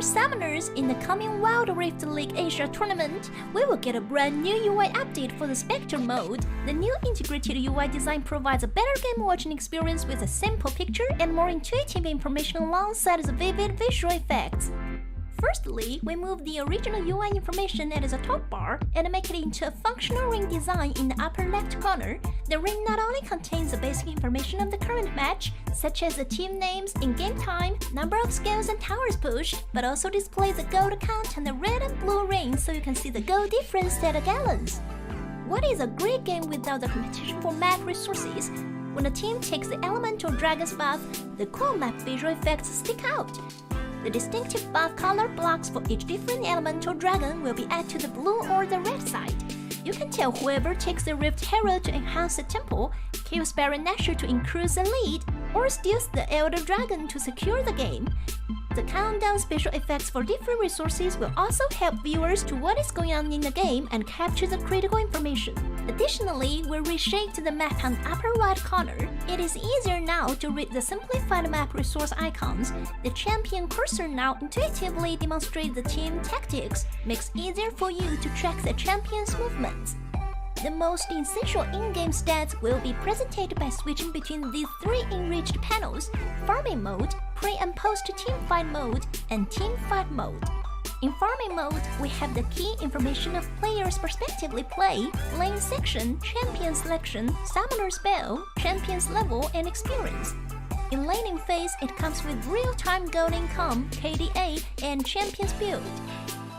Summoners, in the coming Wild Rift League Asia tournament, we will get a brand new UI update for the Spectator mode. The new integrated UI design provides a better game watching experience with a simple picture and more intuitive information alongside the vivid visual effects. Firstly, we move the original UI information at the top bar and make it into a functional ring design in the upper left corner. The ring not only contains the basic information of the current match, such as the team names, in-game time, number of skills and towers pushed, but also displays the gold count and the red and blue rings so you can see the gold difference at the gallons. What is a great game without the competition for map resources? When a team takes the elemental dragon's buff, the cool map visual effects stick out. The distinctive buff color blocks for each different elemental dragon will be added to the blue or the red side. You can tell whoever takes the Rift Herald to enhance the temple, kills Baron Nashor to increase the lead, or steals the Elder Dragon to secure the game. The countdown special effects for different resources will also help viewers to what is going on in the game and capture the critical information. Additionally, we reshaped the map on the upper right corner. It is easier now to read the simplified map resource icons. The champion cursor now intuitively demonstrates the team tactics, makes it easier for you to track the champion's movements. The most essential in-game stats will be presented by switching between these three enriched panels: Farming Mode, Pre- and Post-Teamfight Mode, and Teamfight Mode. In Farming Mode, we have the key information of players' prospectively play, lane section, champion selection, summoner spell, champion's level, and experience. In laning phase, it comes with real-time gold income, KDA, and champion's build.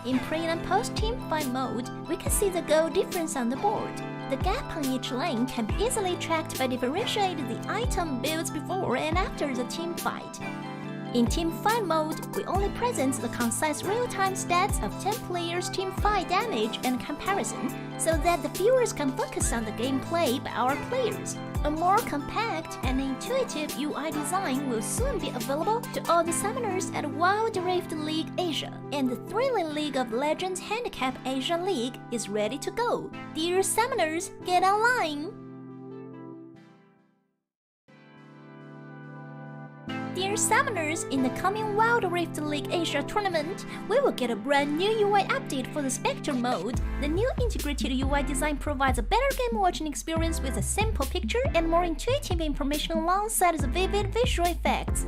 In pre- and post-teamfight mode, we can see the goal difference on the board. The gap on each lane can be easily tracked by differentiating the item builds before and after the team fight. In team fight mode, we only present the concise real-time stats of 10 players' team fight damage and comparison, so that the viewers can focus on the gameplay by our players. A more compact and intuitive UI design will soon be available to all the summoners at Wild Rift League Asia, and the thrilling League of Legends Handicap Asia League is ready to go. Dear summoners, get online! Dear Summoners, in the coming Wild Rift League Asia tournament, we will get a brand new UI update for the Spectator mode. The new integrated UI design provides a better game watching experience with a simple picture and more intuitive information alongside the vivid visual effects.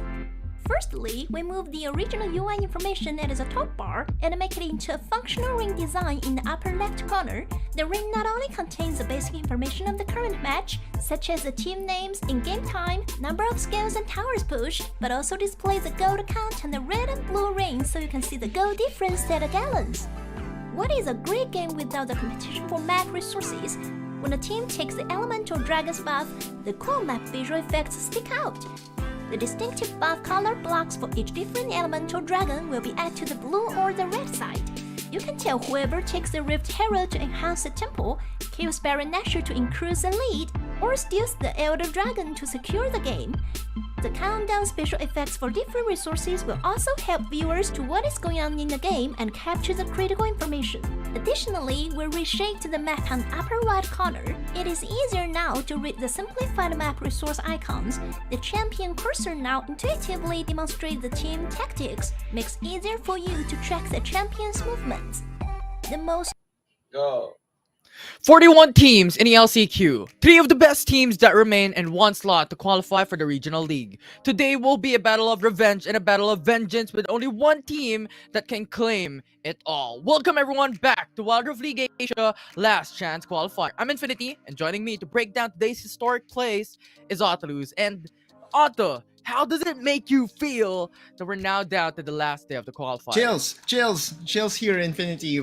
Firstly, we move the original UI information at the top bar and make it into a functional ring design in the upper left corner. The ring not only contains the basic information of the current match, such as the team names, in-game time, number of skills and towers pushed, but also displays the gold count and the red and blue rings so you can see the gold difference at the gallons. What is a great game without the competition for map resources? When a team takes the elemental dragon's buff, the cool map visual effects stick out. The distinctive buff color blocks for each different elemental dragon will be added to the blue or the red side. You can tell whoever takes the Rift Herald to enhance the temple, kills Baron Nashor to increase the lead, or steals the Elder Dragon to secure the game. The countdown special effects for different resources will also help viewers to what is going on in the game and capture the critical information. Additionally, we reshaped the map on the upper right corner. It is easier now to read the simplified map resource icons. The champion cursor now intuitively demonstrates the team tactics, makes it easier for you to track the champion's movements. The most 41 teams in the LCQ, 3 of the best teams that remain and 1 slot to qualify for the regional league. Today will be a battle of revenge and a battle of vengeance with only 1 team that can claim it all. Welcome everyone back to Wild Rift League Asia Last Chance Qualifier. I'm Infinity, and joining me to break down today's historic plays is Otoluz. And Otto, how does it make you feel that we're now down to the last day of the qualifier? Chills here, Infinity.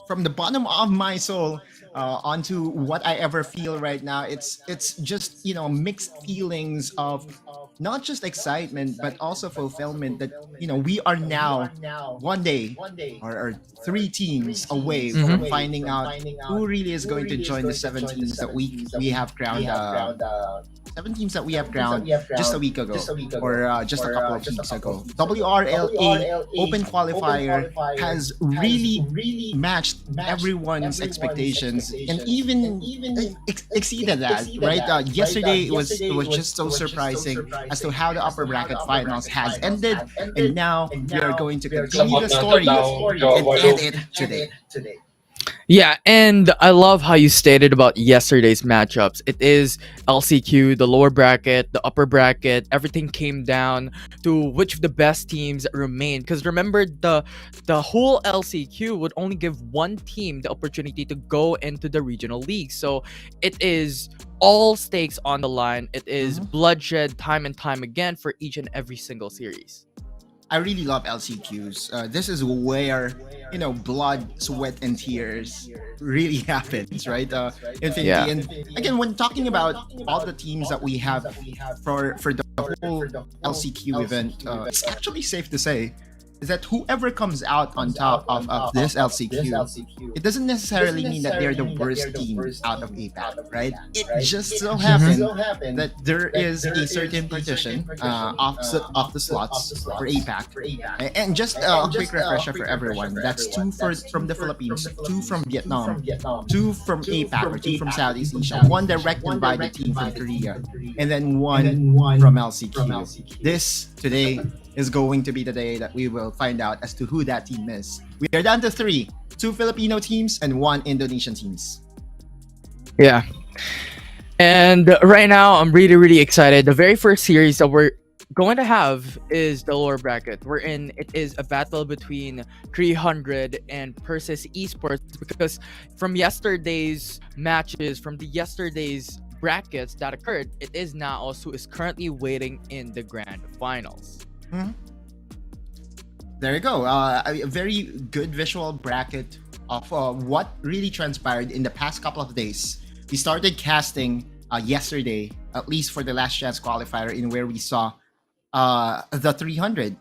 From the bottom of my soul onto what I ever feel right now, it's just, you know, mixed feelings of not just excitement but also fulfillment that, you know, we are now one day or 3 teams away from finding out who really is going to join the 7 teams that we have crowned 7 teams that we have crowned just a week ago, or just a couple of weeks ago. WRL-A Open Qualifier has really matched everyone's expectations and even exceeded that, right? Yesterday it was just so surprising as to how the upper bracket finals has ended, and now we are going to continue the story and end it today. Yeah, and I love how you stated about yesterday's matchups. It is LCQ, the lower bracket, the upper bracket. Everything came down to which of the best teams remain. Because remember, the whole LCQ would only give one team the opportunity to go into the regional league. So it is all stakes on the line. It is bloodshed time and time again for each and every single series. I really love LCQs. This is where blood, sweat, and tears really happens, right? Infinity. Yeah. And again, when talking about all the teams that we have for the whole LCQ event, it's actually safe to say is that whoever comes out on top of this LCQ, it doesn't necessarily mean that they're the worst team out of APAC, right? It just so happened that there is a certain partition of the slots for APAC. And just a quick refresher for everyone, that's 2 from the Philippines, 2 from Vietnam, 2 from APAC or 2 from Southeast Asia, 1 directed by the team from Korea, and then 1 from LCQ. This today is going to be the day that we will find out as to who that team is. We are down to 3, 2 Filipino teams and 1 Indonesian teams. Yeah. And right now, I'm really excited. The very first series that we're going to have is the lower bracket. It is a battle between 300 and Persis Esports, because from yesterday's matches, from the yesterday's brackets that occurred, it is NAOS who is currently waiting in the grand finals. There you go. A very good visual bracket of what really transpired in the past couple of days. We started casting yesterday, at least for the last chance qualifier, in where we saw the 300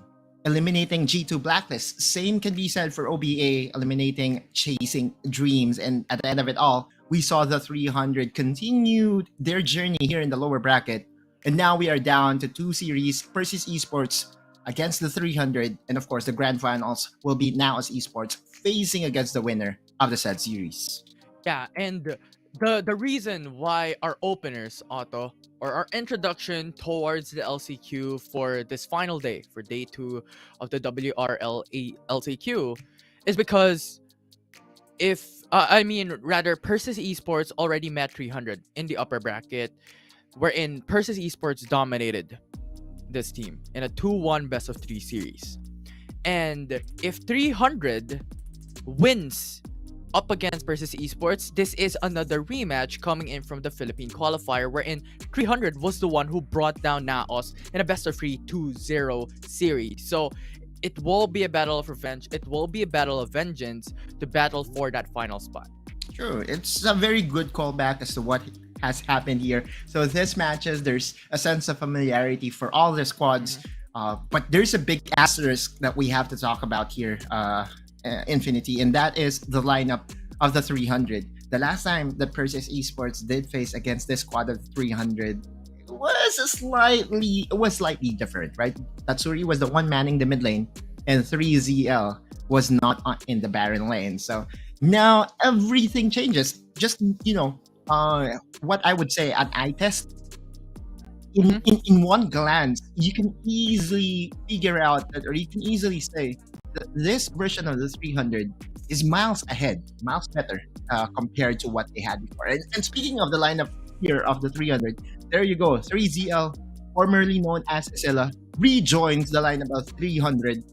eliminating G2 Blacklist. Same can be said for OBA eliminating Chasing Dreams, and at the end of it all, we saw the 300 continue their journey here in the lower bracket, and now we are down to 2 series: Persis Esports against the 300, and of course the grand finals will be NAOS Esports facing against the winner of the said series. Yeah, and the reason why our openers, Otto, or our introduction towards the LCQ for this final day, for day 2 of the WRL-A LCQ, is because Persis Esports already met 300 in the upper bracket, wherein Persis Esports dominated this team in a 2-1 best of 3 series. And if 300 wins up against Persis Esports, this is another rematch coming in from the Philippine qualifier, wherein 300 was the one who brought down NAOS in a best of 3 2-0 series. So it will be a battle of revenge. It will be a battle of vengeance to battle for that final spot. True. It's a very good callback as to what has happened here. So this matches, there's a sense of familiarity for all the squads, but there's a big asterisk that we have to talk about here, Infinity, and that is the lineup of the 300. The last time that Persis Esports did face against this squad of 300 was slightly different, right? Tatsuri was the one manning the mid lane, and 3ZL was not in the Baron lane. So now everything changes. Just what I would say, an eye test. In one glance, you can easily figure out that, or you can easily say that this version of the 300 is miles ahead, miles better compared to what they had before. And speaking of the lineup here of the 300, there you go. 3ZL, formerly known as Scylla, rejoins the lineup of 300.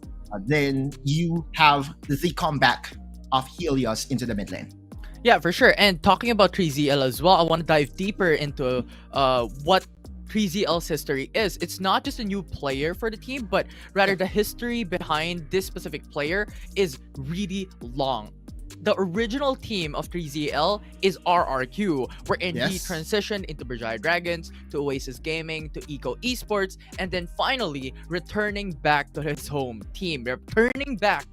Then you have the comeback of Helios into the mid lane. Yeah, for sure. And talking about 3ZL as well, I want to dive deeper into what 3ZL's history is. It's not just a new player for the team, but rather the history behind this specific player is really long. The original team of 3ZL is RRQ, wherein he transitioned into Berjaya Dragons, to Oasis Gaming, to Eco Esports, and then finally returning back to his home team, returning back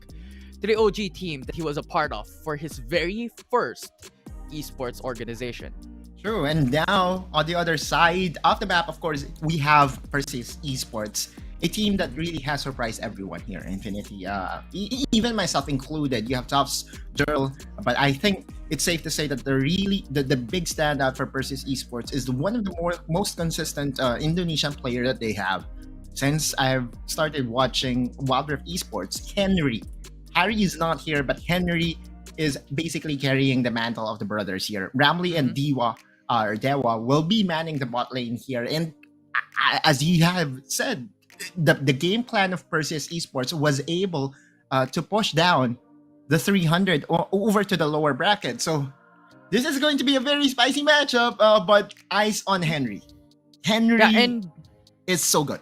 to the OG team that he was a part of for his very first esports organization. True. And now on the other side of the map, of course, we have Persis Esports, a team that really has surprised everyone here in Infinity. Even myself included. You have Top's Durl, but I think it's safe to say that the big standout for Persis Esports is one of the most consistent Indonesian player that they have. Since I've started watching Wild Rift Esports, Henry. Harry is not here, but Henry is basically carrying the mantle of the brothers here. Ramley and Dewa will be manning the bot lane here. And as you have said, the game plan of Perseus Esports was able to push down the 300 over to the lower bracket. So this is going to be a very spicy matchup, but eyes on Henry. Henry is so good.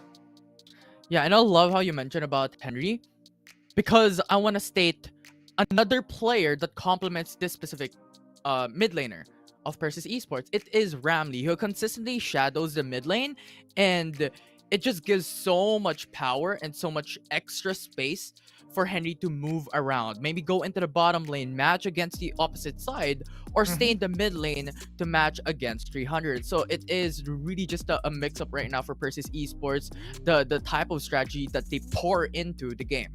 Yeah, and I love how you mentioned about Henry, because I want to state another player that complements this specific mid laner of Persis Esports. It is Ramley, who consistently shadows the mid lane, and it just gives so much power and so much extra space for Henry to move around. Maybe go into the bottom lane, match against the opposite side, or stay in the mid lane to match against 300. So it is really just a mix-up right now for Persis Esports, the type of strategy that they pour into the game.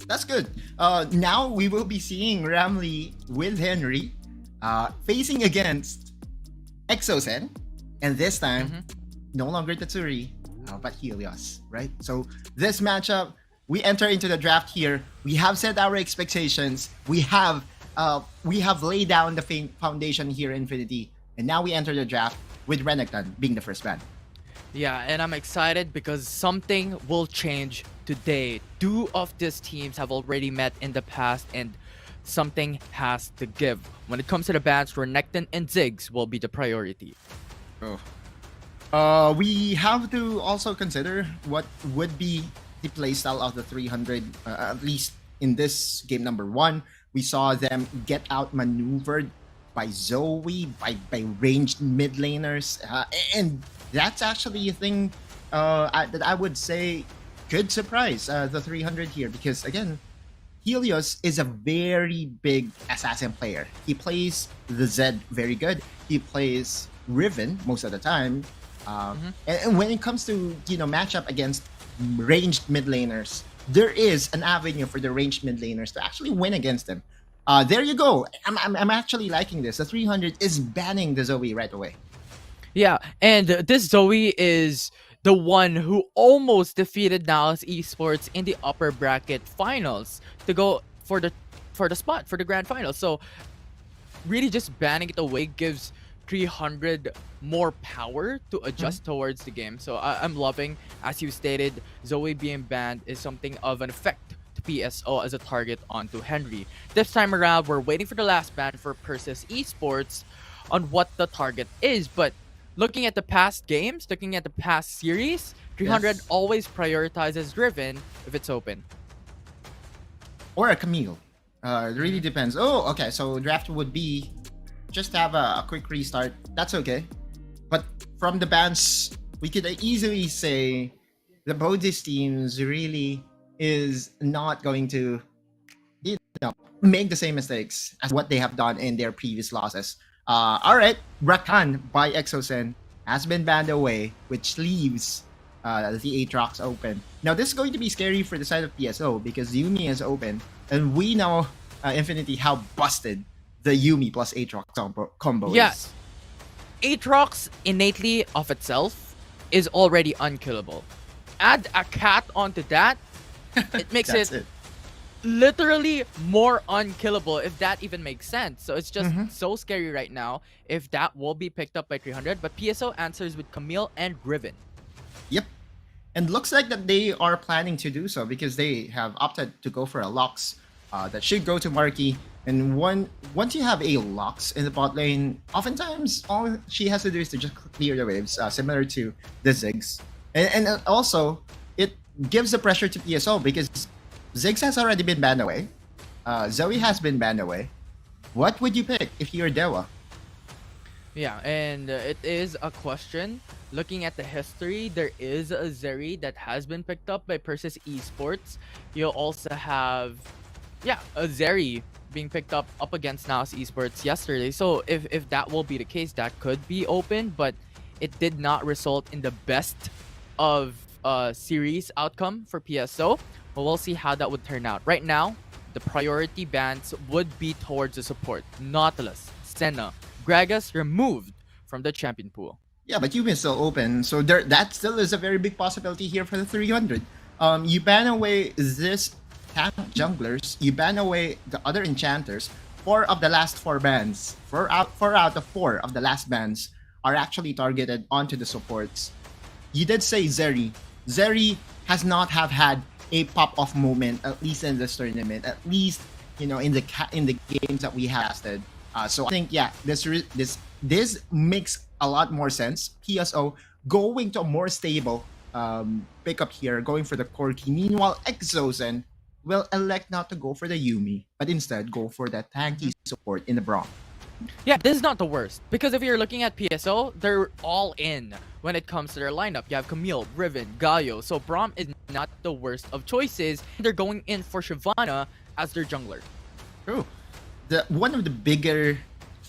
That's good. Now we will be seeing Ramley with Henry facing against Exosen, and this time no longer Tatsuri, but Helios, right? So this matchup, we enter into the draft here. We have set our expectations. We have laid down the foundation here in Infinity, and now we enter the draft with Renekton being the first ban. Yeah, and I'm excited because something will change today. Two of these teams have already met in the past, and something has to give. When it comes to the bans, Renekton and Ziggs will be the priority. We have to also consider what would be the playstyle of the 300, at least in this game number 1. We saw them get outmaneuvered by Zoe, by ranged mid laners, and that's actually a thing that I would say could surprise the 300 here, because again, Helios is a very big assassin player. He plays the Zed very good. He plays Riven most of the time. And when it comes to matchup against ranged mid laners, there is an avenue for the ranged mid laners to actually win against them. There you go. I'm actually liking this. The 300 is banning the Zoe right away. Yeah, and this Zoe is the one who almost defeated NAOS Esports in the upper bracket finals to go for the spot for the grand final. So really just banning it away gives 300 more power to adjust towards the game. So I'm loving, as you stated, Zoe being banned is something of an effect to PSO as a target onto Henry. This time around, we're waiting for the last ban for Persis Esports on what the target is, but looking at the past games, looking at the past series, 300 always prioritizes Riven if it's open. Or a Camille. It really depends. Oh, okay. So draft would be just have a quick restart. That's okay. But from the bans, we could easily say that both these teams really is not going to make the same mistakes as what they have done in their previous losses. All right, Rakan by Exosen has been banned away, which leaves the Aatrox open. Now, this is going to be scary for the side of PSO because Yumi is open, and we know Infinity how busted the Yumi plus Aatrox combo is. Aatrox innately of itself is already unkillable. Add a cat onto that, it makes it literally more unkillable, if that even makes sense. So it's just so scary right now if that will be picked up by 300, but PSO answers with Camille and Riven. Yep. And looks like that they are planning to do so because they have opted to go for a Lux that should go to Marky. And once you have a Lux in the bot lane, oftentimes all she has to do is to just clear the waves, similar to the Ziggs. And also, it gives the pressure to PSO because Ziggs has already been banned away. Zoe has been banned away. What would you pick if you're Dewa? Yeah, and it is a question. Looking at the history, there is a Zeri that has been picked up by Persis Esports. You'll also have, a Zeri being picked up against NAOS Esports yesterday. So if that will be the case, that could be open, but it did not result in the best of series outcome for PSO. But we'll see how that would turn out. Right now, the priority bans would be towards the support. Nautilus, Senna, Gragas removed from the champion pool. Yeah, but Yumi is still open, so that still is a very big possibility here for the 300. You ban away this tank junglers, you ban away the other enchanters. 4 of the last 4 bans, 4 out of 4 of the last bans are actually targeted onto the supports. You did say Zeri. Zeri has not have had a pop-off moment, at least in this tournament, at least in the games that we have tested. So I think this makes a lot more sense. PSO going to a more stable pickup here, going for the Corki. Meanwhile, Exozen will elect not to go for the Yumi, but instead go for that tanky support in the Braum. Yeah, this is not the worst, because if you're looking at PSO, they're all in when it comes to their lineup. You have Camille, Riven, Galio, so Braum is not the worst of choices. They're going in for Shyvana as their jungler. True. One of the bigger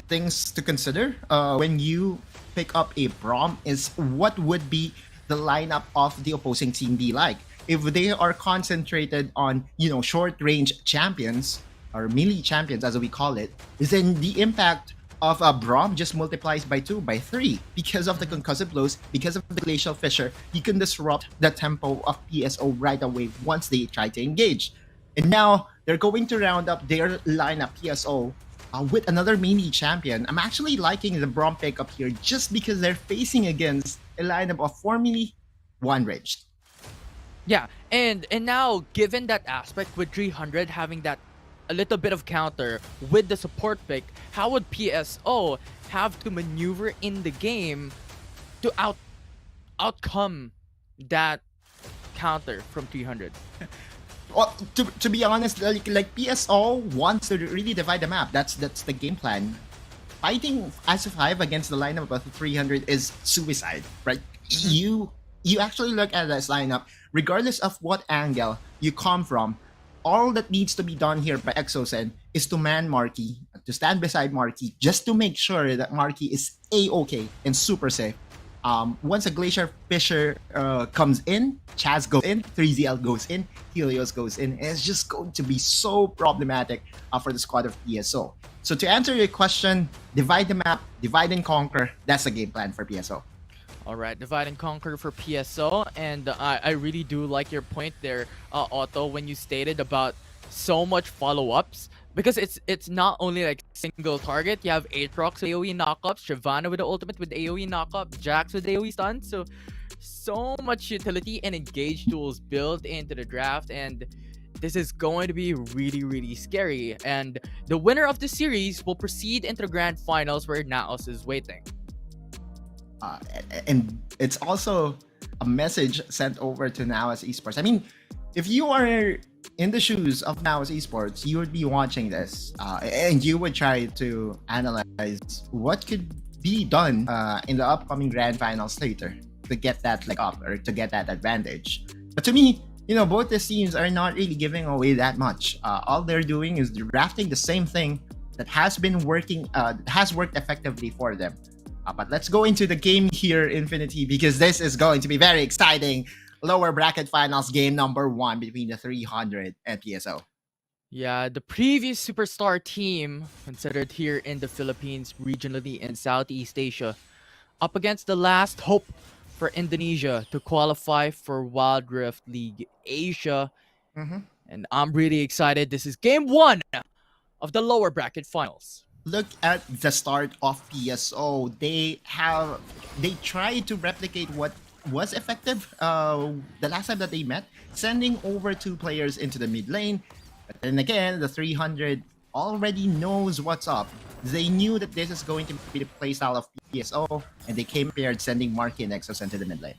things to consider when you pick up a Braum is what would be the lineup of the opposing team be like. If they are concentrated on, short range champions or melee champions as we call it, then the impact of a Braum just multiplies by 2, by 3 because of the concussive blows, because of the glacial fissure. You can disrupt the tempo of PSO right away once they try to engage. And now they're going to round up their lineup PSO with another melee champion. I'm actually liking the Braum pickup here just because they're facing against a lineup of 4 melee, 1 ranged. Yeah, and now given that aspect with 300 having that a little bit of counter with the support pick, how would PSO have to maneuver in the game to outcome that counter from 300? Well, to be honest, like PSO wants to really divide the map. That's the game plan. Fighting as a 5 against the lineup of 300 is suicide, right? You actually look at this lineup, regardless of what angle you come from, all that needs to be done here by Exozen is to man Marky, to stand beside Marky, just to make sure that Marky is A-okay and super safe. Once a Glacier Fissure comes in, Chaz goes in, 3ZL goes in, Helios goes in, and it's just going to be so problematic for the squad of PSO. So to answer your question, divide the map, divide and conquer, that's the game plan for PSO. Alright, divide and conquer for PSO, and I really do like your point there, Otto, when you stated about so much follow-ups, because it's not only like single target. You have Aatrox with AoE knockups, Shyvana with the ultimate with AoE knockup, Jax with AoE stun, so much utility and engage tools built into the draft, and this is going to be really, really scary. And the winner of the series will proceed into the grand finals where NAOS is waiting. And it's also a message sent over to NAOS Esports. I mean, if you are in the shoes of NAOS Esports, you would be watching this and you would try to analyze what could be done in the upcoming grand finals later to get that leg up or to get that advantage. But to me, both the teams are not really giving away that much. All they're doing is drafting the same thing that has been working, has worked effectively for them. But let's go into the game here, Infinity, because this is going to be very exciting. Lower bracket finals game number 1 between the 300 and PSO. Yeah, the previous superstar team considered here in the Philippines, regionally in Southeast Asia, up against the last hope for Indonesia to qualify for Wild Rift League Asia. And I'm really excited. This is game 1 of the lower bracket finals. Look at the start of PSO. They tried to replicate what was effective the last time that they met, sending over 2 players into the mid lane. But then again, the 300 already knows what's up. They knew that this is going to be the playstyle of PSO, and they came prepared, sending Marky and Exos into the mid lane.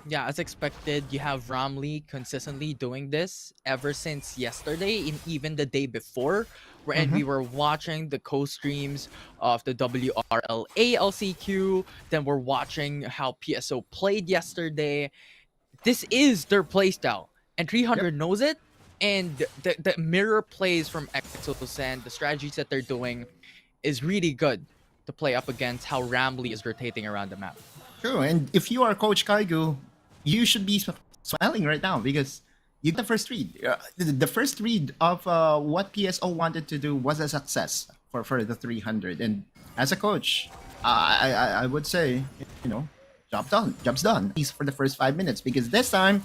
Yeah, as expected, you have Ramlee consistently doing this ever since yesterday and even the day before, wherein we were watching the co-streams of the WRL-A LCQ, then we're watching how PSO played yesterday. This is their playstyle, and 300 knows it, And the mirror plays from Exosen, the strategies that they're doing is really good to play up against how Ramley is rotating around the map. True, and if you are Coach Kaigu, you should be smiling right now because you got the first read. The first read of what PSO wanted to do was a success for the 300. And as a coach, I would say, job's done. At least for the first 5 minutes, because this time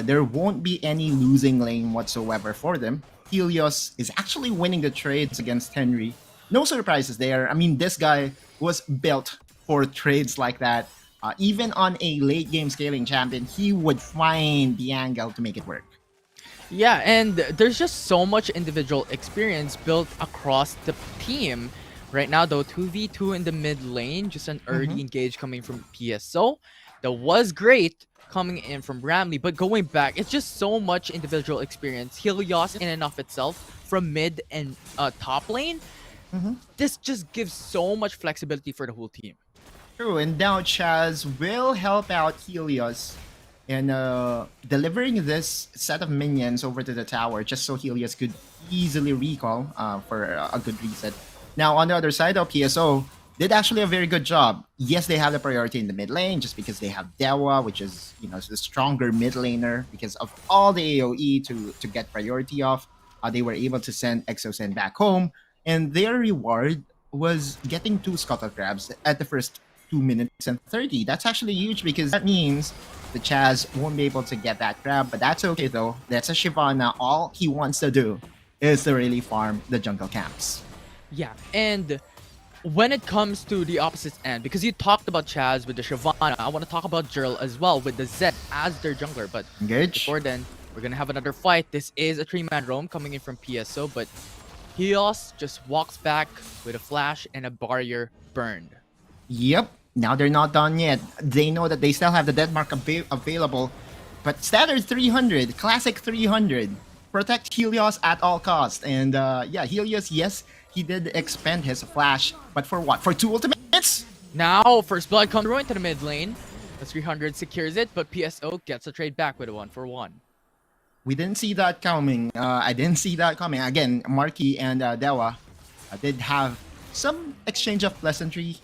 there won't be any losing lane whatsoever for them. Helios is actually winning the trades against Henry. No surprises there. I mean, this guy was built for trades like that. Even on a late game scaling champion, he would find the angle to make it work. Yeah, and there's just so much individual experience built across the team. Right now, though, 2v2 in the mid lane, just an early engage coming from PSO. That was great coming in from Ramley, but going back, it's just so much individual experience. Helios in and of itself from mid and top lane. This just gives so much flexibility for the whole team. True, and now Chaz will help out Helios in delivering this set of minions over to the tower just so Helios could easily recall for a good reset. Now, on the other side of PSO, did actually a very good job. Yes, they have the priority in the mid lane just because they have Dewa, which is, the stronger mid laner because of all the AoE to get priority off. They were able to send Exosen back home, and their reward was getting 2 scuttle crabs at the first 2 minutes and 30. That's actually huge because that means the Chaz won't be able to get that crab, but that's okay though. That's a Shyvana. All he wants to do is to really farm the jungle camps. Yeah, and when it comes to the opposite end, because you talked about Chaz with the Shyvana, I want to talk about Jurl as well with the Zed as their jungler. But Engage. before then, we're going to have another fight. This is a 3-man roam coming in from PSO, but Helios just walks back with a flash and a barrier burned. Yep. Now they're not done yet. They know that they still have the death mark available, but standard 300, classic 300. Protect Helios at all costs. And yeah, Helios, yes, he did expend his flash, but for what? For 2 ultimates? Now, First Blood comes through into the mid lane. The 300 secures it, but PSO gets a trade back with a 1-for-1. We didn't see that coming. I didn't see that coming. Again, Marky and Dewa did have some exchange of pleasantries.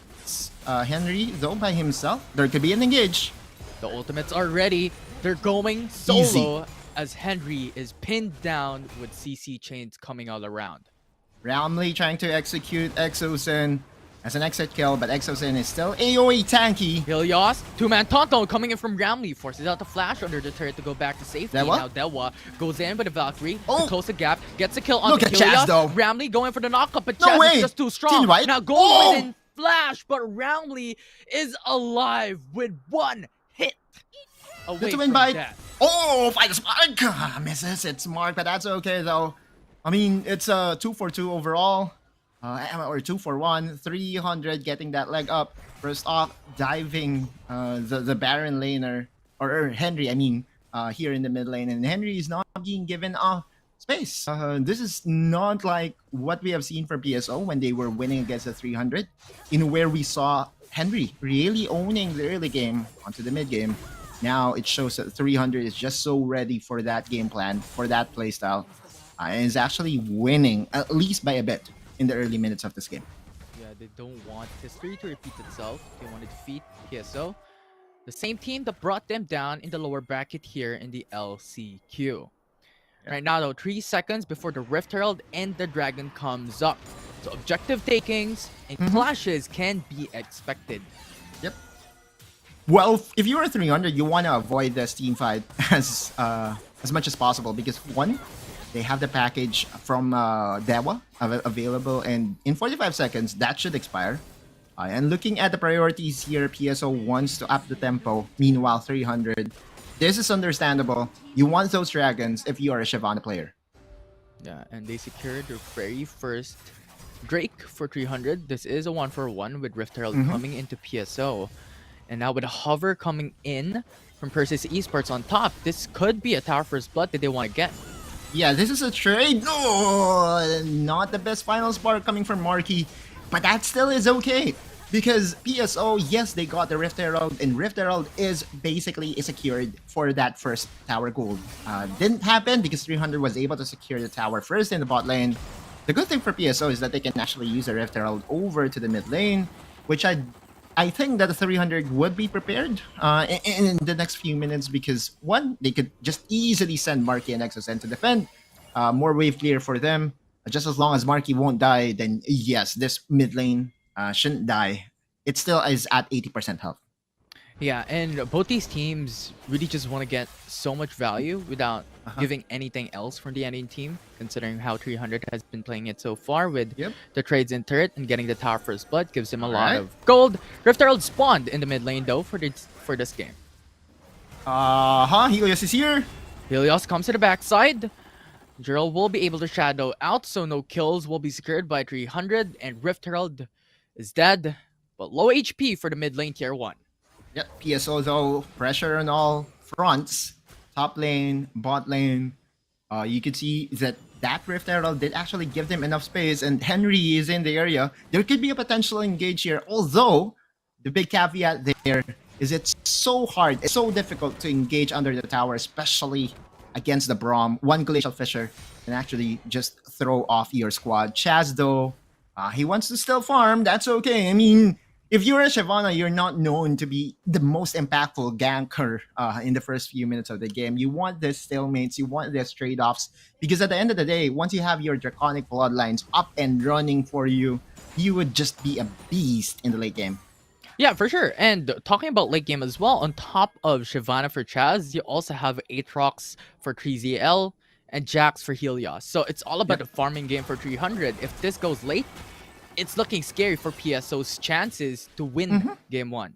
Henry, though, by himself, there could be an engage. The ultimates are ready. They're going solo as Henry is pinned down with CC chains coming all around. Ramley trying to execute Exosen as an exit kill, but Exosen is still AoE tanky. Helios, 2-man Tonto coming in from Ramley, forces out the flash under the turret to go back to safety. Dewa? Now Dewa goes in with a Valkyrie to close the gap, gets a kill on Look the at Helios. Chaz, though. Ramley going for the knockup, but No Chaz way. is just too strong. Team White. Now goes within flash, but Ramley is alive with 1 hit away Little from invite. death. Oh, fight is Mark. Misses. It's Mark, but that's okay though. I mean, it's a 2-for-2 overall. Or 2-for-1. 300 getting that leg up. First off, diving the Baron laner, or Henry, I mean, here in the mid lane. And Henry is not being given space. This is not like what we have seen from PSO when they were winning against the 300, in where we saw Henry really owning the early game onto the mid game. Now it shows that 300 is just so ready for that game plan, for that playstyle, and is actually winning at least by a bit in the early minutes of this game. Yeah, they don't want history to repeat itself. They want to defeat PSO, the same team that brought them down in the lower bracket here in the LCQ. Right now, though, 3 seconds before the Rift Herald and the Dragon comes up. So objective takings and clashes can be expected. Yep. Well, if you are 300, you want to avoid this team fight as much as possible because, one, they have the package from Dewa available, and in 45 seconds, that should expire. And looking at the priorities here, PSO wants to up the tempo. Meanwhile, 300, this is understandable. You want those dragons if you are a Shyvana player. Yeah, and they secured their very first Drake for 300. This is a 1-for-1 with Rift Herald coming into PSO. And now with a hover coming in from Persis Esports on top, this could be a Tower First Blood that they want to get. Yeah, this is a trade. No, not the best final spark coming from Marky, but that still is okay. Because PSO, yes, they got the Rift Herald, and Rift Herald is basically secured for that first tower gold. Didn't happen because 300 was able to secure the tower first in the bot lane. The good thing for PSO is that they can actually use the Rift Herald over to the mid lane, which I think that the 300 would be prepared in the next few minutes because one, they could just easily send Marky and XSN to defend. More wave clear for them. Just as long as Marky won't die, then yes, this mid lane shouldn't die. It still is at 80% health. Yeah, and both these teams really just want to get so much value without giving anything else from the ending team, considering how 300 has been playing it so far with the trades in turret and getting the tower first blood gives him a lot of gold. Rift Herald spawned in the mid lane though for this game. Helios is here. Helios comes to the backside. Gerald will be able to shadow out, so no kills will be secured by 300, and Rift Herald is dead, but low HP for the mid lane tier 1. Yep, PSO though, pressure on all fronts. Top lane, bot lane. You could see that Rift Herald did actually give them enough space, and Henry is in the area. There could be a potential engage here, although the big caveat there is it's so hard, it's so difficult to engage under the tower, especially against the Braum. One Glacial Fissure can actually just throw off your squad. Chaz though, he wants to still farm, that's okay. I mean, if you're a Shyvana, you're not known to be the most impactful ganker in the first few minutes of the game. You want this stalemates, you want this trade-offs, because at the end of the day, once you have your Draconic Bloodlines up and running for you, you would just be a beast in the late game. Yeah, for sure. And talking about late game as well, on top of Shyvana for Chaz, you also have Aatrox for 3ZL and Jax for Helios. So it's all about a farming game for 300. If this goes late, it's looking scary for PSO's chances to win game 1.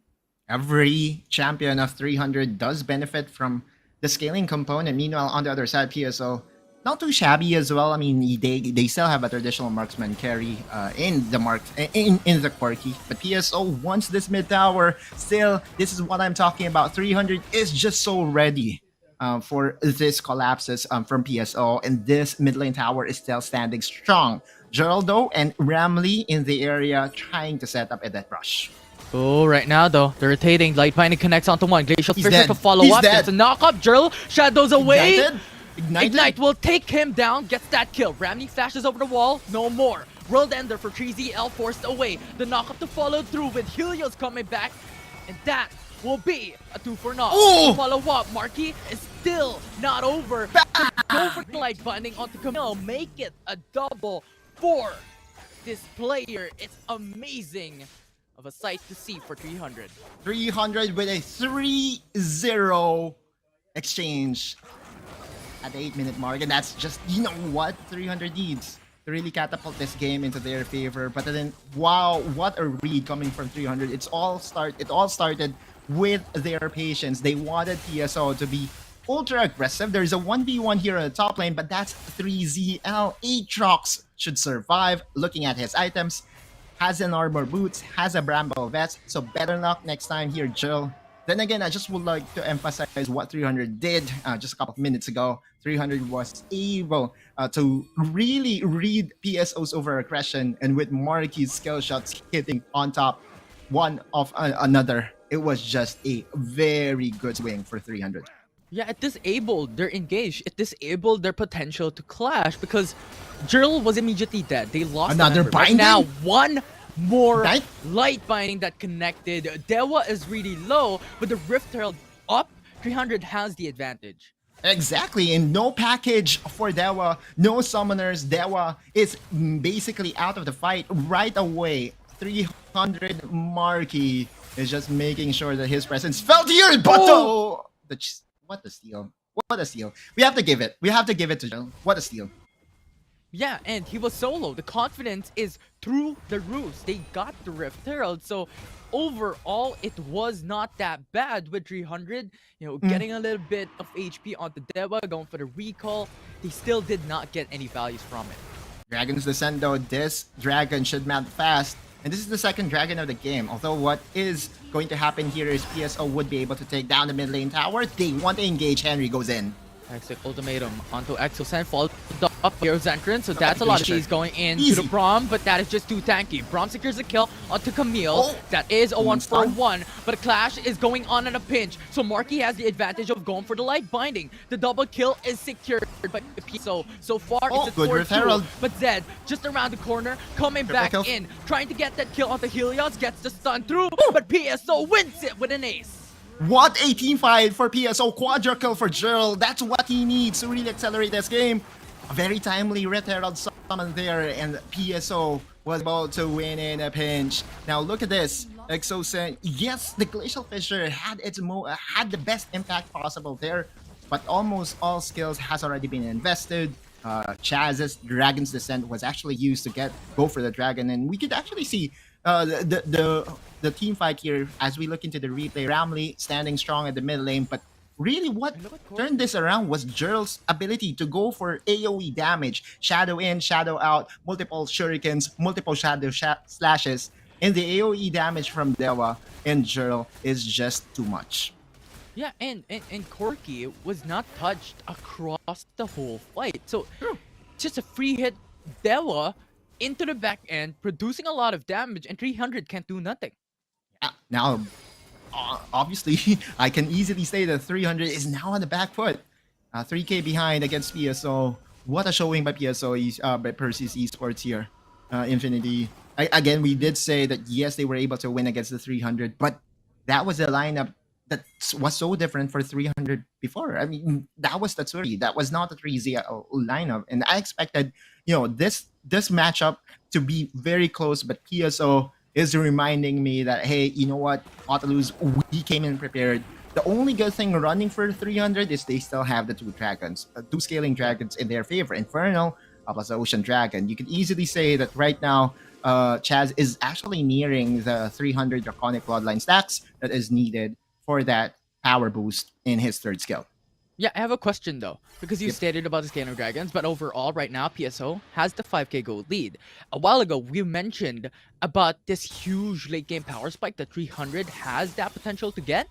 Every champion of 300 does benefit from the scaling component. Meanwhile, on the other side, PSO, not too shabby as well. I mean, they still have a traditional marksman carry in the quirky, but PSO wants this mid tower. Still, this is what I'm talking about. 300 is just so ready for this collapses from PSO, and this mid lane tower is still standing strong. Geraldo and Ramley in the area trying to set up a death rush. Oh, right now though, the rotating light binding connects onto one. Glacial Fissure to follow up. It's a knock up. Gerald shadows away. Ignite will take him down, gets that kill. Ramley flashes over the wall, no more. World Ender for 3ZL forced away. The knock-up to follow through with Helios coming back. And that will be a 2 for knock. Follow up, Marky is still not over. Go for the light binding onto Camille. Make it a double for this player. It's amazing of a sight to see for 300. 300 with a 3-0 exchange at the 8-minute mark, and that's just, you know what 300 needs to really catapult this game into their favor. But then, wow, what a read coming from 300. It all started with their patience. They wanted PSO to be ultra aggressive. There's a 1v1 here on the top lane, but that's 3ZL. Aatrox should survive. Looking at his items, has an armor boots, has a bramble vest, so better luck next time here, Jill. Then again, I just would like to emphasize what 300 did just a couple of minutes ago. 300 was able to really read PSO's over aggression, and with Marky's skill shots hitting on top one of another, it was just a very good swing for 300. Yeah, it disabled their engage. It disabled their potential to clash because Jill was immediately dead. They lost another binding. Now one more light binding that connected. Dewa is really low, but the Rift Herald up. 300 has the advantage. Exactly, and no package for Dewa, no summoners. Dewa is basically out of the fight right away. 300 Marky is just making sure that his presence felt here. But what a steal! What a steal! We have to give it. We have to give it to Jill. What a steal! Yeah, and he was solo. The confidence is through the roof. They got the Rift Herald, so overall, it was not that bad with 300. You know, getting a little bit of HP on the Dewa, going for the recall. They still did not get any values from it. Dragon's Descent though, this dragon should mount fast. And this is the second dragon of the game. Although what is going to happen here is PSO would be able to take down the mid lane tower. They want to engage. Henry goes in. Toxic ultimatum onto Exo Sand, followed up Hero's entrance, so that's a lot of cheese going into Easy. the Braum, but that is just too tanky. Braum secures a kill onto Camille. Oh. That is a 1-for-1, Stun. but a clash is going on in a pinch, so Marky has the advantage of going for the light binding. The double kill is secured by PSO. So far, it's a Good 4-2, Herald. but Zed, just around the corner, coming back kill. in, trying to get that kill onto Helios, gets the stun through, but PSO wins it with an ace. What a team fight for PSO. Quadra kill for Gerald. That's what he needs to really accelerate this game. A very timely Red Herald summon there, and PSO was about to win in a pinch. Now look at this. Exosen, yes, the Glacial Fissure had had the best impact possible there, but almost all skills has already been invested. Chaz's Dragon's Descent was actually used to go for the dragon, and we could actually see the team fight here as we look into the replay. Ramley standing strong at the mid lane, but really what turned this around was Gerald's ability to go for AoE damage, shadow in, shadow out, multiple shurikens, multiple shadow slashes, and the AoE damage from Dewa and Gerald is just too much. Yeah, and Corky was not touched across the whole fight. So just a free hit Dewa into the back end, producing a lot of damage, and 300 can't do nothing. Now, obviously, I can easily say that 300 is now on the back foot. 3K behind against PSO. What a showing by PSO, by Persis Esports here. Infinity. Again, we did say that yes, they were able to win against the 300, but that was a lineup that was so different for 300 before. I mean, that was the 3. That was not the 3Z lineup, and I expected, this matchup to be very close. But PSO is reminding me that, hey, you know what, Autolus, we came in prepared. The only good thing running for 300 is they still have the 2 dragons, 2 scaling dragons in their favor, Infernal plus the Ocean Dragon. You could easily say that right now, Chaz is actually nearing the 300 Draconic Bloodline stacks that is needed for that power boost in his 3rd skill. Yeah, I have a question though, because you stated about the scaling dragons, but overall right now PSO has the 5k gold lead. A while ago we mentioned about this huge late game power spike that 300 has that potential to get.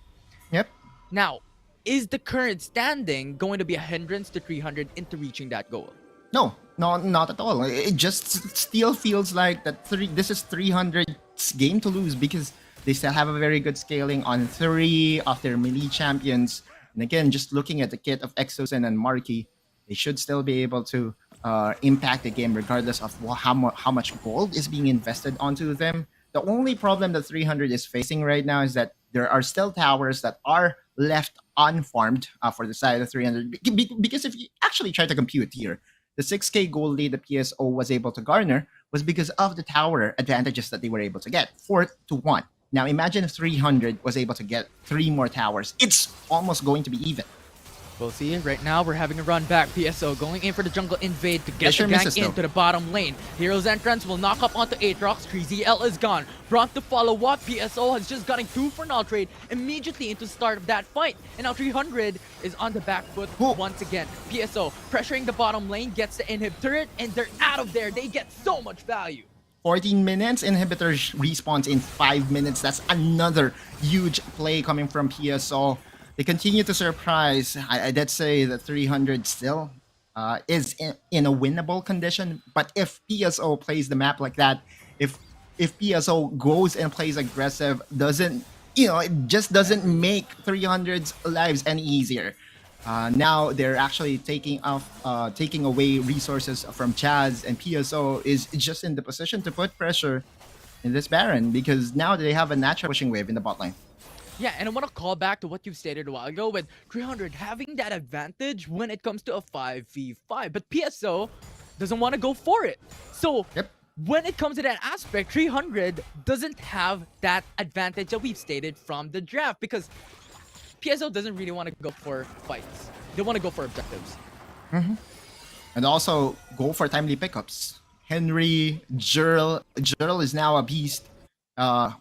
Yep. Now, is the current standing going to be a hindrance to 300 into reaching that goal? No, not at all. It just still feels like that this is 300's game to lose, because they still have a very good scaling on 3 of their melee champions. And again, just looking at the kit of Exosen and Marky, they should still be able to impact the game regardless of how much gold is being invested onto them. The only problem that 300 is facing right now is that there are still towers that are left unfarmed for the side of 300. Because if you actually try to compute here, the 6k gold lead the PSO was able to garner was because of the tower advantages that they were able to get, 4-1. Now imagine if 300 was able to get 3 more towers. It's almost going to be even. We'll see. Right now, we're having a run back. PSO going in for the jungle invade to get Fisher the gank misses, though. into the bottom lane. Hero's entrance will knock up onto Aatrox. 3ZL is gone. Brought to follow up. PSO has just gotten 2 for null trade immediately into the start of that fight. And now 300 is on the back foot once again. PSO pressuring the bottom lane, gets the inhib turret, and they're out of there. They get so much value. 14 minutes, inhibitor respawns in 5 minutes. That's another huge play coming from PSO. They continue to surprise. I did say that 300 still is in a winnable condition, but if PSO plays the map like that, if PSO goes and plays aggressive, it just doesn't make 300's lives any easier. Now they're actually taking away resources from Chaz, and PSO is just in the position to put pressure in this Baron because now they have a natural pushing wave in the bot lane. Yeah, and I want to call back to what you stated a while ago with 300 having that advantage when it comes to a 5v5, but PSO doesn't want to go for it. So when it comes to that aspect, 300 doesn't have that advantage that we've stated from the draft because PSO doesn't really want to go for fights. They want to go for objectives. And also go for timely pickups. Henry, Jurl is now a beast.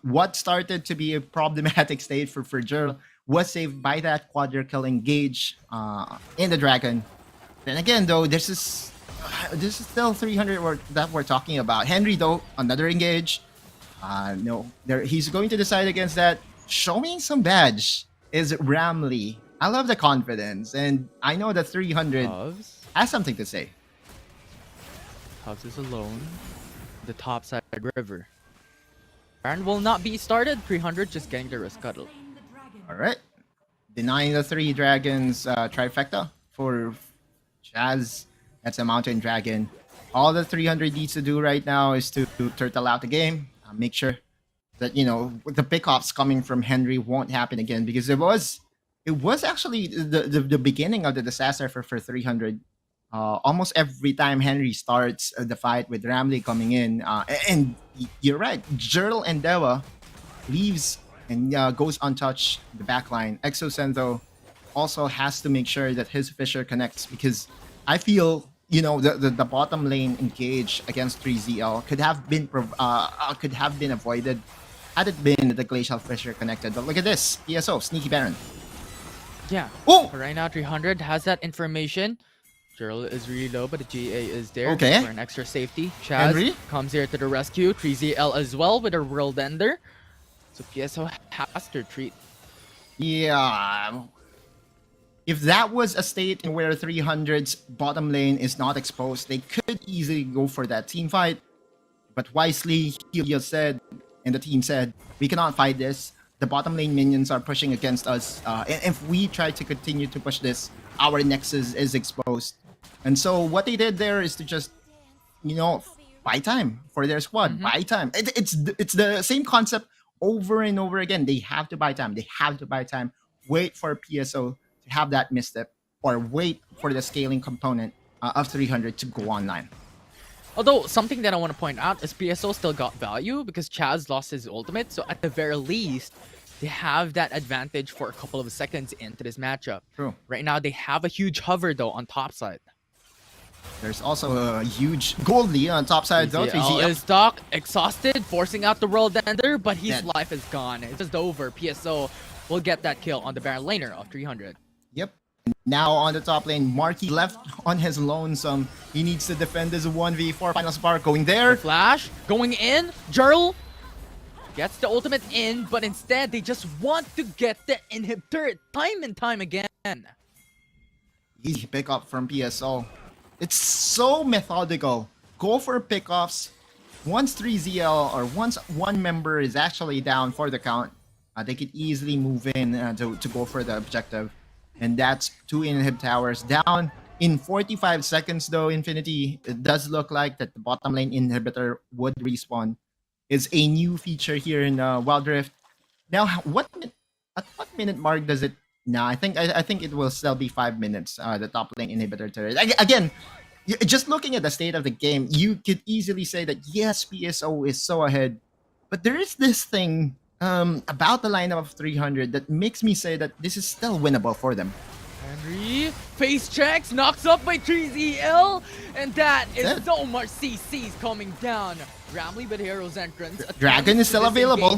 What started to be a problematic state for Jurl was saved by that quadra kill engage in the dragon. Then again, though, this is still 300 that we're talking about. Henry, though, another engage. He's going to decide against that. Showing some badge is Ramley. I love the confidence, and I know that 300 has something to say. Tubbs is alone. The top side river. Baron will not be started. 300 just getting the risk cuddle. All right. Denying the 3 dragons trifecta for Chaz. That's a mountain dragon. All the 300 needs to do right now is to turtle out the game. Make sure that, you know, the pickoffs coming from Henry won't happen again, because it was actually the beginning of the disaster for 300. Almost every time Henry starts the fight with Ramley coming in, and you're right, Jerl and Dewa leaves and goes untouched the backline. Exocen though also has to make sure that his Fisher connects, because I feel, you know, the bottom lane engage against 3ZL could have been avoided had it been that the Glacial Fisher connected. But look at this, PSO, Sneaky Baron. Yeah. Oh! But right now, 300 has that information. Gerald is really low, but the GA is there Okay. for an extra safety. Chaz Henry? comes here to the rescue. 3ZL as well with a World Ender. So PSO has to retreat. Yeah. If that was a state in where 300's bottom lane is not exposed, they could easily go for that team fight. But wisely, Helios said, and the team said, we cannot fight this. The bottom lane minions are pushing against us. And if we try to continue to push this, our Nexus is exposed. And so what they did there is to just, you know, buy time for their squad. Buy time. It's the same concept over and over again. They have to buy time. They have to buy time. Wait for PSO to have that misstep, or wait for the scaling component of 300 to go online. Although, something that I want to point out is PSO still got value because Chaz lost his ultimate. So at the very least, they have that advantage for a couple of seconds into this matchup. True. Right now, they have a huge hover though on top side. There's also a huge gold lead on top side though. 3ZL is stuck, exhausted, forcing out the World Ender, but his Dead. life is gone. It's just over. PSO will get that kill on the Baron laner of 300. Yep. Now on the top lane, Marky left on his lonesome. He needs to defend his 1v4. Final spark going there. Flash going in. Jerl gets the ultimate in, but instead they just want to get the inhibitor time and time again. Easy pickup from PSO. It's so methodical. Go for pickoffs. Once 3ZL or once one member is actually down for the count, they could easily move in to go for the objective. And that's 2 inhib towers down in 45 seconds though. Infinity, it does look like that the bottom lane inhibitor would respawn. Is a new feature here in Wild Rift. Now, at what minute mark does it? No, I think it will still be 5 minutes. The top lane inhibitor turret. Again, just looking at the state of the game, you could easily say that yes, PSO is so ahead, but there is this thing about the lineup of 300 that makes me say that this is still winnable for them. Henry face checks, knocks up by 3ZL, and that is so much CCs coming down. Ramley with Hero's entrance. Dragon is still available.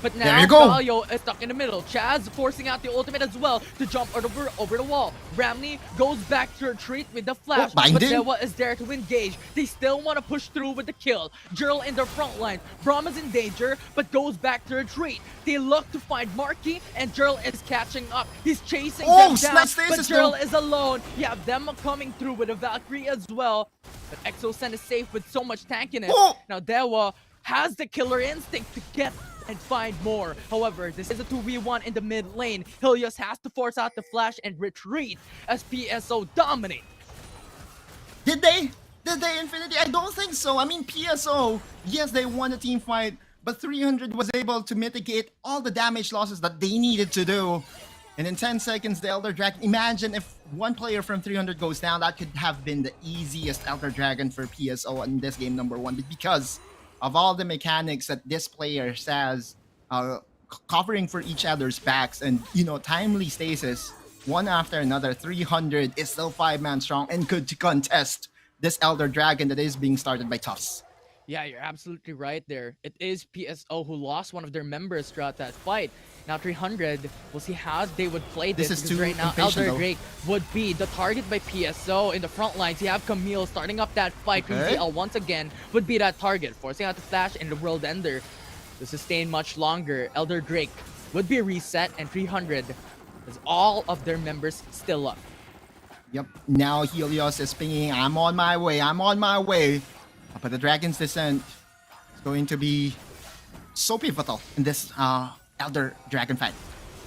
But now There you go. Galio is stuck in the middle. Chaz forcing out the ultimate as well to jump over the wall. Ramley goes back to retreat with the flash. But binding. Dewa is there to engage. They still want to push through with the kill. Jerl in their front line. Braum is in danger, but goes back to retreat. They look to find Marky, and Jerl is catching up. He's chasing them down, but Jerl is alone. You have them coming through with a Valkyrie as well. But Exocen is safe with so much tankiness. Now Dewa has the killer instinct to get and find more. However, this is a 2v1 in the mid lane. Helios has to force out the flash and retreat as PSO dominate. Did they? Did they, Infinity? I don't think so. I mean, PSO, yes, they won the team fight, but 300 was able to mitigate all the damage losses that they needed to do. And in 10 seconds, the Elder Dragon, imagine if one player from 300 goes down, that could have been the easiest Elder Dragon for PSO in this game #1. But because of all the mechanics that this player has, covering for each other's backs and, you know, timely stasis, one after another, 300 is still 5-man strong and could contest this Elder Dragon that is being started by Tufts. Yeah, you're absolutely right there. It is PSO who lost one of their members throughout that fight. Now 300, we'll see how they would play this, This is because too right now impatient, Elder though. Drake would be the target by PSO in the front lines. You have Camille starting up that fight. Okay. PZL once again would be that target, forcing out the flash and the World Ender to sustain much longer. Elder Drake would be reset, and 300 has all of their members still up. Yep. Now Helios is pinging, I'm on my way, I'm on my way. But the Dragon's Descent is going to be so pivotal in this Elder Dragon fight.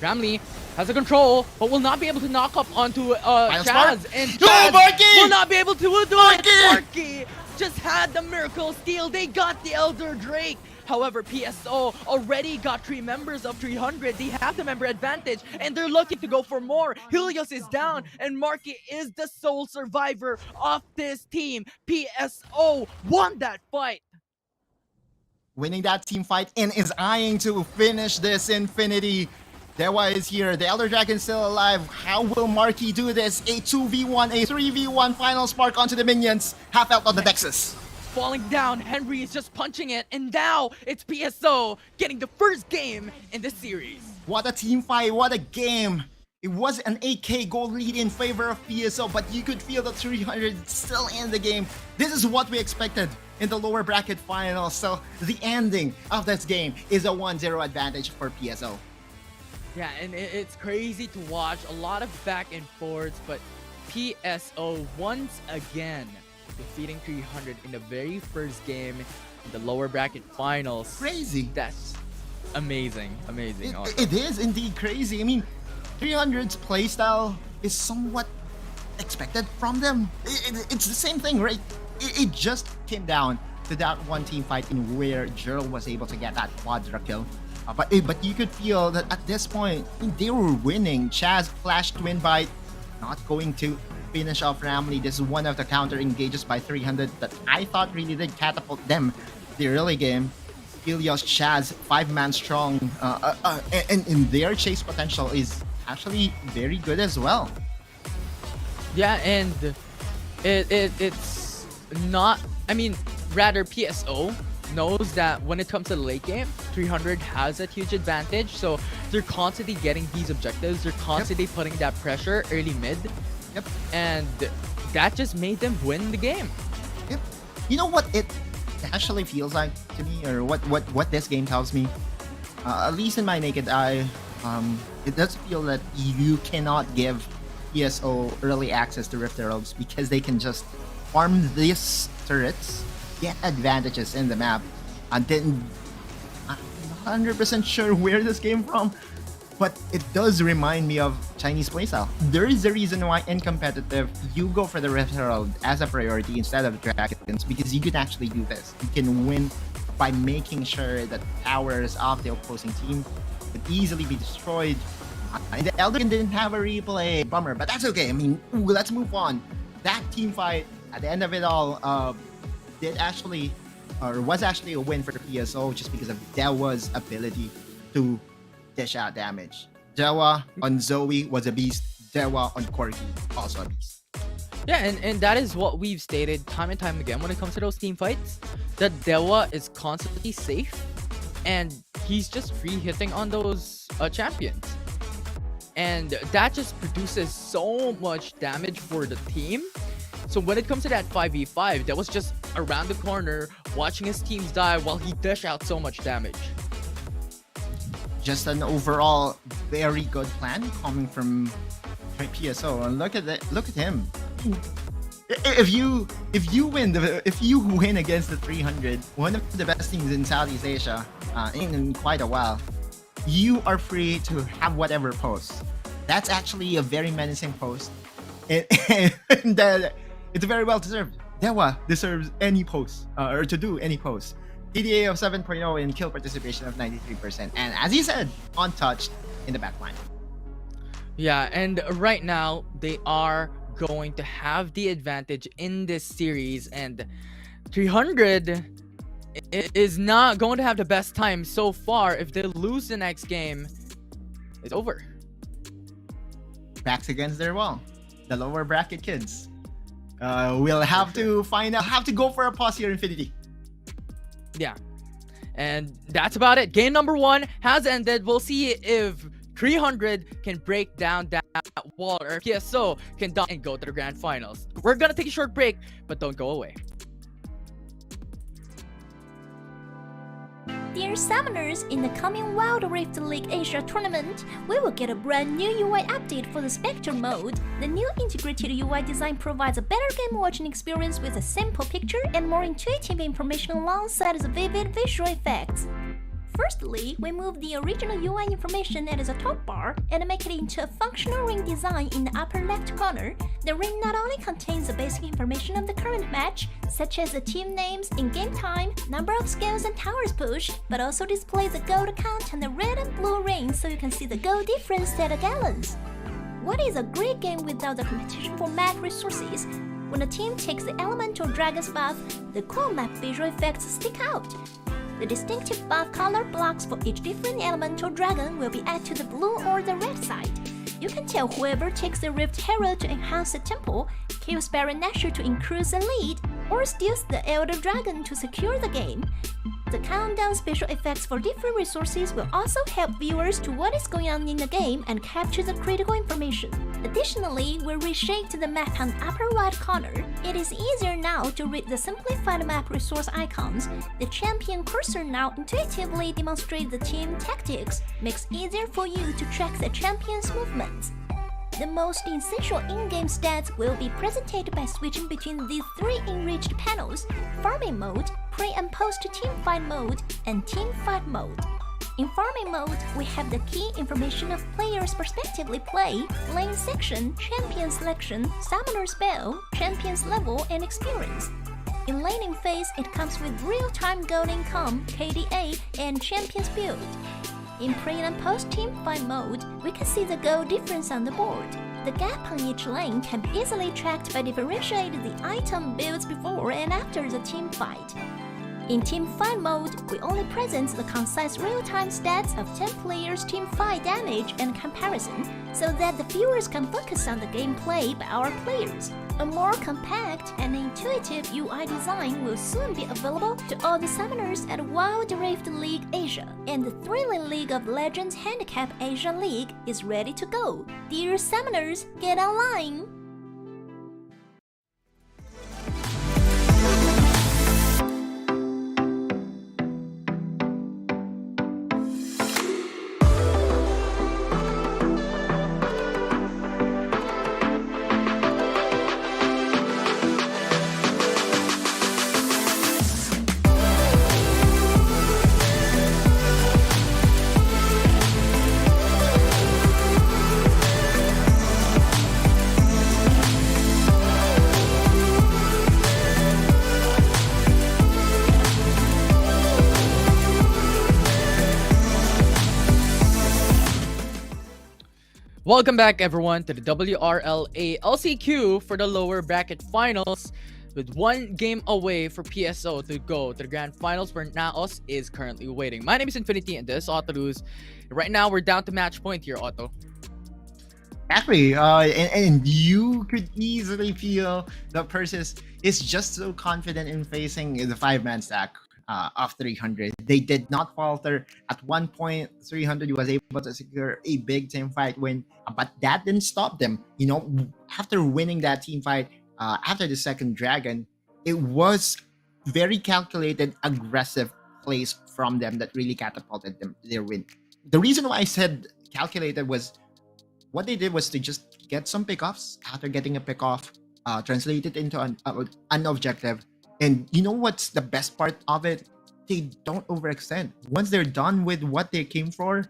Ramley has the control, but will not be able to knock up onto Final spark. Chaz. And No, Chaz Marky! will not be able to do it. Marky! Marky just had the miracle steal. They got the Elder Drake. However, PSO already got 3 members of 300. They have the member advantage, and they're looking to go for more. Helios is down, and Marky is the sole survivor of this team. PSO won that fight. Winning that team fight and is eyeing to finish this Infinity. Dewa is here. The Elder Dragon is still alive. How will Marky do this? A 2v1, a 3v1 final spark onto the minions. Half out on the Nexus. Falling down, Henry is just punching it, and now it's PSO getting the first game in this series. What a team fight, what a game. It was an 8k goal lead in favor of PSO, but you could feel the 300 still in the game. This is what we expected in the lower bracket finals. So the ending of this game is a 1-0 advantage for PSO. Yeah, and it's crazy to watch. A lot of back and forths, but PSO once again defeating 300 in the very first game in the lower bracket finals. Crazy. That's amazing. Amazing. It is indeed crazy. I mean, 300's playstyle is somewhat expected from them. It's the same thing, right? It just came down to that one team fight in where Gerald was able to get that quadra kill. But you could feel that at this point, they were winning. Chaz flash twin bite, not going to finish off Ramley. This is one of the counter engages by 300 that I thought really did catapult them the early game. Helios, Chaz, 5-man strong, and their chase potential is actually very good as well. Yeah, and it's not, I mean, rather PSO knows that when it comes to the late game, 300 has that huge advantage. So they're constantly getting these objectives. They're constantly putting that pressure early mid. Yep. And that just made them win the game. Yep. You know what it actually feels like to me, or what this game tells me? At least in my naked eye, it does feel that you cannot give PSO early access to Rift Heralds because they can just farm these turrets, get advantages in the map, and then I'm not 100% sure where this came from, but it does remind me of Chinese playstyle. There is a reason why in competitive you go for the Rift Herald as a priority instead of Dragons, because you can actually do this. You can win by making sure that towers of the opposing team could easily be destroyed. And the Elder didn't have a replay, bummer, but that's okay. I mean, let's move on. That team fight, at the end of it all, was actually a win for the PSO just because of Dewa's ability to dish out damage. Dewa on Zoe was a beast. Dewa on Corgi also a beast. Yeah, and that is what we've stated time and time again when it comes to those team fights, that Dewa is constantly safe and he's just free hitting on those champions. And that just produces so much damage for the team. So when it comes to that 5v5, that was just around the corner watching his teams die while he dish out so much damage. Just an overall very good plan coming from PSO, and look at him. If you win against the 300, one of the best teams in Southeast Asia in quite a while, you are free to have whatever post. That's actually a very menacing post, and it's very well deserved. Dewa deserves any post, or to do any post. TDA of 7.0 and kill participation of 93%, and as he said, untouched in the backline. Yeah, and right now they are going to have the advantage in this series, and 300 is not going to have the best time so far. If they lose the next game, it's over. Backs against their wall. The lower bracket kids. We'll have to find out. Have to go for a pause here, Infinity. Yeah, and that's about it. Game number 1 has ended. We'll see if 300 can break down that wall, or if PSO can down and go to the grand finals. We're gonna take a short break, but don't go away. Dear Summoners, in the coming Wild Rift League Asia tournament, we will get a brand new UI update for the Spectre mode. The new integrated UI design provides a better game watching experience with a simple picture and more intuitive information alongside the vivid visual effects. Firstly, we move the original UI information at the top bar and make it into a functional ring design in the upper left corner. The ring not only contains the basic information of the current match, such as the team names, in-game time, number of skills and towers pushed, but also displays the gold count and the red and blue rings so you can see the gold difference at a gallons. What is a great game without the competition for map resources? When a team takes the elemental dragon's buff, the cool map visual effects stick out. The distinctive buff color blocks for each different elemental dragon will be added to the blue or the red side. You can tell whoever takes the Rift Hero to enhance the temple, kills Baron Nashor to increase the lead, or steals the Elder Dragon to secure the game. The countdown special effects for different resources will also help viewers to what is going on in the game and capture the critical information. Additionally, we reshaped the map on the upper right corner. It is easier now to read the simplified map resource icons. The champion cursor now intuitively demonstrates the team tactics, makes it easier for you to track the champion's movements. The most essential in-game stats will be presented by switching between these three enriched panels: farming mode, pre- and post-teamfight mode, and teamfight mode. In farming mode, we have the key information of players' prospectively play, lane section, champion selection, summoner spell, champion's level, and experience. In laning phase, it comes with real-time gold income, KDA, and champion's build. In pre- and post-teamfight mode, we can see the goal difference on the board. The gap on each lane can be easily tracked by differentiating the item builds before and after the team fight. In team fight mode, we only present the concise real-time stats of 10 players' team fight damage and comparison, so that the viewers can focus on the gameplay by our players. A more compact and intuitive UI design will soon be available to all the summoners at Wild Rift League Asia, and the thrilling League of Legends Handicap Asia League is ready to go. Dear summoners, get online! Welcome back everyone to the WRL-A LCQ for the lower bracket finals, with one game away for PSO to go to the grand finals where NAOS is currently waiting. My name is Infinity and this is Otto Luz. Right now we're down to match point here, Otto. Exactly, and you could easily feel that Persis is just so confident in facing the 5-man stack of 300. They did not falter. At one point, 300 was able to secure a big team fight win, but that didn't stop them. You know, after winning that team fight, after the second dragon, it was very calculated, aggressive plays from them that really catapulted them their win. The reason why I said calculated was what they did was to just get some pickoffs. After getting a pickoff, translate it into an objective. And you know what's the best part of it? They don't overextend. Once they're done with what they came for,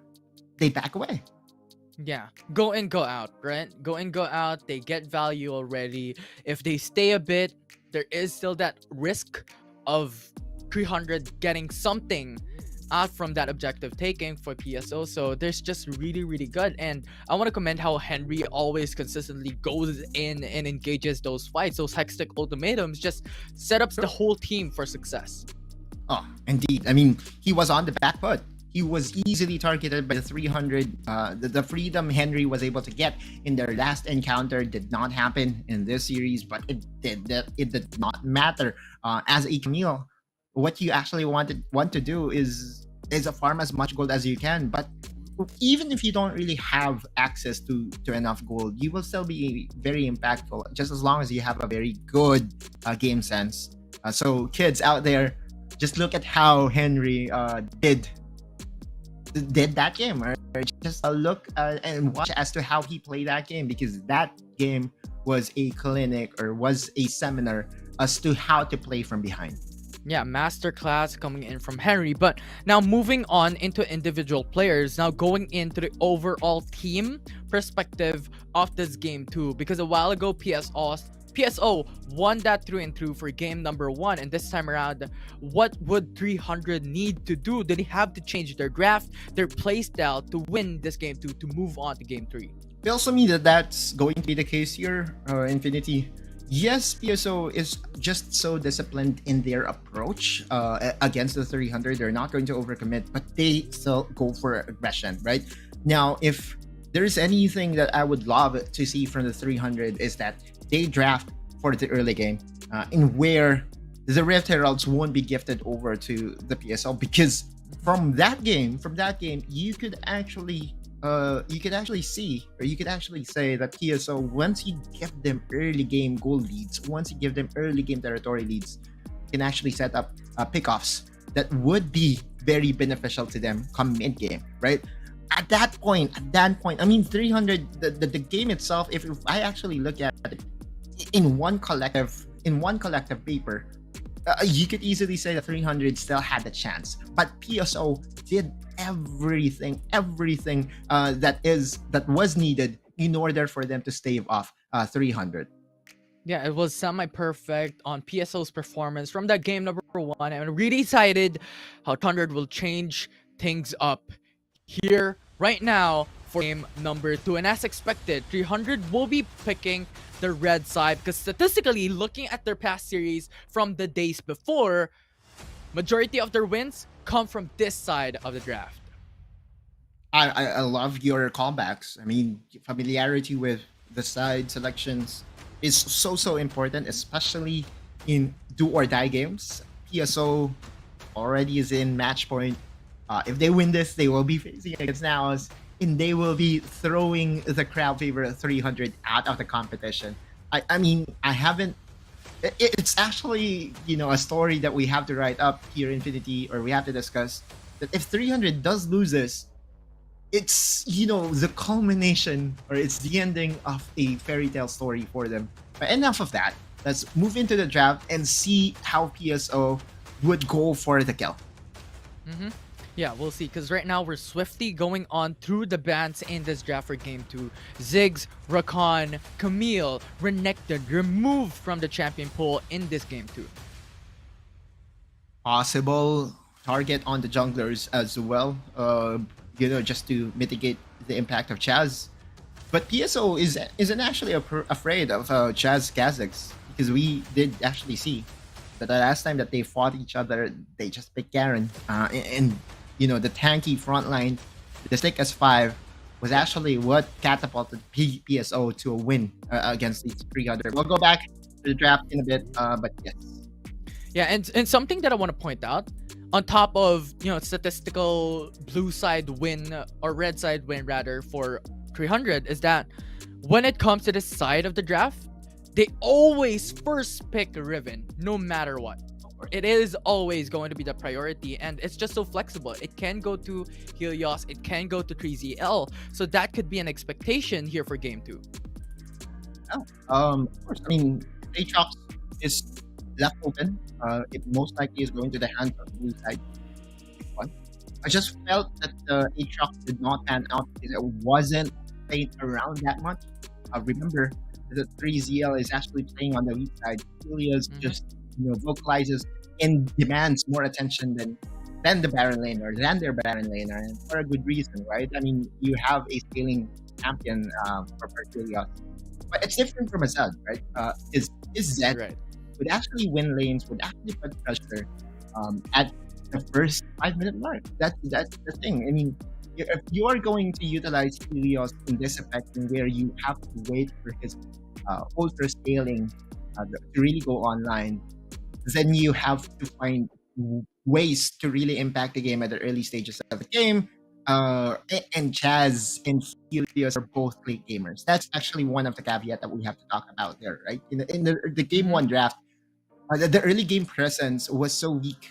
they back away. Yeah, go in, go out, right? Go in, go out. They get value already. If they stay a bit, there is still that risk of 300 getting something out from that objective taking for PSO. So there's just really good, and I want to commend how Henry always consistently goes in and engages those fights. Those hextech ultimatums just set up the whole team for success. Oh, indeed. I mean, he was on the back foot. He was easily targeted by the 300. The freedom Henry was able to get in their last encounter did not happen in this series, but it did not matter. As a Camille, what you actually want to do is a farm as much gold as you can. But even if you don't really have access to enough gold, you will still be very impactful, just as long as you have a very good game sense. So kids out there, just look at how Henry did that game, or just look and watch as to how he played that game, because that game was a clinic or was a seminar as to how to play from behind. Yeah, masterclass coming in from Henry. But now moving on into individual players, now going into the overall team perspective of this game too, because a while ago PSO won that through and through for game number 1, and this time around, what would 300 need to do? Did they have to change their draft, their playstyle to win this game 2 to move on to game 3? It also means that that's going to be the case here, Infinity. Yes, PSO is just so disciplined in their approach against the 300. They're not going to overcommit, but they still go for aggression, right? Now, if there's anything that I would love to see from the 300 is that they draft for the early game, in where the Rift Heralds won't be gifted over to the PSO, because from that game, you could actually see, or you could actually say that PSO, once you give them early game goal leads, once you give them early game territory leads, can actually set up pickoffs that would be very beneficial to them come mid game, right? At that point, I mean, 300, the game itself, if I actually look at it in one collective paper, you could easily say that 300 still had a chance, but PSO did everything that was needed in order for them to stave off 300. Yeah, it was semi-perfect on PSO's performance from that game number 1. I'm really excited how 100 will change things up here right now for game number 2. And as expected, 300 will be picking the red side, because statistically, looking at their past series from the days before, majority of their wins come from this side of the draft. I love your callbacks. I mean, familiarity with the side selections is so important, especially in do or die games. PSO already is in match point. If they win this, they will be facing against NAOS, and they will be throwing the crowd favorite 300 out of the competition. I mean, I haven't. It's actually, a story that we have to write up here, Infinity, or we have to discuss, that if 300 does lose this, it's, the culmination, or it's the ending of a fairy tale story for them. But enough of that. Let's move into the draft and see how PSO would go for the kill. Yeah, we'll see, because right now we're swiftly going on through the bans in this draft for game 2. Ziggs, Rakan, Camille, Renekton removed from the champion pool in this game 2. Possible target on the junglers as well, just to mitigate the impact of Chaz. But PSO isn't actually afraid of Chaz Kha'Zix, because we did actually see that the last time that they fought each other, they just picked Garen, and the tanky front line, the Stick S5, was actually what catapulted PSO to a win against these 300. We'll go back to the draft in a bit, but yes. Yeah, and something that I want to point out, on top of, statistical blue side win, or red side win rather, for 300, is that when it comes to the side of the draft, they always first pick Riven, no matter what. It is always going to be the priority, and it's just so flexible. It can go to Helios, it can go to 3ZL, so that could be an expectation here for game 2. Of course. I mean, Aatrox is left open. It most likely is going to the hands of the blue side. I just felt that Aatrox did not pan out because it wasn't played around that much. Remember, the 3ZL is actually playing on the weak side. Helios just vocalizes and demands more attention than the Baron laner, than their Baron laner, and for a good reason, right? I mean, you have a scaling champion for Helios, but it's different from a Zed, right? Is Zed Right. would actually win lanes, would actually put pressure at the first 5-minute mark. That's the thing. I mean, if you are going to utilize Helios in this effect, and where you have to wait for his ultra scaling to really go online, then you have to find ways to really impact the game at the early stages of the game. And Chaz and Helios are both late gamers. That's actually one of the caveats that we have to talk about there, right? In the game 1 draft, the early game presence was so weak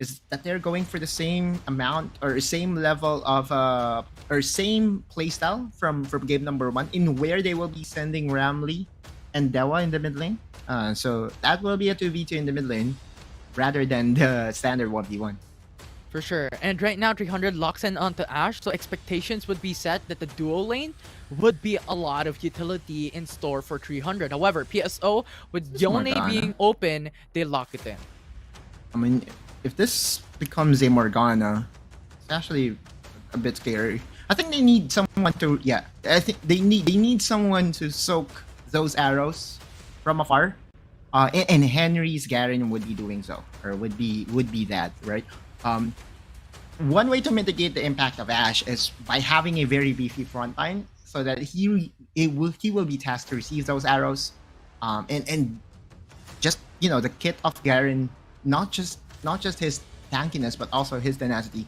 is that they're going for the same amount or same level of or same playstyle from game number 1, in where they will be sending Ramley and Dewa in the mid lane. So that will be a 2v2 in the mid lane rather than the standard 1v1. For sure. And right now, 300 locks in onto Ashe, so expectations would be set that the duo lane would be a lot of utility in store for 300. However, PSO, with Yone Morgana. being open, they lock it in. I mean, if this becomes a Morgana, it's actually a bit scary. I think they need someone to, I think they need someone to soak those arrows from afar. And Henry's Garen would be doing so, or would be that, right? One way to mitigate the impact of Ashe is by having a very beefy front line, so that he will be tasked to receive those arrows, and just the kit of Garen, not just his tankiness but also his tenacity.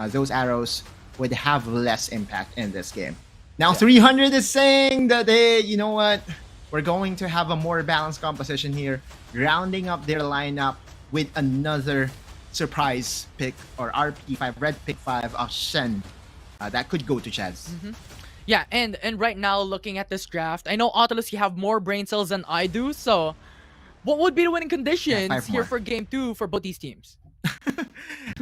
Those arrows would have less impact in this game. Now 300 is saying that, hey, you know what? We're going to have a more balanced composition here, rounding up their lineup with another surprise pick, or RP5, red pick 5 of Shen. That could go to Chaz. Yeah, and right now, looking at this draft, I know Autolus, you have more brain cells than I do, so what would be the winning conditions here more. for game 2 for both these teams?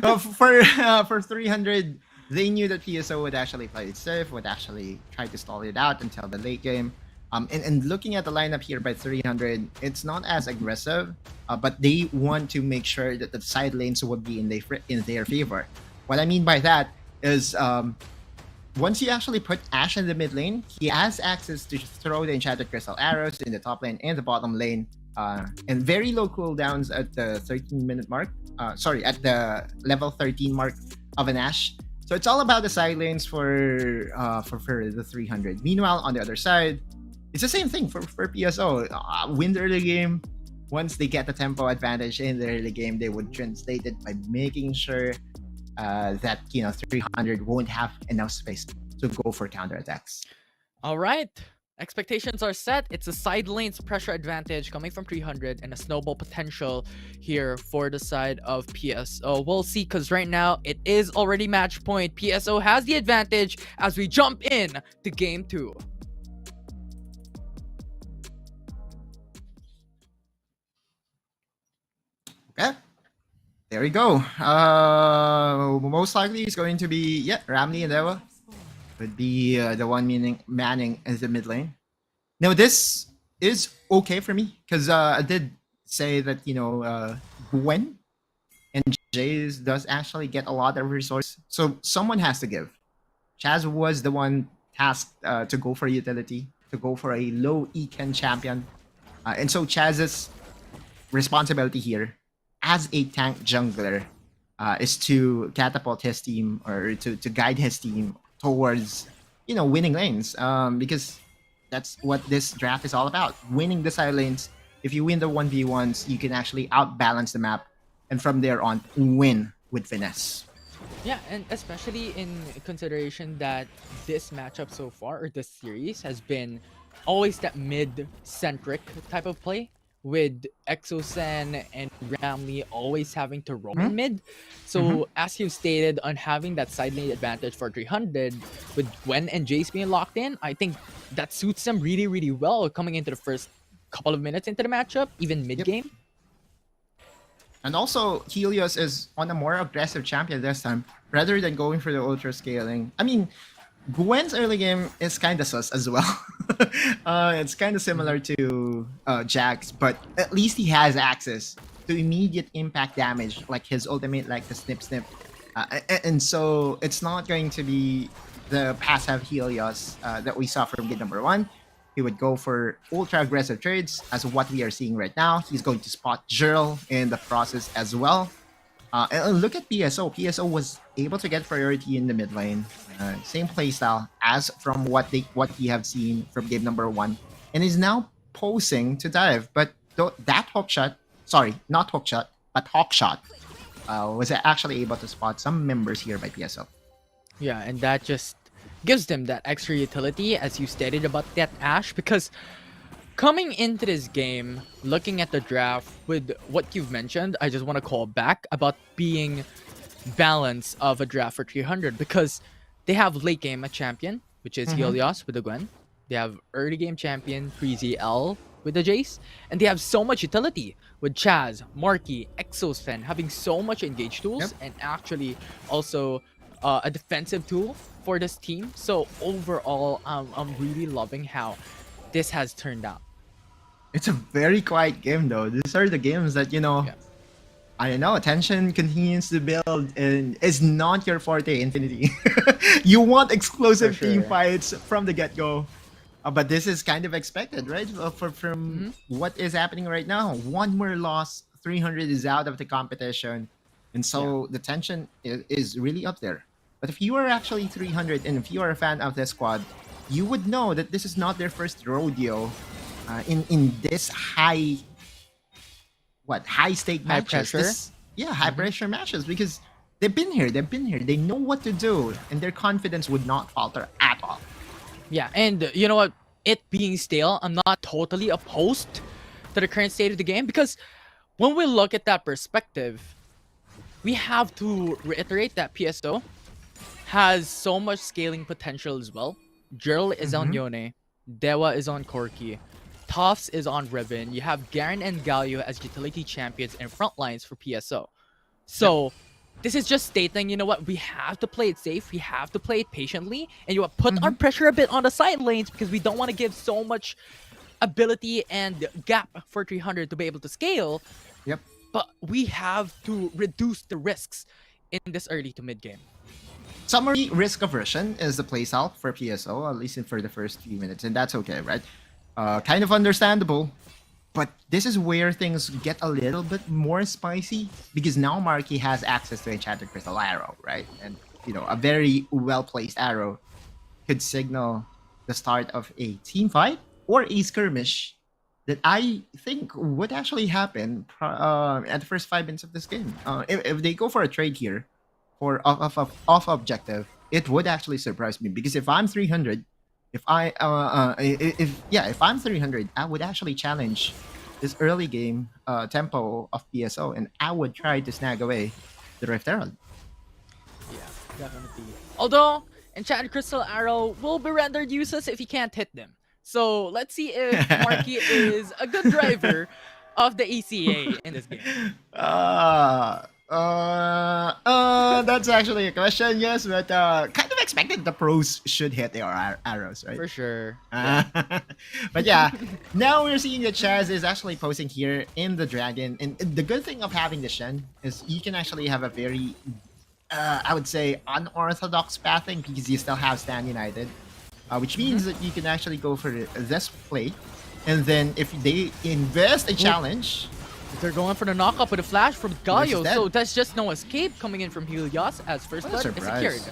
For 300, they knew that PSO would actually play it safe, would actually try to stall it out until the late game. And looking at the lineup here by 300, it's not as aggressive, but they want to make sure that the side lanes would be in their favor. What I mean by that is, once you actually put Ashe in the mid lane, he has access to throw the enchanted crystal arrows in the top lane and the bottom lane, and very low cooldowns at the 13-minute mark. At the level 13 mark of an Ashe. So it's all about the side lanes for the 300. Meanwhile, on the other side, it's the same thing for PSO. Win the early game. Once they get the tempo advantage in the early game, they would translate it by making sure that 300 won't have enough space to go for counterattacks. All right. Expectations are set. It's a side lanes pressure advantage coming from 300 and a snowball potential here for the side of PSO. We'll see, because right now it is already match point. PSO has the advantage as we jump in to game 2. Okay, there we go. Most likely it's going to be Ramley and Dewa would be the one manning as the mid lane. Now this is okay for me, because I did say that Gwen and Jace does actually get a lot of resources, so someone has to give. Chaz was the one tasked to go for utility, to go for a low ECAN champion, and so Chaz's responsibility here as a tank jungler is to catapult his team, or to guide his team towards winning lanes, because that's what this draft is all about, winning the side lanes. If you win the 1v1s, you can actually outbalance the map, and from there on win with finesse. Yeah, and especially in consideration that this matchup so far, or this series, has been always that mid-centric type of play, with Exosen and Ramley always having to roam in mid. So as you stated, on having that side lane advantage for 300, with Gwen and Jace being locked in, I think that suits them really, really well coming into the first couple of minutes into the matchup, even mid-game. And also, Helios is on a more aggressive champion this time, rather than going for the ultra scaling. I mean, Gwen's early game is kind of sus as well. It's kind of similar to Jax, but at least he has access to immediate impact damage, like his ultimate, like the snip snip. And so it's not going to be the passive Helios that we saw from game number 1. He would go for ultra aggressive trades, as what we are seeing right now. He's going to spot Jurl in the process as well. And look at PSO. PSO was able to get priority in the mid lane. Same playstyle as from what we have seen from game number 1, and is now posing to dive. But that hook shot, sorry, not hook shot, but hawk shot, was actually able to spot some members here by PSO. Yeah, and that just gives them that extra utility, as you stated about that Ashe, because Coming into this game, looking at the draft with what you've mentioned, I just want to call back about being balance of a draft for 300 because they have late game a champion, which is Helios with the Gwen. They have early game champion Freezy L with the Jace, and they have so much utility with Chaz, Marky, Exosfen having so much engage tools and actually also a defensive tool for this team. So overall, I'm really loving how this has turned out. It's a very quiet game though. These are the games that, I don't know, tension continues to build and is not your forte, Infinity. You want explosive team fights from the get-go. But this is kind of expected, right? From what is happening right now. One more loss, 300 is out of the competition. And so the tension is really up there. But if you are actually 300 and if you are a fan of this squad, you would know that this is not their first rodeo in this high stake matches. High pressure matches because they've been here. They know what to do, and their confidence would not falter at all. Yeah, and you know what? It being stale, I'm not totally opposed to the current state of the game because when we look at that perspective, we have to reiterate that PSO has so much scaling potential as well. Jirl is on Yone, Dewa is on Corki, Tofts is on Riven. You have Garen and Galio as utility champions and front lines for PSO. So this is just stating, you know what, we have to play it safe, we have to play it patiently, and you know, put our pressure a bit on the side lanes because we don't want to give so much ability and gap for 300 to be able to scale. But we have to reduce the risks in this early to mid game. Summary, risk aversion is the playstyle for PSO, at least for the first few minutes, and that's okay, right? Kind of understandable, but this is where things get a little bit more spicy because now Marky has access to Enchanted Crystal Arrow, right? And a very well-placed arrow could signal the start of a team fight or a skirmish that I think would actually happen at the first 5 minutes of this game. If they go for a trade here for off objective, it would actually surprise me because if I'm 300. If I'm 300, I would actually challenge this early game tempo of PSO, and I would try to snag away the Rift Herald. Yeah, definitely. Although Enchanted Crystal Arrow will be rendered useless if he can't hit them. So let's see if Marky is a good driver of the ECA in this game. That's actually a question, yes, but kind of expected the pros should hit their arrows, right? For sure. But yeah, now we're seeing that Chaz is actually posing here in the Dragon, and the good thing of having the Shen is you can actually have a very, I would say, unorthodox pathing because you still have Stand United, which means that you can actually go for this play, and then if they invest a challenge. They're going for the knockup with a flash from Galio, so that's just no escape coming in from Helios as first blood is secured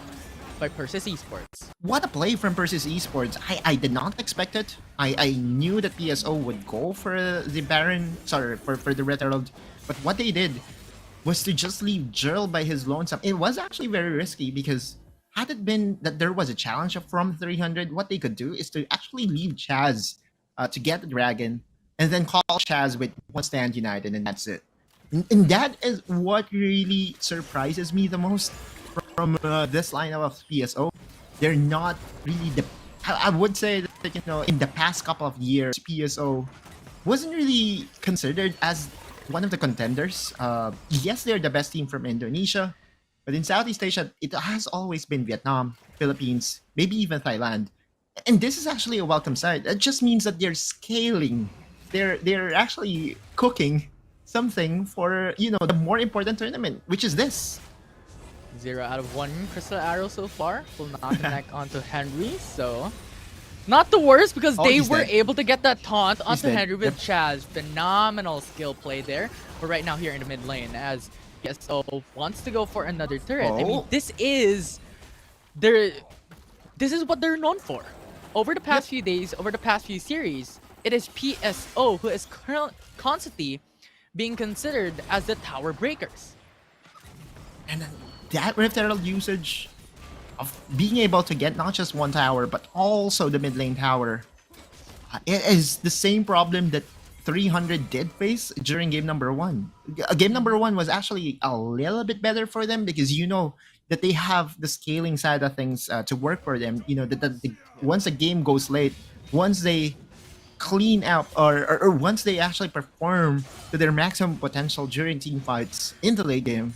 by Persis Esports. What a play from Persis Esports. I did not expect it. I knew that PSO would go for the Baron, for the Red Herald, but what they did was to just leave Jirl by his lonesome. It was actually very risky because had it been that there was a challenge from 300, what they could do is to actually leave Chaz to get the Dragon, and then call Chaz with one Stand United, and that's it. And that is what really surprises me the most from this lineup of PSO. They're not really I would say that, in the past couple of years, PSO wasn't really considered as one of the contenders. Yes, they're the best team from Indonesia, but in Southeast Asia, it has always been Vietnam, Philippines, maybe even Thailand. And this is actually a welcome sight. It just means that they're scaling. They're actually cooking something for the more important tournament, which is this. 0 out of 1 Crystal Arrow so far. Will not connect onto Henry, so not the worst because they were able to get that taunt onto Henry with Chaz. Phenomenal skill play there. But right now here in the mid lane, as PSO wants to go for another turret. I mean, this is what they're known for. Over the past few days, over the past few series, it is PSO who is constantly being considered as the tower breakers. And that Rift Herald usage of being able to get not just one tower, but also the mid lane tower. It is the same problem that 300 did face during game number one. Game number one was actually a little bit better for them because you know that they have the scaling side of things to work for them. You know that once a game goes late, once they clean up or once they actually perform to their maximum potential during team fights in the late game,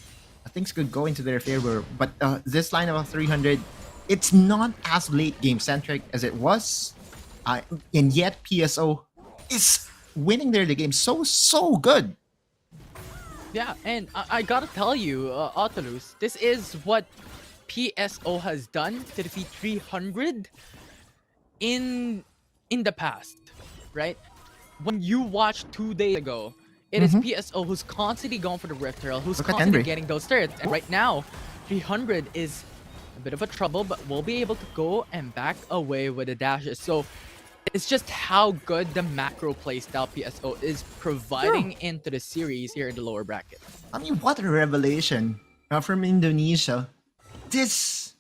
things could go into their favor. But this lineup of 300, it's not as late game centric as it was, and yet PSO is winning their game so good. Yeah, and I gotta tell you, Autolus, this is what PSO has done to defeat 300 in the past, right? When you watched 2 days ago, it is PSO who's constantly going for the Rift Herald, who's Look at constantly Henry. getting those turrets. And right now, 300 is a bit of a trouble, but will be able to go and back away with the dashes. So it's just how good the macro playstyle PSO is providing into the series here in the lower bracket. I mean, what a revelation from Indonesia. This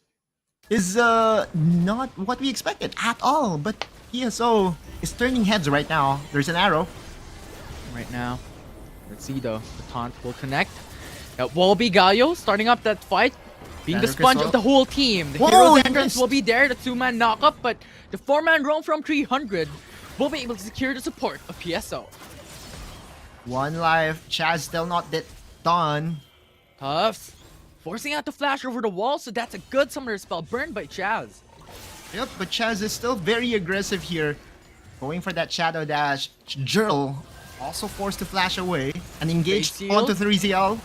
is not what we expected at all, but PSO is turning heads right now. There's an arrow. Right now, let's see though. The taunt will connect. That will be Gallo starting up that fight. Being the Standard sponge crystal. of the whole team. The Whoa, hero's he entrance missed. will be there, the 2-man knockup, but the 4-man roam from 300 will be able to secure the support of PSO. One life. Chaz still not done. Tufts forcing out the flash over the wall, so that's a good summoner spell burned by Chaz. Yep, but Chaz is still very aggressive here. Going for that shadow dash. Jurl also forced to flash away and engaged Face shield. onto 3ZL.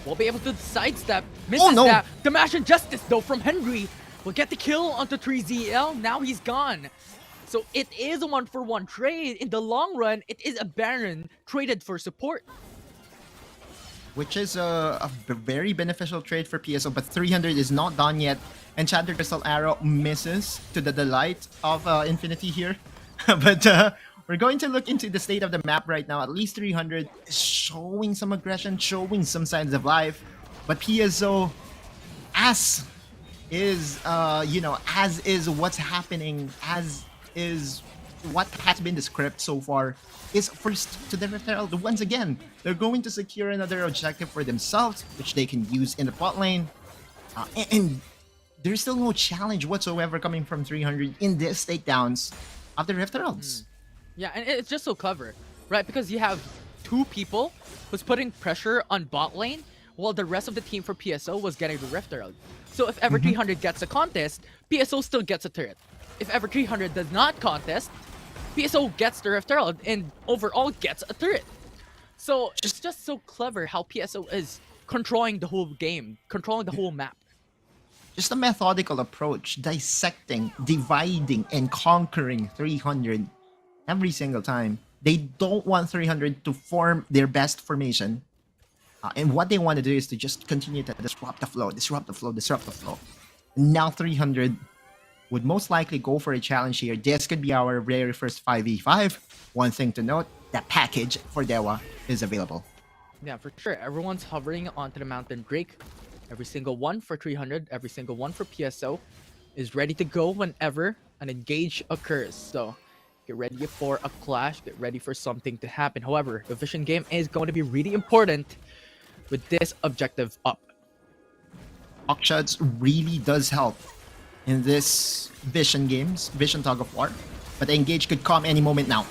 Will be able to sidestep. Misses Oh, no. that. The Mash Injustice though from Henry will get the kill onto 3ZL. Now he's gone. So it is a 1-for-1 trade. In the long run, it is a Baron traded for support. Which is a very beneficial trade for PSO, but 300 is not done yet. Enchanted Crystal Arrow misses to the delight of Infinity here. But we're going to look into the state of the map right now. At least 300 is showing some aggression, showing some signs of life. But PSO, as is, as is what's happening, as is what has been the script so far, is first to the Rift Herald. Once again, they're going to secure another objective for themselves, which they can use in the bot lane. And there's still no challenge whatsoever coming from 300 in this takedowns of the Rift Heralds. Yeah, and it's just so clever, right? Because you have two people who's putting pressure on bot lane, while the rest of the team for PSO was getting the Rift Herald. So if ever 300 gets a contest, PSO still gets a turret. If ever 300 does not contest, PSO gets the Rift Herald and overall gets a turret. So it's just so clever how PSO is controlling the whole game, controlling the whole map. Just a methodical approach, dissecting, dividing, and conquering 300 every single time. They don't want 300 to form their best formation. And what they want to do is to just continue to disrupt the flow, disrupt the flow, disrupt the flow. Now 300 would most likely go for a challenge here. This could be our very first 5v5. One thing to note, the package for Dewa is available. Yeah, for sure. Everyone's hovering onto the Mountain Drake. Every single one for 300, every single one for PSO is ready to go whenever an engage occurs. So get ready for a clash, get ready for something to happen. However, the vision game is going to be really important with this objective up. Okshots really does help in this vision games, vision tug of war. But the engage could come any moment now.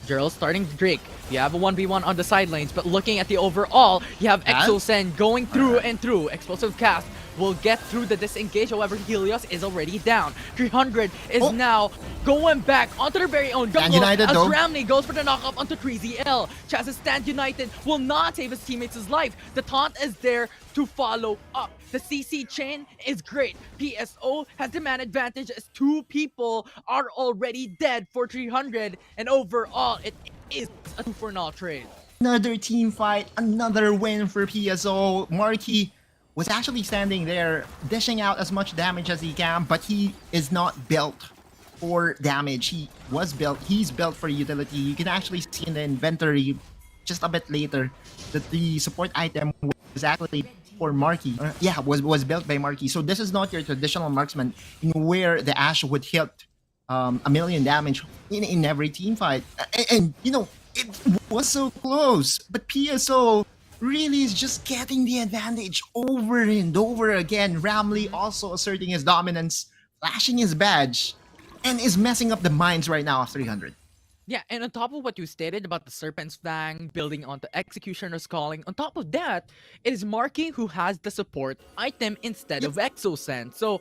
Gerald starting Drake. You have a 1v1 on the side lanes, but looking at the overall, you have Exosen going through and through. Explosive cast will get through the disengage. However, Helios is already down. 300 is now going back onto their very own jungle United, as though. Ramney goes for the knockup onto 3ZL. Chaz's Stand United will not save his teammates' life. The taunt is there to follow up. The CC chain is great. PSO has the man advantage as two people are already dead for 300. And overall, it is a 2-for-0 trade. Another team fight, another win for PSO. Marky was actually standing there, dishing out as much damage as he can, but he is not built for damage. He's built for utility. You can actually see in the inventory just a bit later that the support item was actually for Marky. Was built by Marky. So this is not your traditional marksman in where the Ash would hit a million damage in every team fight. And you know, it was so close, but PSO really is just getting the advantage over and over again. Ramley also asserting his dominance, flashing his badge, and is messing up the minds right now of 300. Yeah, and on top of what you stated about the Serpent's Fang building onto Executioner's Calling, on top of that, it is Marky who has the support item instead of Exocent. So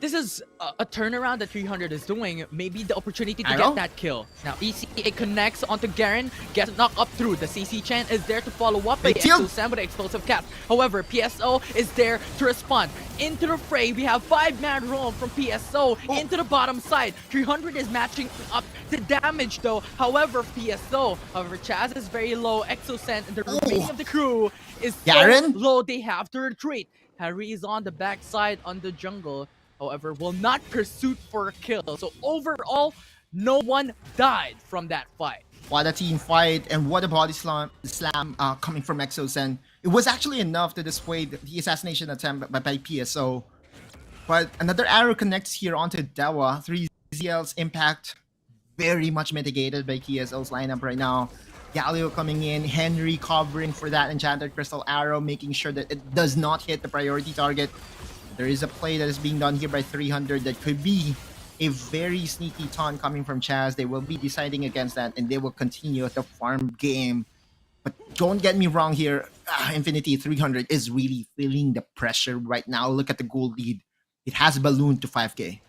this is a turnaround that 300 is doing. Maybe the opportunity to get that kill. Now ECA connects onto Garen, gets knocked up through. The CC Chan is there to follow up by the Exocent with the explosive cap. However, PSO is there to respond. Into the fray, we have 5-man roll from PSO into the bottom side. 300 is matching up the damage though. However, Chaz is very low. Exocent and the remaining of the crew is so low they have to retreat. Harry is on the backside on the jungle. However, will not pursue for a kill. So overall, no one died from that fight. What a team fight, and what a body slam coming from Exocent. It was actually enough to dissuade the assassination attempt by PSO. But another arrow connects here onto Dewa. 3ZL's impact very much mitigated by PSO's lineup right now. Galio coming in, Henry covering for that enchanted crystal arrow, making sure that it does not hit the priority target. There is a play that is being done here by 300 that could be a very sneaky taunt coming from Chaz. They will be deciding against that, and they will continue the farm game. But don't get me wrong here, Infinity 300 is really feeling the pressure right now. Look at the gold lead. It has ballooned to 5k.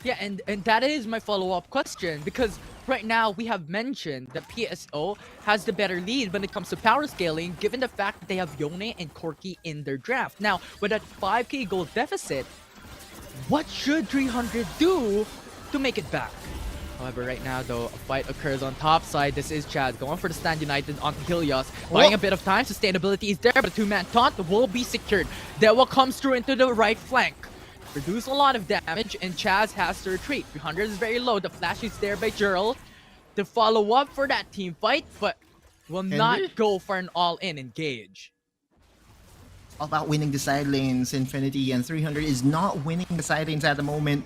Yeah, and that is my follow-up question, because right now we have mentioned that PSO has the better lead when it comes to power scaling, given the fact that they have Yone and Corki in their draft. Now, with that 5k gold deficit, what should 300 do to make it back? However, right now, though, a fight occurs on top side. This is Chad going for the stand united on Helios. Buying a bit of time. Sustainability is there, but a 2-man taunt will be secured. Dewa comes through into the right flank. Reduce a lot of damage, and Chaz has to retreat. 300 is very low. The flash is there by Jurl to follow up for that team fight, but will not go for an all-in engage. All about winning the side lanes, Infinity, and 300 is not winning the side lanes at the moment.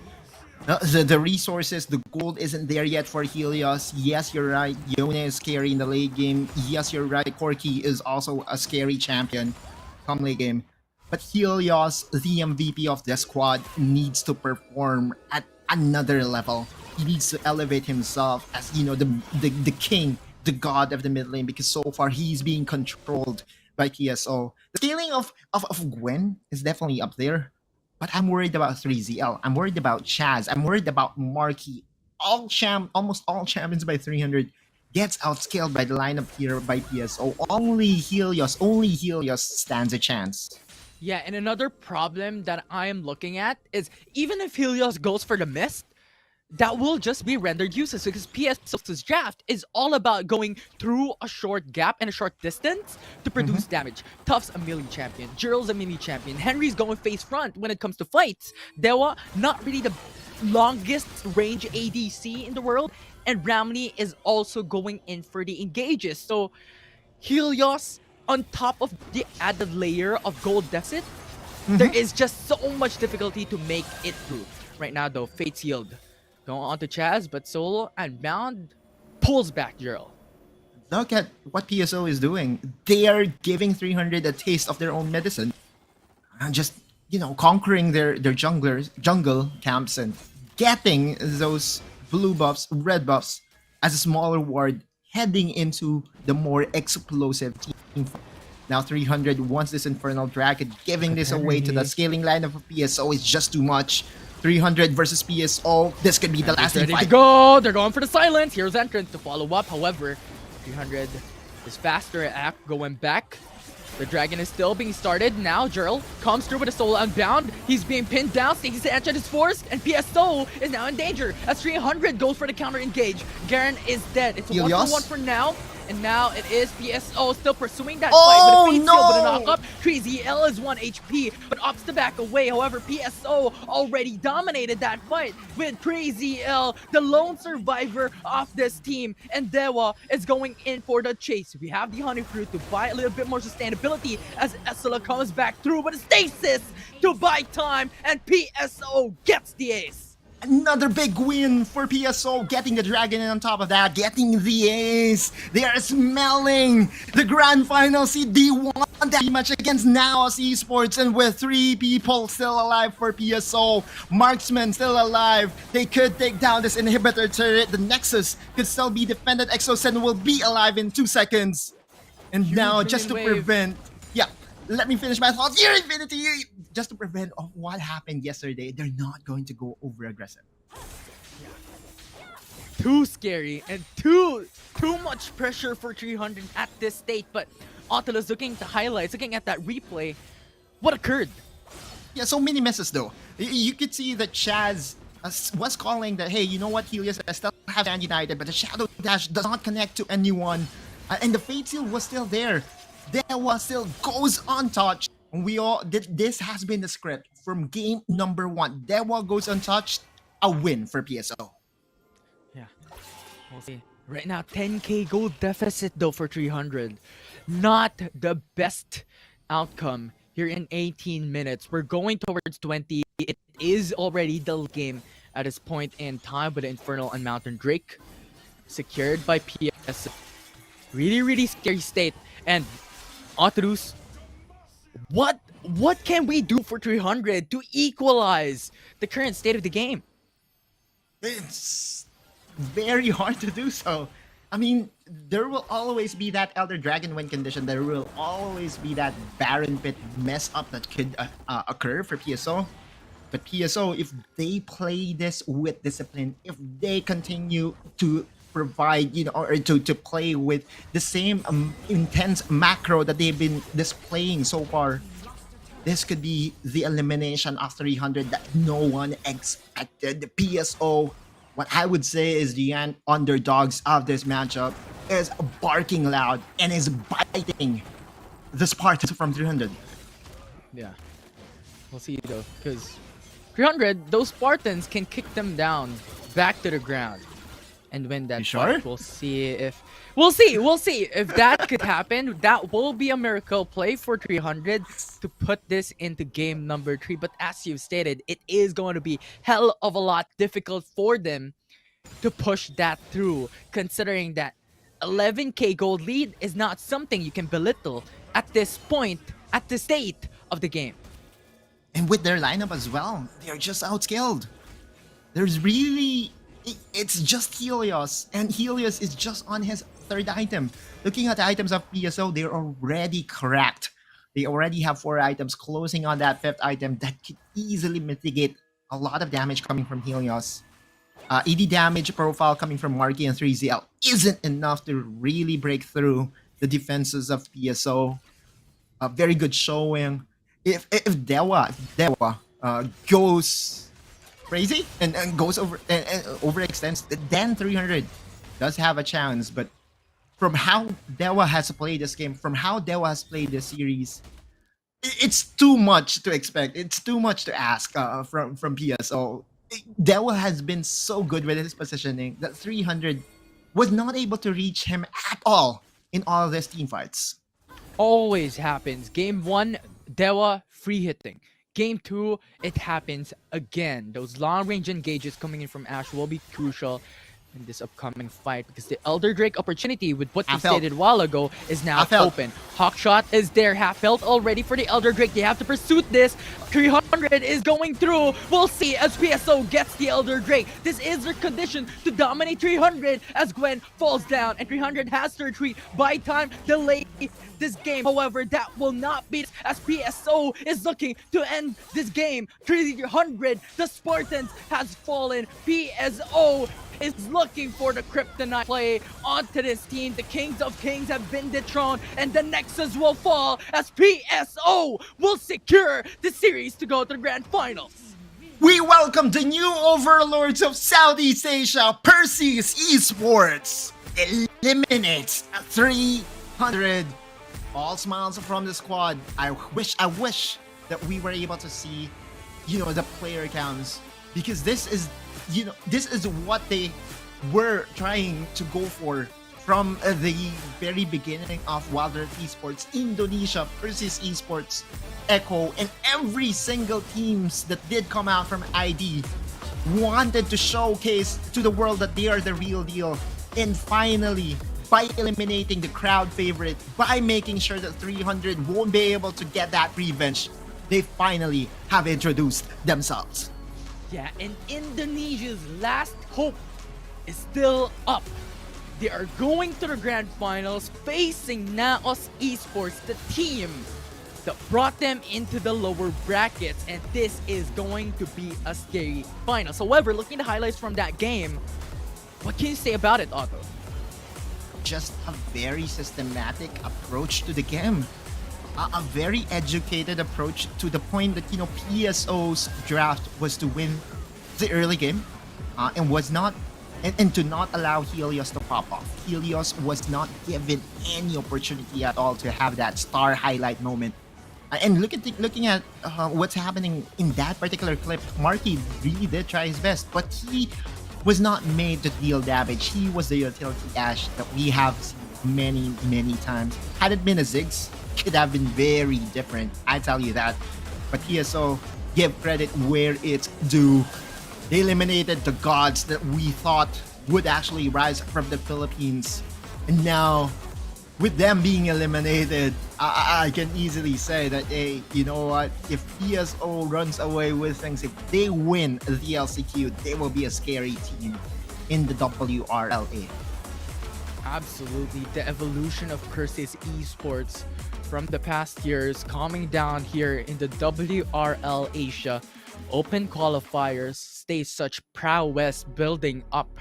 The resources, the gold isn't there yet for Helios. Yes, you're right. Yone is scary in the late game. Yes, you're right. Corki is also a scary champion come late game. But Helios, the MVP of the squad, needs to perform at another level. He needs to elevate himself as, you know, the king, the god of the mid lane, because so far he's being controlled by PSO. The scaling of Gwen is definitely up there, but I'm worried about 3ZL. I'm worried about Chaz. I'm worried about Marky. Almost all champions by 300 gets outscaled by the lineup here by PSO. Only Helios stands a chance. Yeah, and another problem that I am looking at is even if Helios goes for the mist, that will just be rendered useless because PSO's draft is all about going through a short gap and a short distance to produce damage. Tuff's a melee champion, Jurl's a mini champion, Henry's going face front when it comes to fights. Dewa, not really the longest range ADC in the world, and Ramley is also going in for the engages. So Helios, on top of the added layer of gold deficit, there is just so much difficulty to make it through. Right now though, Fate's Yield going on to Chaz, but Solo and Bound pulls back Jurl. Look at what PSO is doing. They are giving 300 a taste of their own medicine. And just, you know, conquering their jungle camps and getting those blue buffs, red buffs as a small reward, heading into the more explosive team. Now 300 wants this Infernal Dragon, giving this away to the scaling line of PSO is just too much. 300 versus PSO, this could be the last ready fight. To go. They're going for the silence. Here's Entrance to follow up. However, 300 is faster at going back. The dragon is still being started. Now Jurl comes through with a solo unbound. He's being pinned down. Stacy's enchant is forced, and PSO is now in danger as 300 goes for the counter engage. Garen is dead. It's a 1-for-1 for now. And now it is PSO still pursuing that fight with a with a knock-up. 3ZL is 1 HP, but opts to back away. However, PSO already dominated that fight with 3ZL, the lone survivor of this team. And Dewa is going in for the chase. We have the Honey Fruit to buy a little bit more sustainability as Essela comes back through with a stasis to buy time, and PSO gets the ace. Another big win for PSO, getting the dragon, and on top of that, getting the ace. They are smelling the grand final seed. They won that match against NAOS Esports, and with 3 people still alive for PSO, Marksman still alive, they could take down this inhibitor turret. The Nexus could still be defended. Exosen will be alive in 2 seconds. And now, just to prevent... Yeah, let me finish my thoughts here, Infinity! Just to prevent of what happened yesterday, they're not going to go over aggressive. Too scary and too much pressure for 300 at this state. But Oculus looking at the highlights, looking at that replay, what occurred? Yeah, so many misses though. You could see that Chaz was calling that, hey, you know what, Helios, I still have Stand United, but the Shadow Dash does not connect to anyone. And the Fate Seal was still there. Dewa still goes untouched. This has been the script from game number 1. Dewa goes untouched, a win for PSO. Yeah, we'll see. Right now, 10k gold deficit though for 300. Not the best outcome here in 18 minutes. We're going towards 20. It is already the game at this point in time with the Infernal and Mountain Drake secured by PSO. Really scary state. And Oculus, what can we do for 300 to equalize the current state of the game? It's very hard to do so. I mean, there will always be that Elder Dragon win condition. There will always be that Baron Pit mess up that could occur for PSO. But PSO, if they play this with discipline, if they continue to provide, or to play with the same intense macro that they've been displaying so far, this could be the elimination of 300 that no one expected. The PSO, what I would say is the underdogs of this matchup, is barking loud and is biting the Spartans from 300. Yeah, we'll see though, because 300, those Spartans can kick them down back to the ground and win that fight. We'll see if that could happen. That will be a miracle play for 300 to put this into game number 3. But as you've stated, it is going to be hell of a lot difficult for them to push that through, considering that 11k gold lead is not something you can belittle at this point, at the state of the game. And with their lineup as well, they're just outskilled. There's really... It's just Helios, and Helios is just on his 3rd item. Looking at the items of PSO, they're already cracked. They already have 4 items closing on that 5th item that could easily mitigate a lot of damage coming from Helios. ED damage profile coming from Marky and 3ZL isn't enough to really break through the defenses of PSO. A very good showing. If Dewa goes crazy and goes over and overextends, then 300 does have a chance. But from how Dewa has played this game, from how Dewa has played this series, it's too much to expect. It's too much to ask from PSO. Dewa has been so good with his positioning that 300 was not able to reach him at all in all of these team fights. Always happens. Game 1, Dewa free hitting. Game 2, it happens again. Those long-range engages coming in from Ash will be crucial in this upcoming fight, because the Elder Drake opportunity with what you stated a while ago is now open. Hawkshot is there, half-health already for the Elder Drake. They have to pursue this. 300 is going through. We'll see as PSO gets the Elder Drake. This is their condition to dominate 300 as Gwen falls down and 300 has to retreat. By time, delay this game. However, that will not be as PSO is looking to end this game. 300, the Spartans has fallen. PSO is looking for the kryptonite play onto this team. The Kings of Kings have been dethroned, and the Nexus will fall as PSO will secure the series to go to the grand finals. We welcome the new overlords of Southeast Asia, Persis Esports. Eliminates 300. All smiles from the squad. I wish that we were able to see, the player counts, because this is what they were trying to go for from the very beginning of WRL-A Esports, Indonesia, Persis Esports, Echo, and every single teams that did come out from ID. wanted to showcase to the world that they are the real deal. And finally, by eliminating the crowd favorite, by making sure that 300 won't be able to get that revenge, they finally have introduced themselves. Yeah, and Indonesia's last hope is still up. They are going to the grand finals facing NAOS Esports, the team that brought them into the lower brackets, and this is going to be a scary finals. However, looking at the highlights from that game, what can you say about it, Otto? Just a very systematic approach to the game. A very educated approach to the point that, PSO's draft was to win the early game and was not and to not allow Helios to pop off. Helios was not given any opportunity at all to have that star highlight moment. And looking at what's happening in that particular clip, Marky really did try his best, but he was not made to deal damage. He was the utility Ash that we have seen many times. Had it been a Ziggs, could have been very different, I tell you that. But PSO, give credit where it's due. They eliminated the gods that we thought would actually rise from the Philippines. And now, with them being eliminated, I can easily say that, hey, you know what? If PSO runs away with things, if they win the LCQ, they will be a scary team in the WRL-A. Absolutely, the evolution of Persis Esports from the past years coming down here in the WRL Asia Open qualifiers stays such prowess building up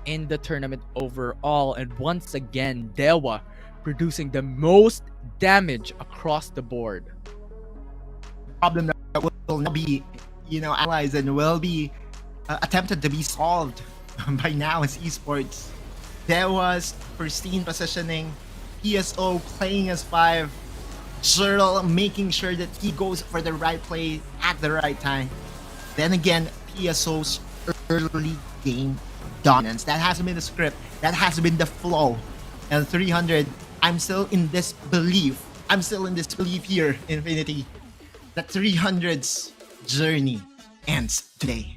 in the tournament overall, and once again Dewa producing the most damage across the board. Problem that will now be analyzed and will be attempted to be solved by NAOS Esports. There was pristine positioning, PSO playing as 5, Zerl making sure that he goes for the right play at the right time. Then again, PSO's early game dominance. That hasn't been the script. That has been the flow. And 300, I'm still in this belief here, Infinity, that 300's journey ends today.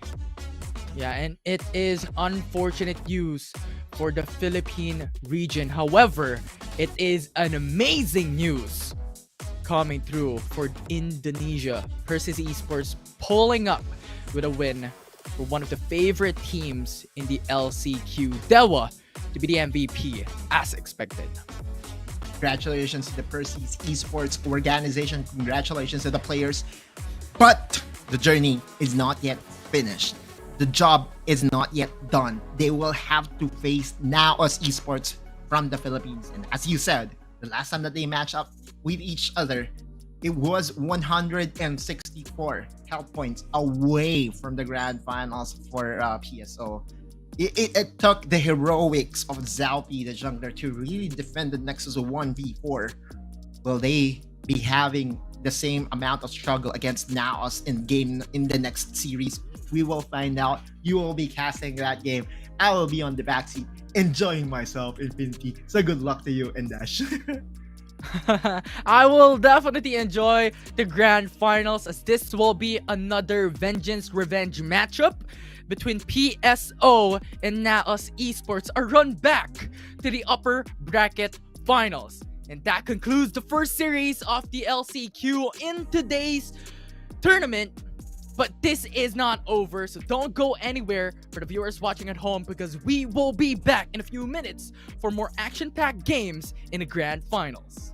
Yeah, and it is unfortunate news for the Philippine region. However, it is an amazing news coming through for Indonesia. Persis Esports pulling up with a win for one of the favorite teams in the LCQ, Dewa, to be the MVP as expected. Congratulations to the Persis Esports organization. Congratulations to the players. But the journey is not yet finished. The job is not yet done. They will have to face NAOS Esports from the Philippines. And as you said, the last time that they matched up with each other, it was 164 health points away from the grand finals for PSO. It took the heroics of Zalpi, the jungler, to really defend the Nexus 1v4. Will they be having the same amount of struggle against NAOS in the next series? We will find out. You will be casting that game. I will be on the backseat enjoying myself, Infinity. So good luck to you and Dash. I will definitely enjoy the grand finals, as this will be another vengeance revenge matchup between PSO and NAOS Esports, a run back to the upper bracket finals. And that concludes the first series of the LCQ in today's tournament. But this is not over, so don't go anywhere for the viewers watching at home, because we will be back in a few minutes for more action-packed games in the grand finals.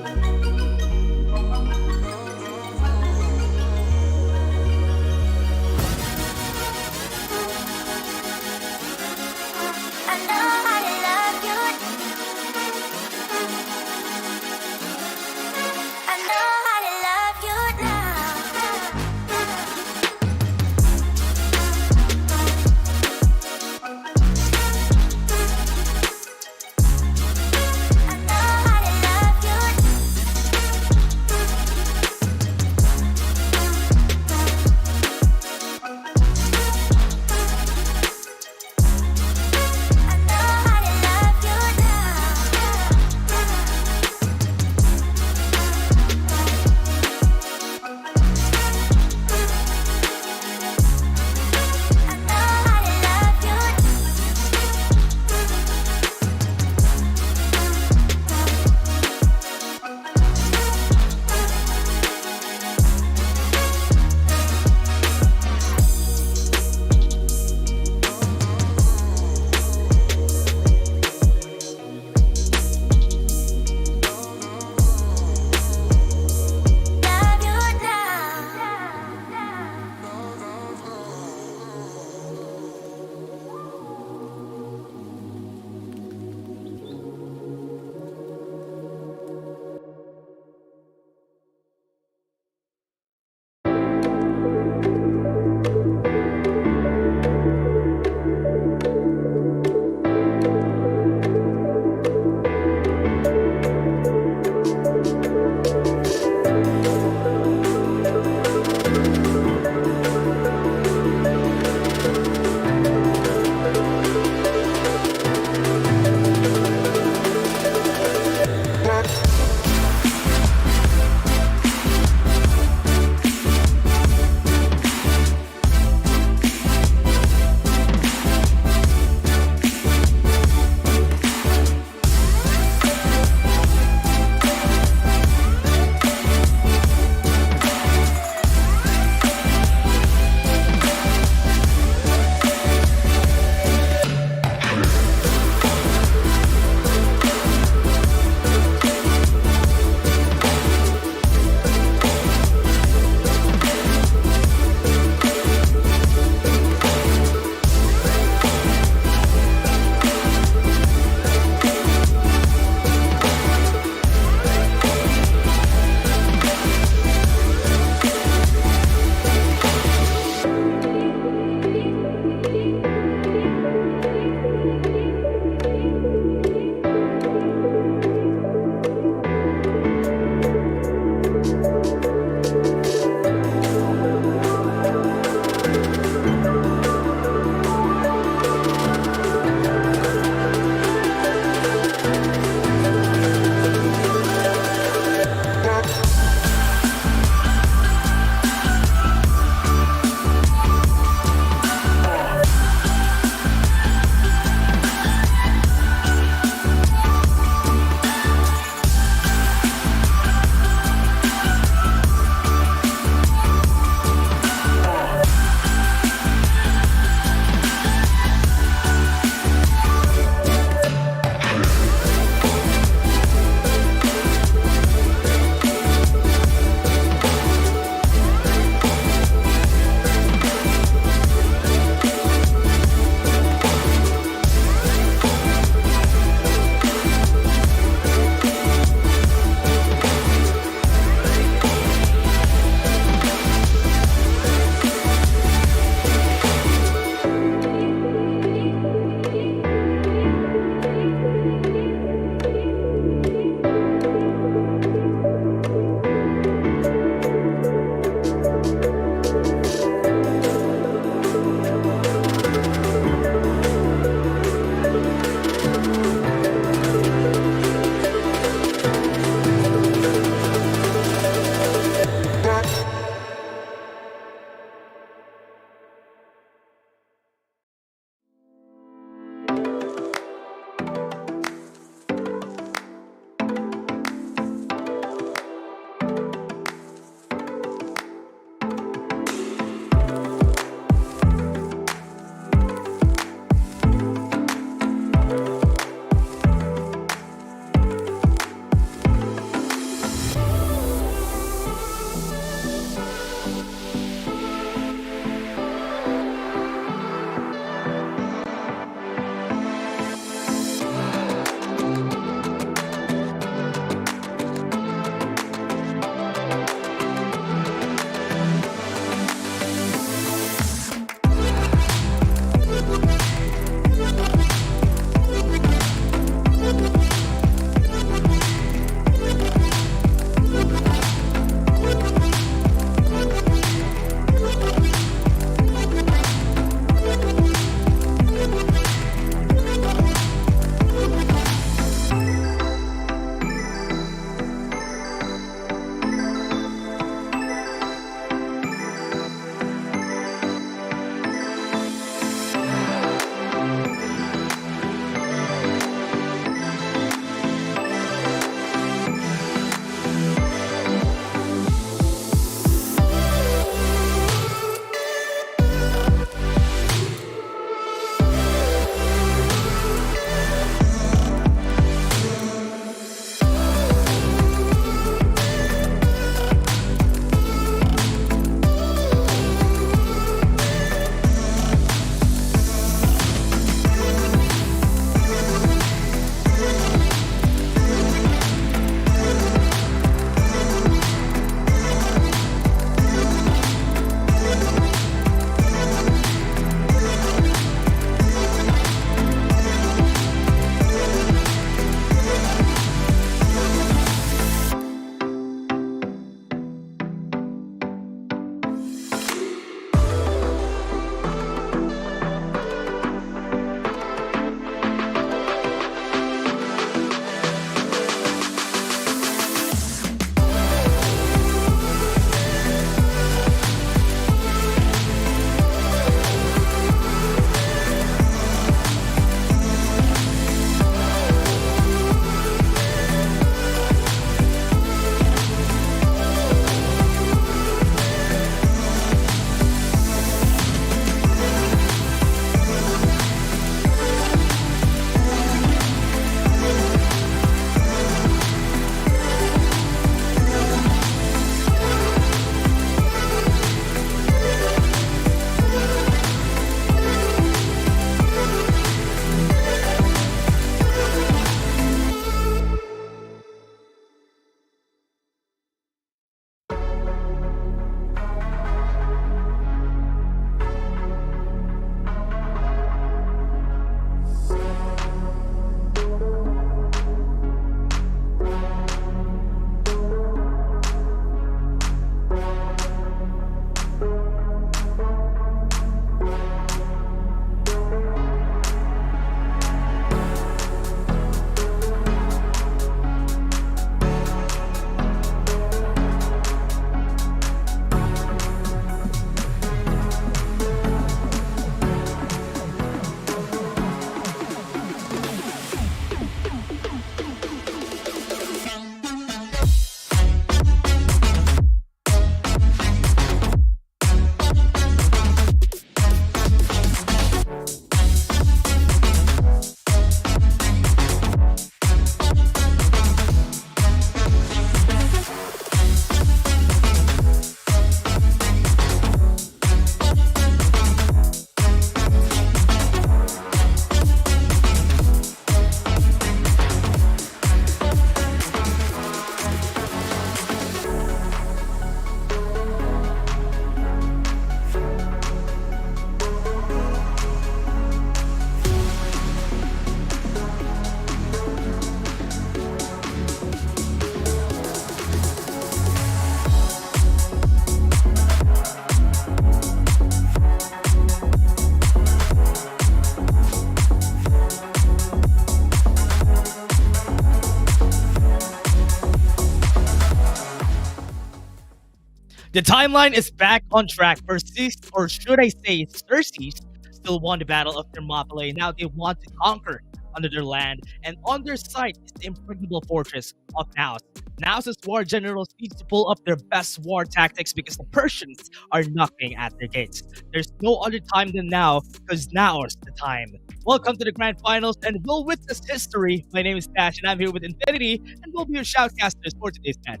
The timeline is back on track. Persis, or should I say Persis, still won the Battle of Thermopylae. Now they want to conquer under their land, and on their side is the impregnable fortress of NAOS. NAOS's war generals need to pull up their best war tactics because the Persians are knocking at their gates. There's no other time than now, because now is the time. Welcome to the Grand Finals, and we'll witness history. My name is Dash, and I'm here with Infinity, and we'll be your shoutcasters for today's match.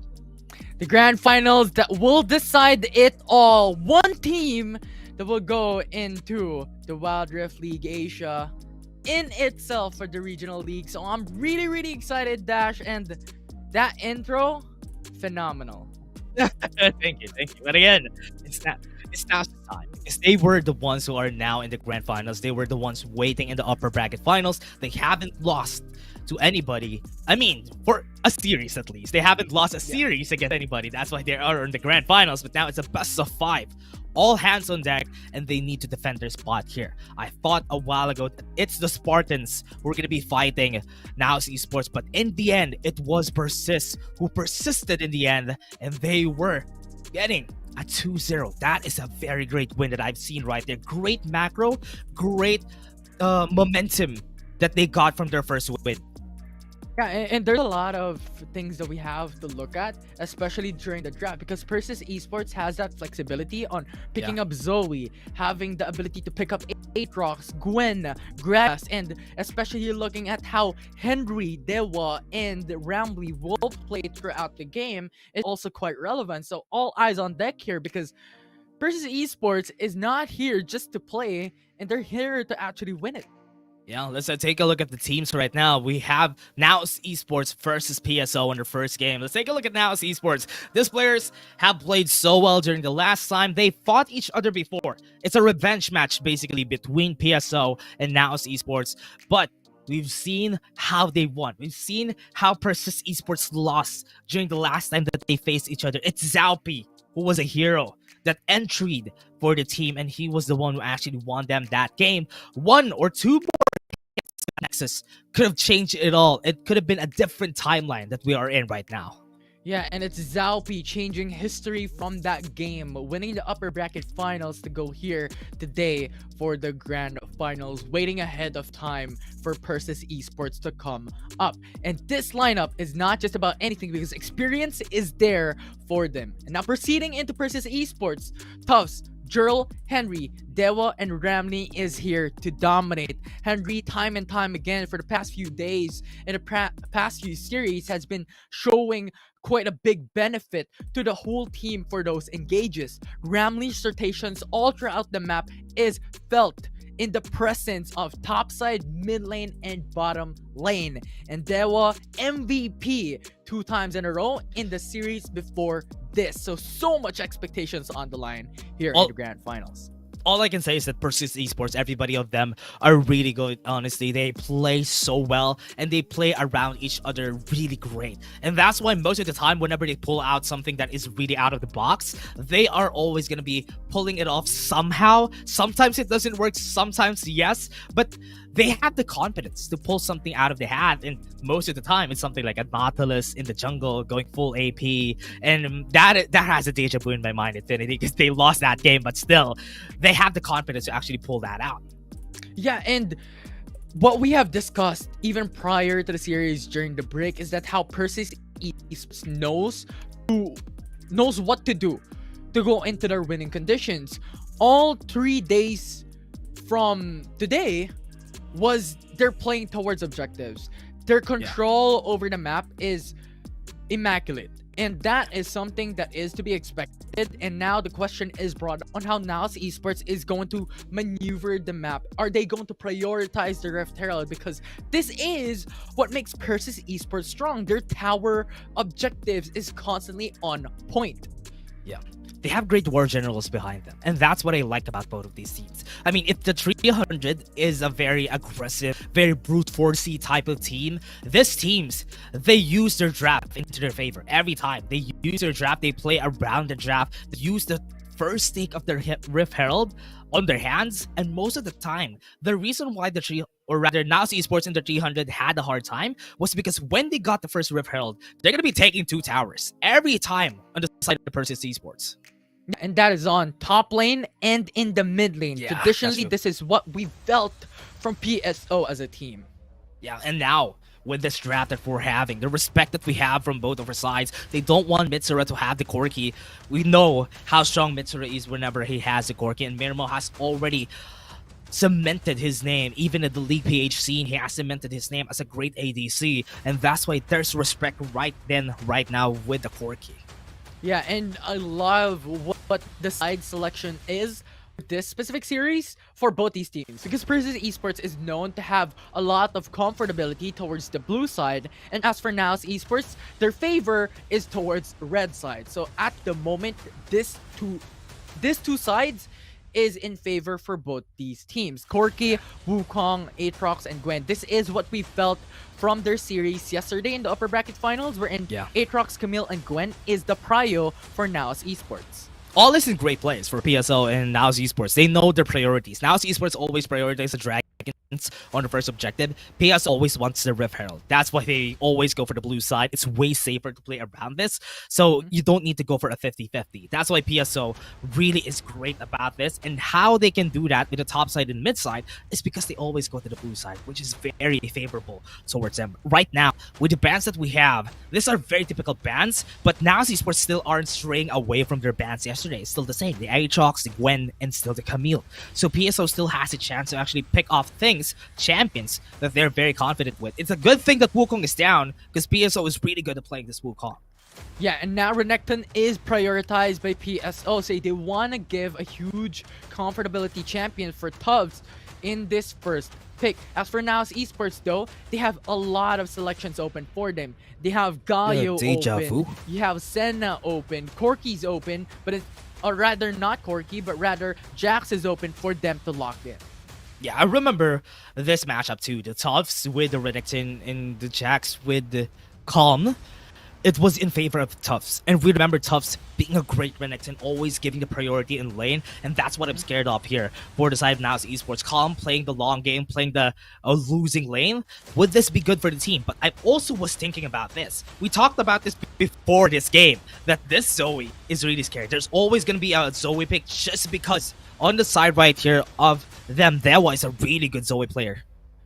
The grand finals that will decide it all. One team that will go into the Wild Rift League Asia in itself for the regional league. So I'm really excited, Dash, and that intro, phenomenal. Thank you. But again, it's now the time, because they were the ones who are now in the grand finals. They were the ones waiting in the upper bracket finals. They haven't lost to anybody. I mean, for a series at least. They haven't lost a series against anybody. That's why they are in the grand finals. But now it's a best of 5. All hands on deck, and they need to defend their spot here. I thought a while ago that it's the Spartans who are going to be fighting NAOS Esports, but in the end, it was Persis who persisted in the end, and they were getting a 2-0. That is a very great win that I've seen right there. Great macro, great momentum that they got from their first win. Yeah, and there's a lot of things that we have to look at, especially during the draft, because Persis Esports has that flexibility on picking up Zoe, having the ability to pick up Aatrox, Gwen, Grass, and especially looking at how Henry, Dewa, and Rambly will play throughout the game is also quite relevant. So all eyes on deck here, because Persis Esports is not here just to play, and they're here to actually win it. Yeah, let's take a look at the teams right now. We have NAOS Esports versus PSO in their first game. Let's take a look at NAOS Esports. These players have played so well during the last time. They fought each other before. It's a revenge match, basically, between PSO and NAOS Esports. But we've seen how they won. We've seen how Persis Esports lost during the last time that they faced each other. It's Zaupi, who was a hero that entered for the team, and he was the one who actually won them that game. 1 or 2 more Nexus could have changed it all. It could have been a different timeline that we are in right now. Yeah, and it's Zaupi changing history from that game, winning the upper bracket finals to go here today for the grand finals, waiting ahead of time for Persis Esports to come up. And this lineup is not just about anything, because experience is there for them. And now proceeding into Persis Esports, Tufts, Jurl, Henry, Dewa, and Ramley is here to dominate. Henry, time and time again for the past few days and the past few series, has been showing quite a big benefit to the whole team for those engages. Ramley's rotations all throughout the map is felt in the presence of topside, mid lane, and bottom lane. And Dewa, MVP 2 times in a row in the series before this. So much expectations on the line here in the grand finals. All I can say is that Persis Esports, everybody of them are really good. Honestly, they play so well, and they play around each other really great. And that's why most of the time, whenever they pull out something that is really out of the box, they are always going to be pulling it off somehow. Sometimes it doesn't work, sometimes yes, but they have the confidence to pull something out of the hat, and most of the time it's something like a Nautilus in the jungle going full AP, and that has a deja vu in my mind, Infinity, because they lost that game, but still they have the confidence to actually pull that out. Yeah, and what we have discussed even prior to the series during the break is that how Persis Esports knows what to do to go into their winning conditions. All 3 days from today was they're playing towards objectives. Their control over the map is immaculate, and that is something that is to be expected. And now the question is brought on how NAOS Esports is going to maneuver the map. Are they going to prioritize the Rift Herald? Because this is what makes Persis Esports strong. Their tower objectives is constantly on point. Yeah, they have great war generals behind them, and that's what I like about both of these teams. I mean, if the 300 is a very aggressive, very brute forcey type of team, these teams, they use their draft into their favor every time. They use their draft, they play around the draft, they use the first stake of their Rift Herald on their hands, and most of the time, the reason why the NAOS Esports in the 300 had a hard time was because when they got the first Rift Herald, they're going to be taking 2 towers every time on the side of the Persis Esports. And that is on top lane and in the mid lane. Yeah, Traditionally, that's true. this is what we felt from PSO as a team. Yeah, and now with this draft that we're having, the respect that we have from both of our sides, they don't want Mitsura to have the Corki. We know how strong Mitsura is whenever he has the Corki, and Mirmo has already cemented his name. Even in the League PH scene, he has cemented his name as a great ADC, and that's why there's respect right then, right now with the Corki. Yeah, and I love what the side selection is for this specific series for both these teams, because Persis Esports is known to have a lot of comfortability towards the blue side, and as for NAOS Esports, their favor is towards red side. So at the moment, these two sides is in favor for both these teams. Corki, Wukong, Aatrox, and Gwen. This is what we felt from their series yesterday in the upper bracket finals, wherein Aatrox, Camille, and Gwen is the prio for NAOS Esports. All is in great place for PSO and NAOS Esports. They know their priorities. NAOS Esports always prioritize the Dragons on the first objective. PS always wants the Rift Herald. That's why they always go for the blue side. It's way safer to play around this, so you don't need to go for a 50-50. That's why PSO really is great about this, and how they can do that with the top side and mid side is because they always go to the blue side, which is very favorable towards them. Right now, with the bans that we have, these are very typical bans, but NAOS Esports still aren't straying away from their bans yesterday. It's still the same. The Aatrox, the Gwen, and still the Camille. So PSO still has a chance to actually pick off things, champions, that they're very confident with. It's a good thing that Wukong is down, because PSO is really good at playing this Wukong. Yeah, and now Renekton is prioritized by PSO, so they want to give a huge comfortability champion for Tubbs in this first pick. As for NAOS Esports though, they have a lot of selections open for them. They have Galio open, you have Senna open, Corki's open, but it's, or rather not Corki, but rather Jax is open for them to lock in. Yeah, I remember this matchup too. The Tufts with the Renekton and the Jax with the Calm. It was in favor of Tufts. And we remember Tufts being a great Renekton, always giving the priority in lane. And that's what I'm scared of here for the side of NAOS Esports. Calm playing the long game, playing the losing lane. Would this be good for the team? But I also was thinking about this. We talked about this before this game, that this Zoe is really scary. There's always going to be a Zoe pick just because on the side right here of them, there was a really good Zoe player.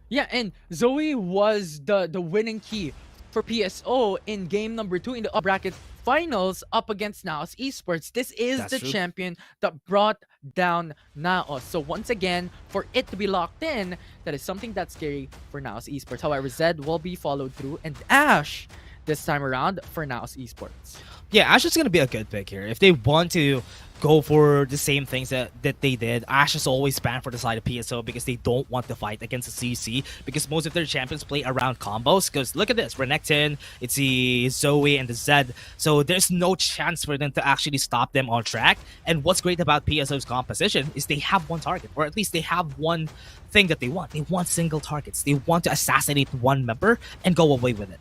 Yeah, and Zoe was the winning key for PSO in game number 2 in the bracket finals up against NAOS Esports. This is the champion that brought down NAOS. So once again, for it to be locked in, that is something that's scary for NAOS Esports. However, Zed will be followed through, and Ash this time around for NAOS Esports. Yeah, Ash is going to be a good pick here. If they want to go for the same things that they did, Ash is always banned for the side of PSO because they don't want to fight against the CC, because most of their champions play around combos. Because look at this, Renekton, it's the Zoe and the Zed, so there's no chance for them to actually stop them on track. And what's great about PSO's composition is they have one target, or at least they have one thing that they want. They want single targets. They want to assassinate one member and go away with it.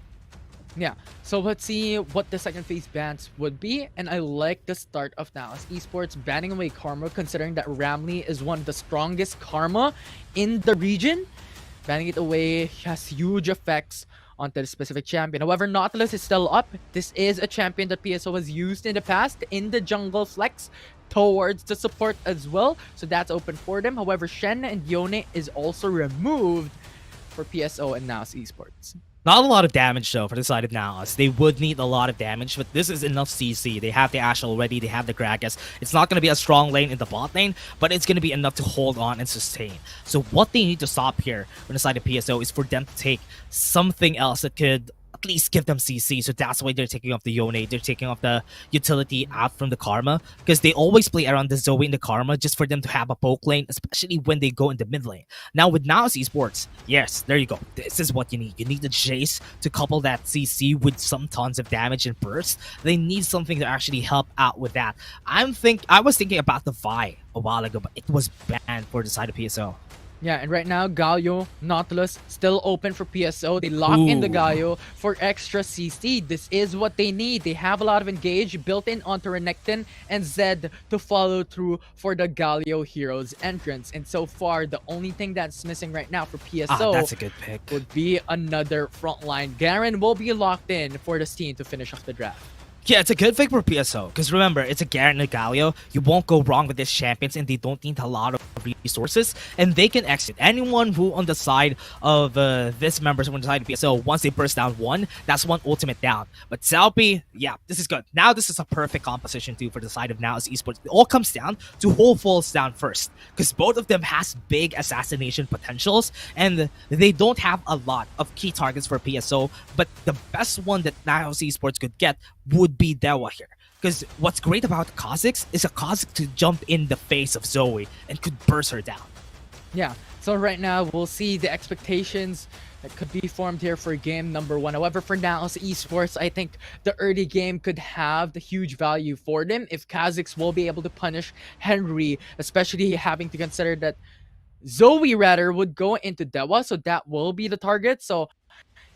Yeah, so let's see what the second phase bans would be, and I like the start of NAOS Esports banning away Karma, considering that Ramley is one of the strongest Karma in the region. Banning it away has huge effects onto the specific champion. However, Nautilus is still up. This is a champion that PSO has used in the past in the jungle flex towards the support as well, so that's open for them. However, Shen and Yone is also removed for PSO and NAOS Esports. Not a lot of damage though for the side of NAOS. They would need a lot of damage, but this is enough CC. They have the Ashe already, they have the Gragas. It's not going to be a strong lane in the bot lane, but it's going to be enough to hold on and sustain. So what they need to stop here on the side of PSO is for them to take something else that could at least give them CC. So that's why they're taking off the Yone, they're taking off the utility out from the Karma, because they always play around the Zoe and the Karma just for them to have a poke lane, especially when they go in the mid lane. Now with NAOS Esports, yes, there you go. This is what you need. You need the Jace to couple that CC with some tons of damage and burst. They need something to actually help out with that. I was thinking about the Vi a while ago, but it was banned for the side of PSO. Yeah, and right now, Galio, Nautilus, still open for PSO. They lock in the Galio for extra CC. This is what they need. They have a lot of engage built in onto Renekton and Zed to follow through for the Galio Heroes entrance. And so far, the only thing that's missing right now for PSO that's a good pick. Would be another frontline. Garen will be locked in for this team to finish off the draft. Yeah, it's a good thing for PSO because remember, it's a Garen and Galio. You won't go wrong with these champions, and they don't need a lot of resources, and they can exit anyone who on the side of this members on the side of PSO. Once they burst down one, that's one ultimate down. But Zalpi, yeah, this is good. Now this is a perfect composition too for the side of NAOS Esports. It all comes down to who falls down first because both of them has big assassination potentials, and they don't have a lot of key targets for PSO. But the best one that NAOS Esports could get would be Dewa here. Because what's great about Kha'Zix is a Kha'Zix to jump in the face of Zoe and could burst her down. Yeah, so right now we'll see the expectations that could be formed here for game number 1. However, for NAOS Esports, I think the early game could have the huge value for them if Kha'Zix will be able to punish Henry, especially having to consider that Zoe rather would go into Dewa, so that will be the target. So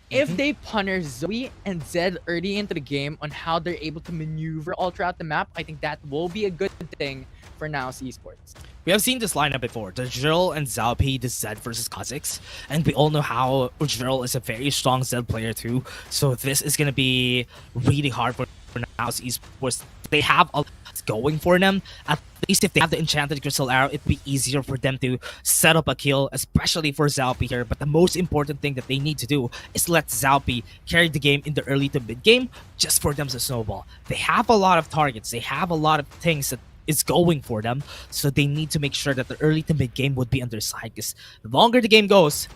if they punish Zoe and Zed early into the game on how they're able to maneuver all throughout the map, I think that will be a good thing for NAOS Esports. We have seen this lineup before, the Drill and Zalpi, the Zed versus Kha'Zix, and we all know how Drill is a very strong Zed player too, so this is going to be really hard for NAOS Esports. They have a lot going for them. At least if they have the Enchanted Crystal Arrow, it'd be easier for them to set up a kill, especially for Zalpi here. But the most important thing that they need to do is let Zalpi carry the game in the early to mid game just for them to snowball. They have a lot of targets. They have a lot of things that is going for them, so they need to make sure that the early to mid game would be on their side, because the longer the game goes,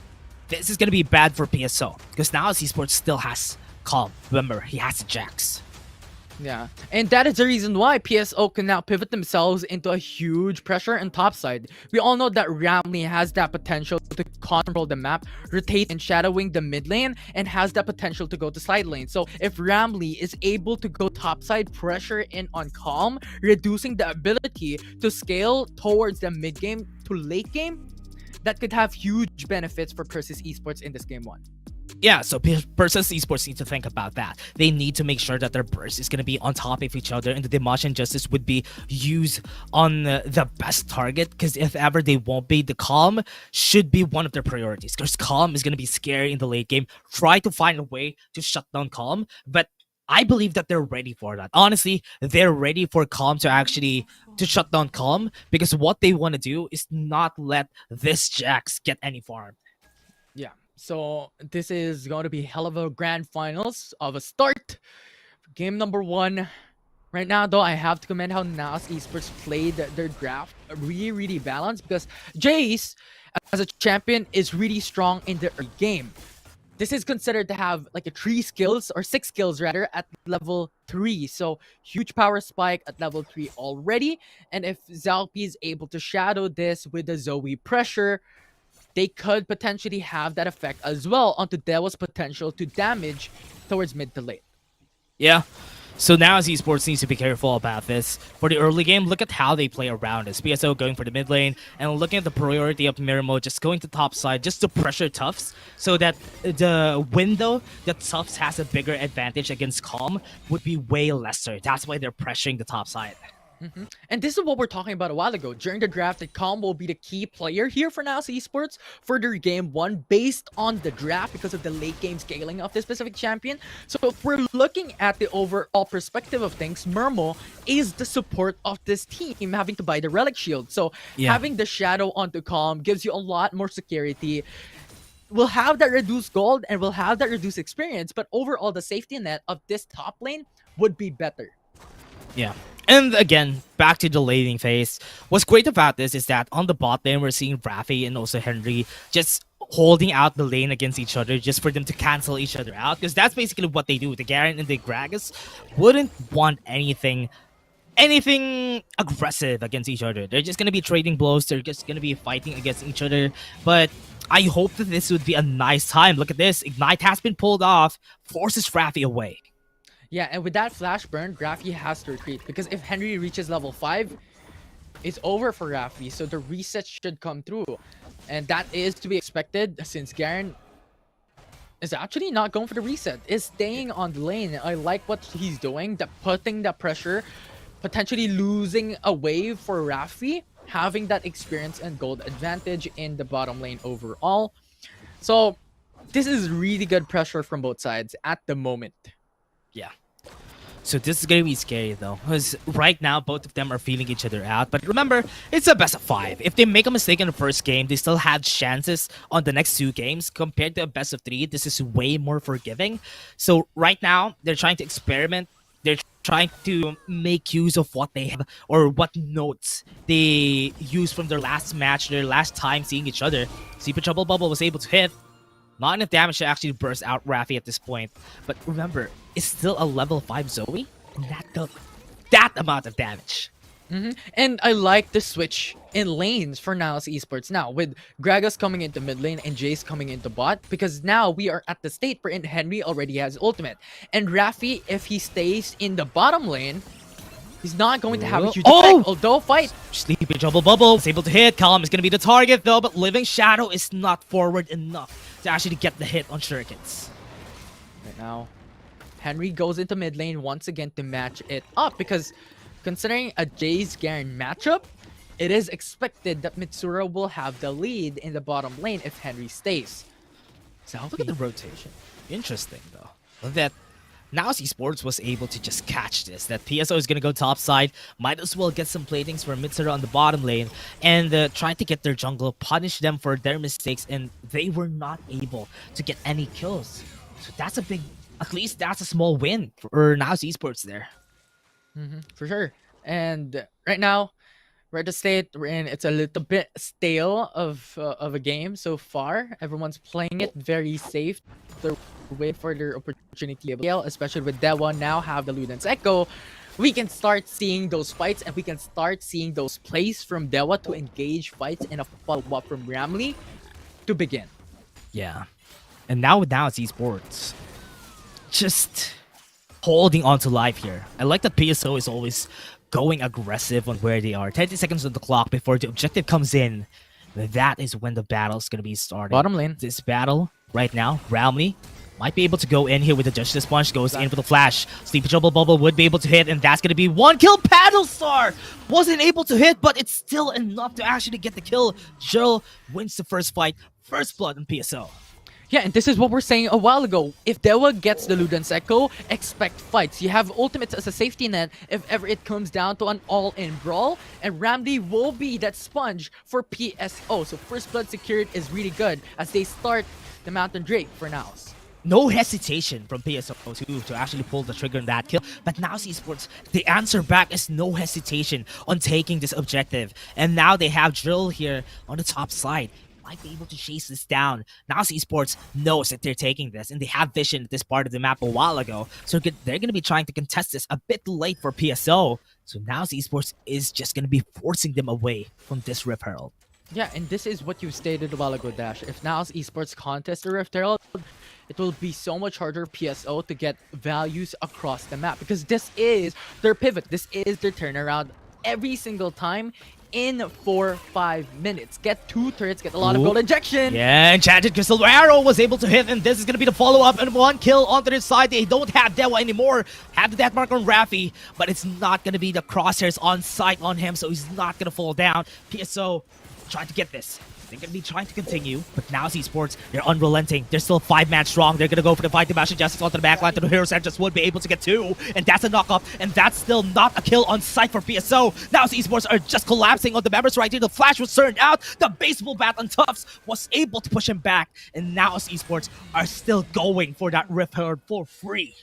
this is going to be bad for PSO, because now Esports still has Calm. Remember, he has Jax. Yeah, and that is the reason why PSO can now pivot themselves into a huge pressure and topside. We all know that Ramley has that potential to control the map, rotate and shadowing the mid lane, and has that potential to go to side lane. So if Ramley is able to go topside, pressure in on Calm, reducing the ability to scale towards the mid game to late game, that could have huge benefits for Persis Esports in this game 1. Yeah, so Persis Esports need to think about that. They need to make sure that their burst is going to be on top of each other, and the Demolition Justice would be used on the best target, because if ever they won't be, the Calm should be one of their priorities, because Calm is going to be scary in the late game. Try to find a way to shut down Calm, but I believe that they're ready for that. Honestly, they're ready for Calm to shut down Calm, because what they want to do is not let this Jax get any farm. Yeah. So this is going to be hell of a grand finals of a start. Game number 1. Right now, though, I have to commend how NAOS Esports played their draft really balanced, because Jace, as a champion, is really strong in the early game. This is considered to have like a 3 skills, or 6 skills rather, at level 3. So huge power spike at level 3 already. And if Zalpi is able to shadow this with the Zoe pressure, they could potentially have that effect as well onto Dewa's potential to damage towards mid to late. Yeah. So now Esports needs to be careful about this. For the early game, look at how they play around this. PSO going for the mid lane, and looking at the priority of Miramo just going to top side just to pressure Tufts, so that the window that Tufts has a bigger advantage against Calm would be way lesser. That's why they're pressuring the top side. And this is what we're talking about a while ago. During the draft, that Calm will be the key player here for NAOS Esports for their game 1 based on the draft, because of the late game scaling of this specific champion. So if we're looking at the overall perspective of things, Mermo is the support of this team, having to buy the Relic Shield. So having the Shadow onto Calm gives you a lot more security. We'll have that reduced gold and we'll have that reduced experience, but overall the safety net of this top lane would be better. Yeah. And again, back to the laning phase. What's great about this is that on the bot lane, we're seeing Rafi and also Henry just holding out the lane against each other just for them to cancel each other out. Because that's basically what they do. The Garen and the Gragas wouldn't want anything aggressive against each other. They're just going to be trading blows. They're just going to be fighting against each other. But I hope that this would be a nice time. Look at this. Ignite has been pulled off. Forces Rafi away. Yeah, and with that flash burn, Rafi has to retreat, because if Henry reaches level 5, it's over for Rafi, so the reset should come through. And that is to be expected, since Garen is actually not going for the reset, is staying on the lane. I like what he's doing, that putting that pressure, potentially losing a wave for Rafi, having that experience and gold advantage in the bottom lane overall. So this is really good pressure from both sides at the moment. Yeah. So this is gonna be scary though, because right now both of them are feeling each other out. But remember, it's a best of 5. If they make a mistake in the first game, they still have chances on the next 2 games. Compared to a best of 3, this is way more forgiving. So right now, they're trying to experiment. They're trying to make use of what they have or what notes they used from their last match, their last time seeing each other. Super Trouble Bubble was able to hit. Not enough damage to actually burst out Raffi at this point. But remember, it's still a level 5 Zoe, and that does that amount of damage. And I like the switch in lanes for NAOS Esports now, with Gragas coming into mid lane and Jace coming into bot, because now we are at the state wherein Henry already has ultimate. And Raffi, if he stays in the bottom lane, he's not going to have a huge effect, although fight. Sleepy Trouble Bubble is able to hit. Calm is going to be the target though, but Living Shadow is not forward enough to actually get the hit on Shurikens. Right now, Henry goes into mid lane once again to match it up, because considering a Jace Garen matchup, it is expected that Mitsura will have the lead in the bottom lane if Henry stays. So look at the rotation. Interesting though, that NAOS Esports was able to just catch this, that PSO is going to go top side, might as well get some platings for Mitsura on the bottom lane, and try to get their jungle, punish them for their mistakes, and they were not able to get any kills. So that's a big, at least that's a small win for NAOS Esports there. For sure. And right now, we're at the state we're in. It's a little bit stale of a game so far. Everyone's playing it very safe. They're waiting for their opportunity, especially with Dewa now have the Luden's Echo. We can start seeing those fights, and we can start seeing those plays from Dewa to engage fights, and a follow-up from Ramley to begin. Yeah. And now with NAOS Esports, just holding on to life here. I like that PSO is always going aggressive on where they are. 30 seconds on the clock before the objective comes in. That is when the battle's going to be starting. Bottom lane. This battle right now, Ramley might be able to go in here with the Justice Punch, goes in for the flash. Sleepy Trouble Bubble would be able to hit, and that's going to be 1 kill. Paddlestar wasn't able to hit, but it's still enough to actually get the kill. Jill wins the first fight, first blood on PSO. Yeah, and this is what we're saying a while ago. If Dewa gets the Luden's Echo, expect fights. You have ultimates as a safety net if ever it comes down to an all-in brawl, and Ramley will be that sponge for PSO. So first blood secured is really good as they start the Mountain Drake for NAOS. No hesitation from PSO to actually pull the trigger on that kill. But NAOS Esports, the answer back is no hesitation on taking this objective. And now they have Drill here on the top side. Might be able to chase this down. NAOS Esports knows that they're taking this, and they have vision at this part of the map a while ago. So they're going to be trying to contest this a bit late for PSO. So NAOS Esports is just going to be forcing them away from this Rift Herald. Yeah, and this is what you stated a while ago, Dash. If NAOS Esports contest the Rift Herald, it will be so much harder PSO to get values across the map, because this is their pivot. This is their turnaround every single time in 4-5 minutes. Get 2 turrets, get a lot of gold injection. Yeah, Enchanted Crystal Arrow was able to hit, and this is going to be the follow-up, and 1 kill onto their side. They don't have Dewa anymore. Have the death mark on Raffi, but it's not going to be the crosshairs on sight on him, so he's not going to fall down. PSO trying to get this. They're going to be trying to continue, but NAOS Esports, they're unrelenting. They're still 5-man strong. They're going to go for the fight to bash Justice onto the backline to the Hero Center. Just would be able to get 2, and that's a knock-up, and that's still not a kill on sight for PSO. NAOS Esports are just collapsing on the members right here. The flash was turned out. The baseball bat on Tufts was able to push him back, and NAOS Esports are still going for that Rift Herald for free.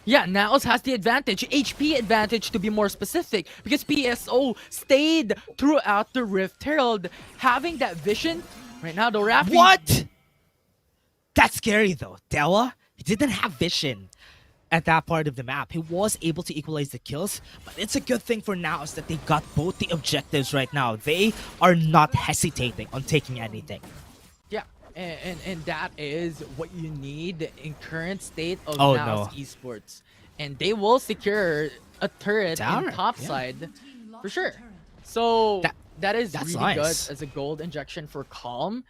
Yeah, NAOS has the advantage, HP advantage to be more specific, because PSO stayed throughout the Rift Herald, having that vision. Right now, though, Raffi... What? That's scary, though. Dewa, he didn't have vision at that part of the map. He was able to equalize the kills, but it's a good thing for NAOS that they got both the objectives right now. They are not hesitating on taking anything. Yeah, and that is what you need in current state of Oh, NAOS no. Esports. And they will secure a turret Tower, in top yeah. side for sure. So that is that's really nice. good as a gold injection for Calm.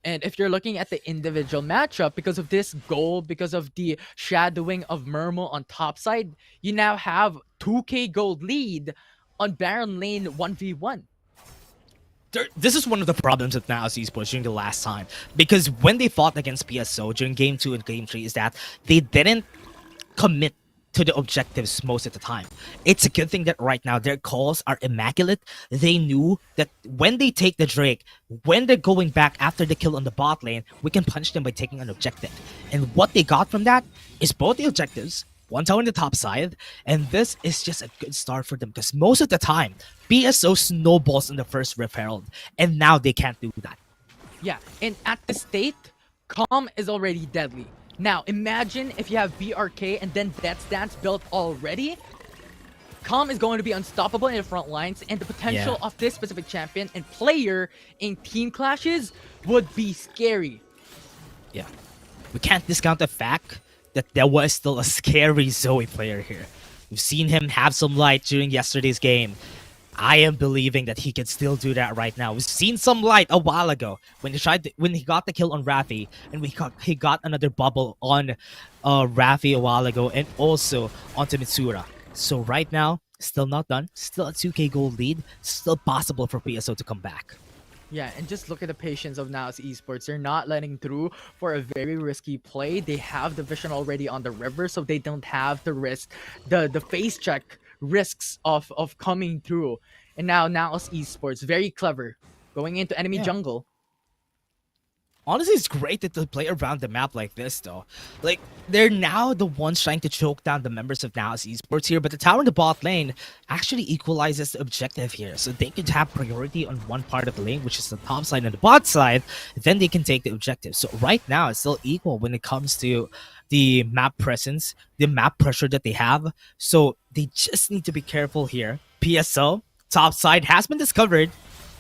And if you're looking at the individual matchup, because of this gold, because of the shadowing of Murmo on top side, you now have 2k gold lead on Baron Lane 1v1. This is one of the problems with NAOS Esports during the last time, because when they fought against PSO during Game 2 and Game 3 is that they didn't commit to the objectives most of the time. It's a good thing that right now their calls are immaculate. They knew that when they take the Drake, when they're going back after the kill on the bot lane, we can punch them by taking an objective. And what they got from that is both the objectives, one tower on the top side, and this is just a good start for them because most of the time, PSO snowballs in the first Rift Herald, and now they can't do that. Yeah, and at the state, Calm is already deadly. Now, imagine if you have BRK and then Death Dance built already. Calm is going to be unstoppable in the front lines, and the potential of this specific champion and player in team clashes would be scary. Yeah. We can't discount the fact that there was still a scary Zoe player here. We've seen him have some light during yesterday's game. I am believing that he can still do that right now. We've seen some light a while ago when he got the kill on Raffi, and he got another bubble on Raffi a while ago, and also onto Mitsura. So right now, still not done. Still a 2k gold lead. Still possible for PSO to come back. Yeah, and just look at the patience of NAOS Esports. They're not letting through for a very risky play. They have the vision already on the river, so they don't have the risk, the face check risks of coming through. And now NAOS Esports, very clever, going into enemy jungle. Honestly, it's great that they play around the map like this, though. Like, they're now the ones trying to choke down the members of NAOS Esports here, but the tower in the bot lane actually equalizes the objective here. So they could have priority on one part of the lane, which is the top side and the bot side, then they can take the objective. So right now, it's still equal when it comes to the map presence, the map pressure that they have. So they just need to be careful here. PSO, top side, has been discovered.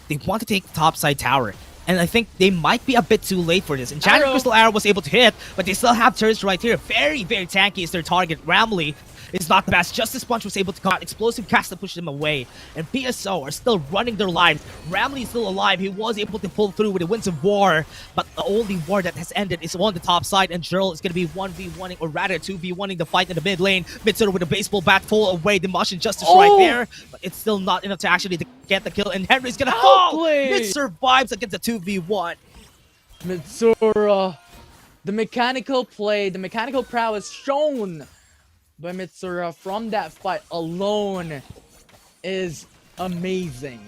They want to take the top side tower. And I think they might be a bit too late for this. Enchanted Crystal Arrow was able to hit, but they still have turrets right here. Very, very tanky is their target. Ramley is not the best. Justice Punch was able to cut. Explosive cast to push them away. And PSO are still running their lives. Ramley is still alive. He was able to pull through with the Winds of War. But the only war that has ended is on the top side. And Gerald is going to be 1v1ing, or rather 2v1ing the fight in the mid lane. Mitsuru with a baseball bat pull away. The Motion Justice right there. But it's still not enough to actually get the kill. And Henry's going to fall. Mid survives against the 2v1. Mitsura. The mechanical play, the mechanical prowess shown by Mitsura from that fight alone is amazing.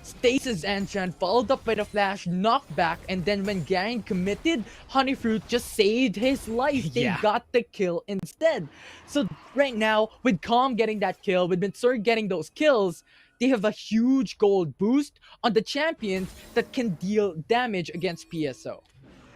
Stasis Enchant followed up by the flash knockback, and then when Garen committed, Honeyfruit just saved his life. They got the kill instead. So right now, with Calm getting that kill, with Mitsura getting those kills, they have a huge gold boost on the champions that can deal damage against PSO.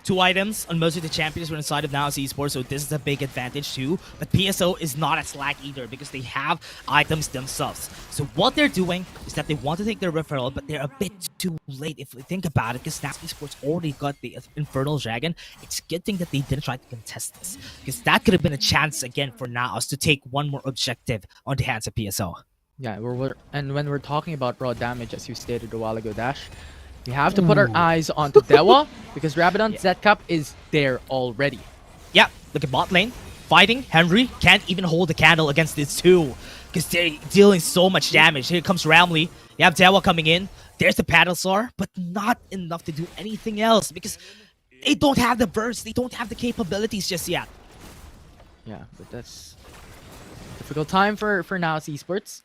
2 items on most of the champions were inside of NAOS Esports, so this is a big advantage too. But PSO is not as slack either because they have items themselves. So what they're doing is that they want to take their referral, but they're a bit too late if we think about it, because NAOS Esports already got the Infernal Dragon. It's a good thing that they didn't try to contest this, because that could have been a chance again for NAOS to take one more objective on the hands of PSO. Yeah, and when we're talking about raw damage, as you stated a while ago, Dash, we have to put our eyes onto Dewa because Rabadon's Z-Cap is there already. Yeah, look at bot lane. Fighting, Henry can't even hold the candle against these two because they're dealing so much damage. Here comes Ramley. You have Dewa coming in. There's the Paddlesaur, but not enough to do anything else because they don't have the burst. They don't have the capabilities just yet. Yeah, but that's a difficult time for NAOS Esports.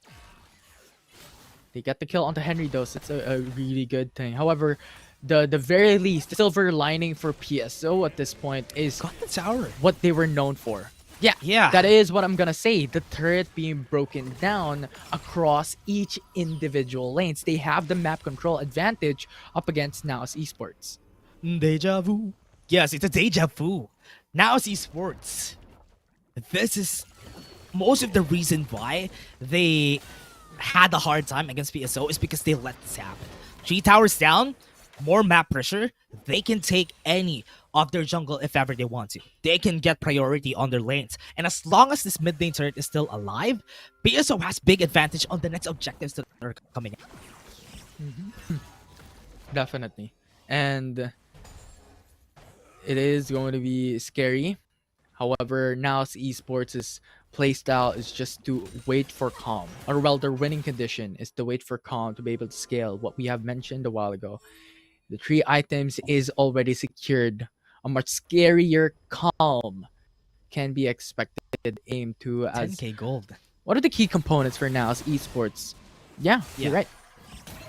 They get the kill onto Henry though, so it's a really good thing. However, the very least, the silver lining for PSO at this point is Got the tower. what they were known for. Yeah, that is what I'm gonna say. The turret being broken down across each individual lanes. They have the map control advantage up against NAOS Esports. Deja vu. Yes, it's a deja vu. NAOS Esports. This is most of the reason why they had a hard time against PSO is because they let this happen. 3 towers down, more map pressure. They can take any of their jungle if ever they want to. They can get priority on their lanes. And as long as this mid lane turret is still alive, PSO has big advantage on the next objectives that are coming in. Definitely. And it is going to be scary. However, NAOS Esports' playstyle is just to wait for Calm. Or well, their winning condition is to wait for Calm to be able to scale what we have mentioned a while ago. The 3 items is already secured. A much scarier Calm can be expected. aim to as 10k gold. what are the key components for NAOS Esports? Yeah, you're right.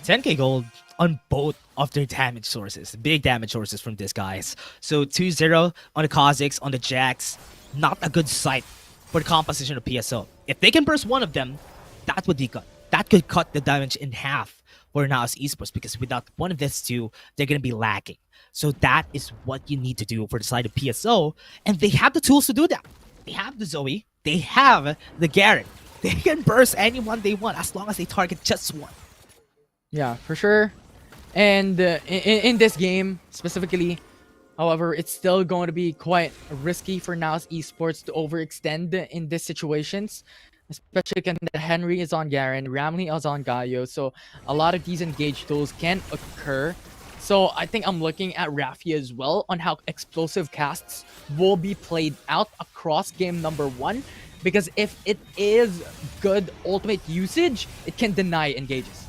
10k gold on both of their damage sources. Big damage sources from these guys. So 2-0 on the Kazakhs, on the Jacks. Not a good sight for the composition of PSO. If they can burst one of them, that would be good. That could cut the damage in half for NAOS Esports, because without one of these two, they're going to be lacking. So that is what you need to do for the side of PSO, and they have the tools to do that. They have the Zoe, they have the Garrett. They can burst anyone they want as long as they target just one. Yeah, for sure. And in this game specifically, however, it's still going to be quite risky for NAOS Esports to overextend in these situations, especially when Henry is on Garen, Ramley is on Gaio, so a lot of these engage tools can occur. So I think I'm looking at Rafi as well on how explosive casts will be played out across game number 1, because if it is good ultimate usage, it can deny engages.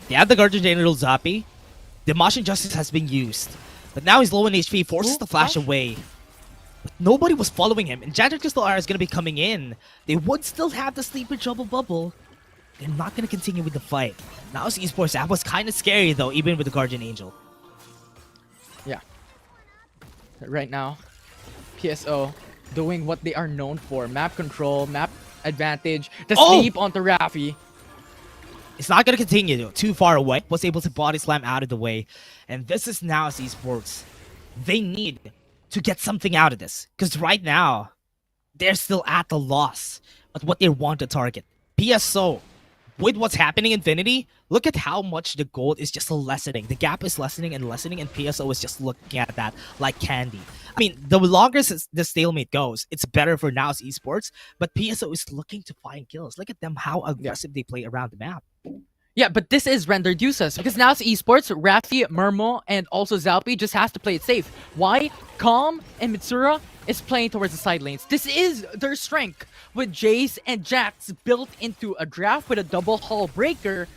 They have the Guardian General Zappi. The Motion Justice has been used, but now he's low in HP, forces the flash away. But nobody was following him, and Jandra Crystal R is going to be coming in. They would still have the Sleeper Trouble Bubble. They're not going to continue with the fight. Now it's Esports. That was kind of scary though, even with the Guardian Angel. Yeah. Right now, PSO doing what they are known for. Map control, map advantage, the sleep onto Rafi. It's not going to continue though. Too far away. Was able to body slam out of the way. And this is now Esports. They need to get something out of this. Because right now, they're still at the loss at what they want to target. PSO, with what's happening in Infinity, look at how much the gold is just lessening. The gap is lessening, and PSO is just looking at that like candy. I mean, the longer the stalemate goes, it's better for NAOS Esports, but PSO is looking to find kills. Look at them, how aggressive they play around the map. Yeah, but this is rendered useless because now it's Esports, Rafi, Murmo, and also Zalpi just has to play it safe. Why? Calm and Mitsura is playing towards the side lanes. This is their strength. With Jace and Jax built into a draft with a double hull breaker,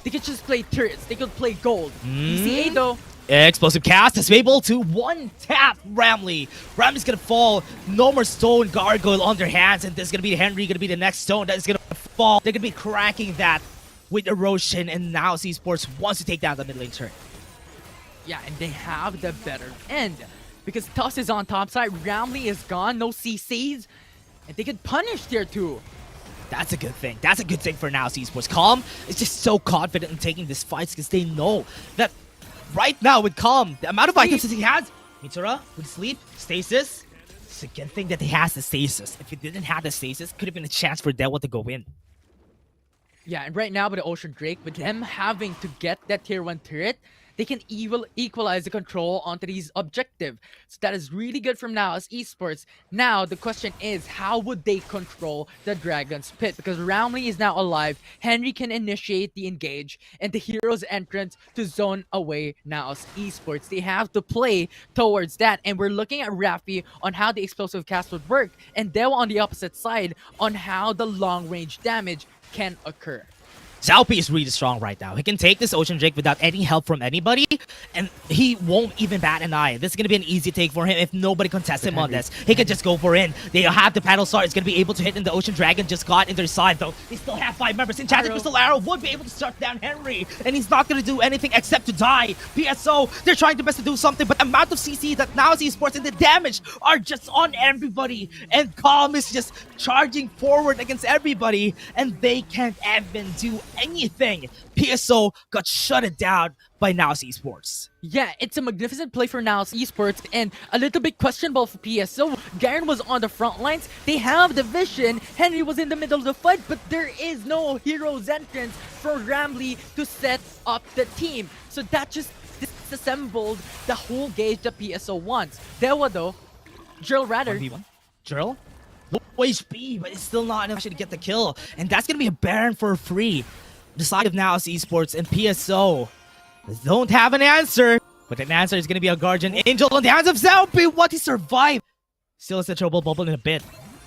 they could just play turrets. They could play gold. ECA though. Explosive cast is able to one-tap Ramley. Ramley's gonna fall. No more stone gargoyle on their hands, and this is gonna be Henry, gonna be the next stone that is gonna fall. They're gonna be cracking that with erosion, and now Esports wants to take down the mid lane turret. Yeah, and they have the better end because Tuss is on top side. Ramley is gone. No CCs, and they could punish tier 2. That's a good thing. That's a good thing for now Esports. Calm is just so confident in taking this fight because they know that right now with Calm, the amount of items that he has, Mitsura with sleep, stasis. It's a good thing that he has the stasis. If he didn't have the stasis, could have been a chance for Dewa to go in. Yeah, and right now with the Ocean Drake, with them having to get that tier 1 turret, they can equalize the control onto these objective. So that is really good from NAOS Esports. Now, the question is, how would they control the Dragon's Pit? Because Ramley is now alive, Henry can initiate the engage, and the hero's entrance to zone away NAOS Esports. They have to play towards that, and we're looking at Rafi on how the explosive cast would work, and Dewa on the opposite side on how the long-range damage can occur. Zalpi is really strong right now. He can take this Ocean Drake without any help from anybody, and he won't even bat an eye. This is going to be an easy take for him if nobody contests him on this. He can just go for in. They have the Paddle Star. It's going to be able to hit in the Ocean Dragon. Just got in their side, though. They still have 5 members. Enchanted Crystal Arrow would be able to shut down Henry, and he's not going to do anything except to die. PSO, they're trying their best to do something, but the amount of CC that NAOS Esports and the damage are just on everybody, and Calm is just charging forward against everybody, and they can't even do anything. PSO got shut down by NAOS Esports. Yeah, it's a magnificent play for NAOS Esports and a little bit questionable for PSO. Garen was on the front lines. They have the vision. Henry was in the middle of the fight, but there is no hero's entrance for Ramley to set up the team. So that just disassembled the whole gauge that PSO wants. Dewa though, Drill rather. 1v1. Drill? Low HP, but it's still not enough to get the kill. And that's going to be a Baron for free. The side of NAOS Esports and PSO don't have an answer. But an answer is going to be a Guardian Angel on the hands of Zalpi. What, he survived? Still has a trouble bubble in a bit.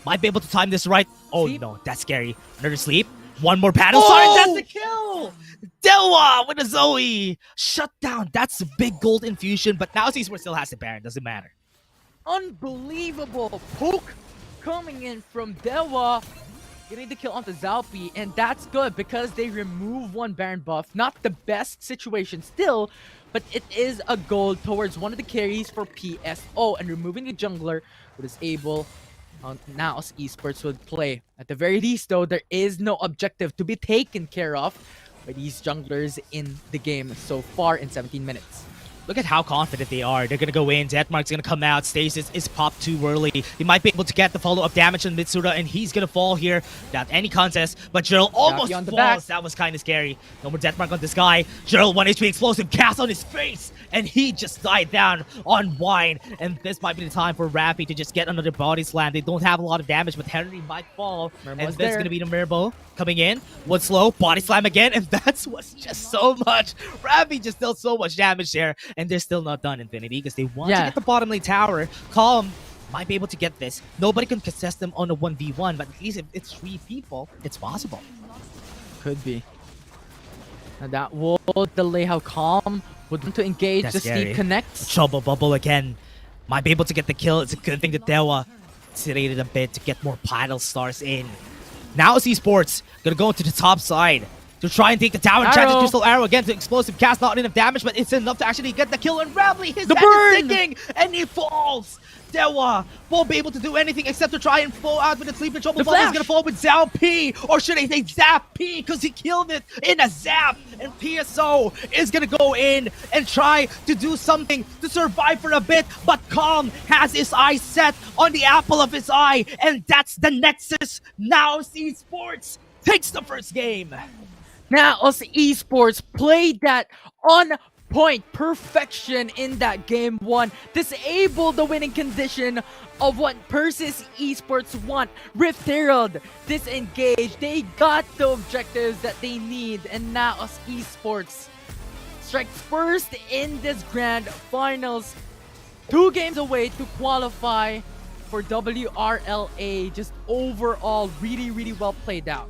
Might be able to time this right. Oh no, that's scary. Another sleep. One more paddle. Sorry, that's the kill. Dewa with a Zoe. Shut down. That's a big gold infusion. But NAOS Esports still has the Baron. Doesn't matter. Unbelievable poke coming in from Dewa, getting the kill onto Zalpi, and that's good because they remove one Baron buff. Not the best situation still, but it is a goal towards one of the carries for PSO, and removing the jungler who is able NAOS Esports would play. At the very least though, there is no objective to be taken care of by these junglers in the game so far in 17 minutes. Look at how confident they are. They're going to go in. Deathmark's going to come out. Stasis is popped too early. He might be able to get the follow-up damage on Mitsura, and he's going to fall here without any contest. But Gerald almost on the falls. back. That was kind of scary. No more Deathmark on this guy. Gerald 1 HP explosive cast on his face, and he just died down on Wine. And this might be the time for Raffy to just get another body slam. They don't have a lot of damage, but Henry might fall. And that's going to be the Mirbo coming in. One slow, body slam again, and that's what's just so much. Raffy just dealt so much damage there. And they're still not done, Infinity, because they want to get the bottom lane tower. Calm might be able to get this. Nobody can contest them on a 1v1, but at least if it's 3 people, it's possible. Could be. And that will delay how Calm would want to engage. That's the scary. Steep connects. Trouble bubble again. Might be able to get the kill. It's a good thing that Dewa iterated a bit to get more paddle stars in. Now Esports gonna go into the top side to try and take the tower. Enchanted Crystal Arrow again to explosive cast, not enough damage, but it's enough to actually get the kill. And Ramley, his head is sinking, and he falls. Dewa won't be able to do anything except to try and fall out with the sleep. Trouble bubble is gonna fall with Zhao P, or should I say Zap P, because he killed it in a zap. And PSO is gonna go in and try to do something to survive for a bit, but Calm has his eyes set on the apple of his eye, and that's the Nexus. Now Esports takes the first game. NAOS Esports played that on point perfection in that game 1. Disabled the winning condition of what Persis Esports want. Rift Herald disengaged. They got the objectives that they need, and NAOS Esports strikes first in this grand finals. 2 games away to qualify for WRL-A. Just overall really well played out.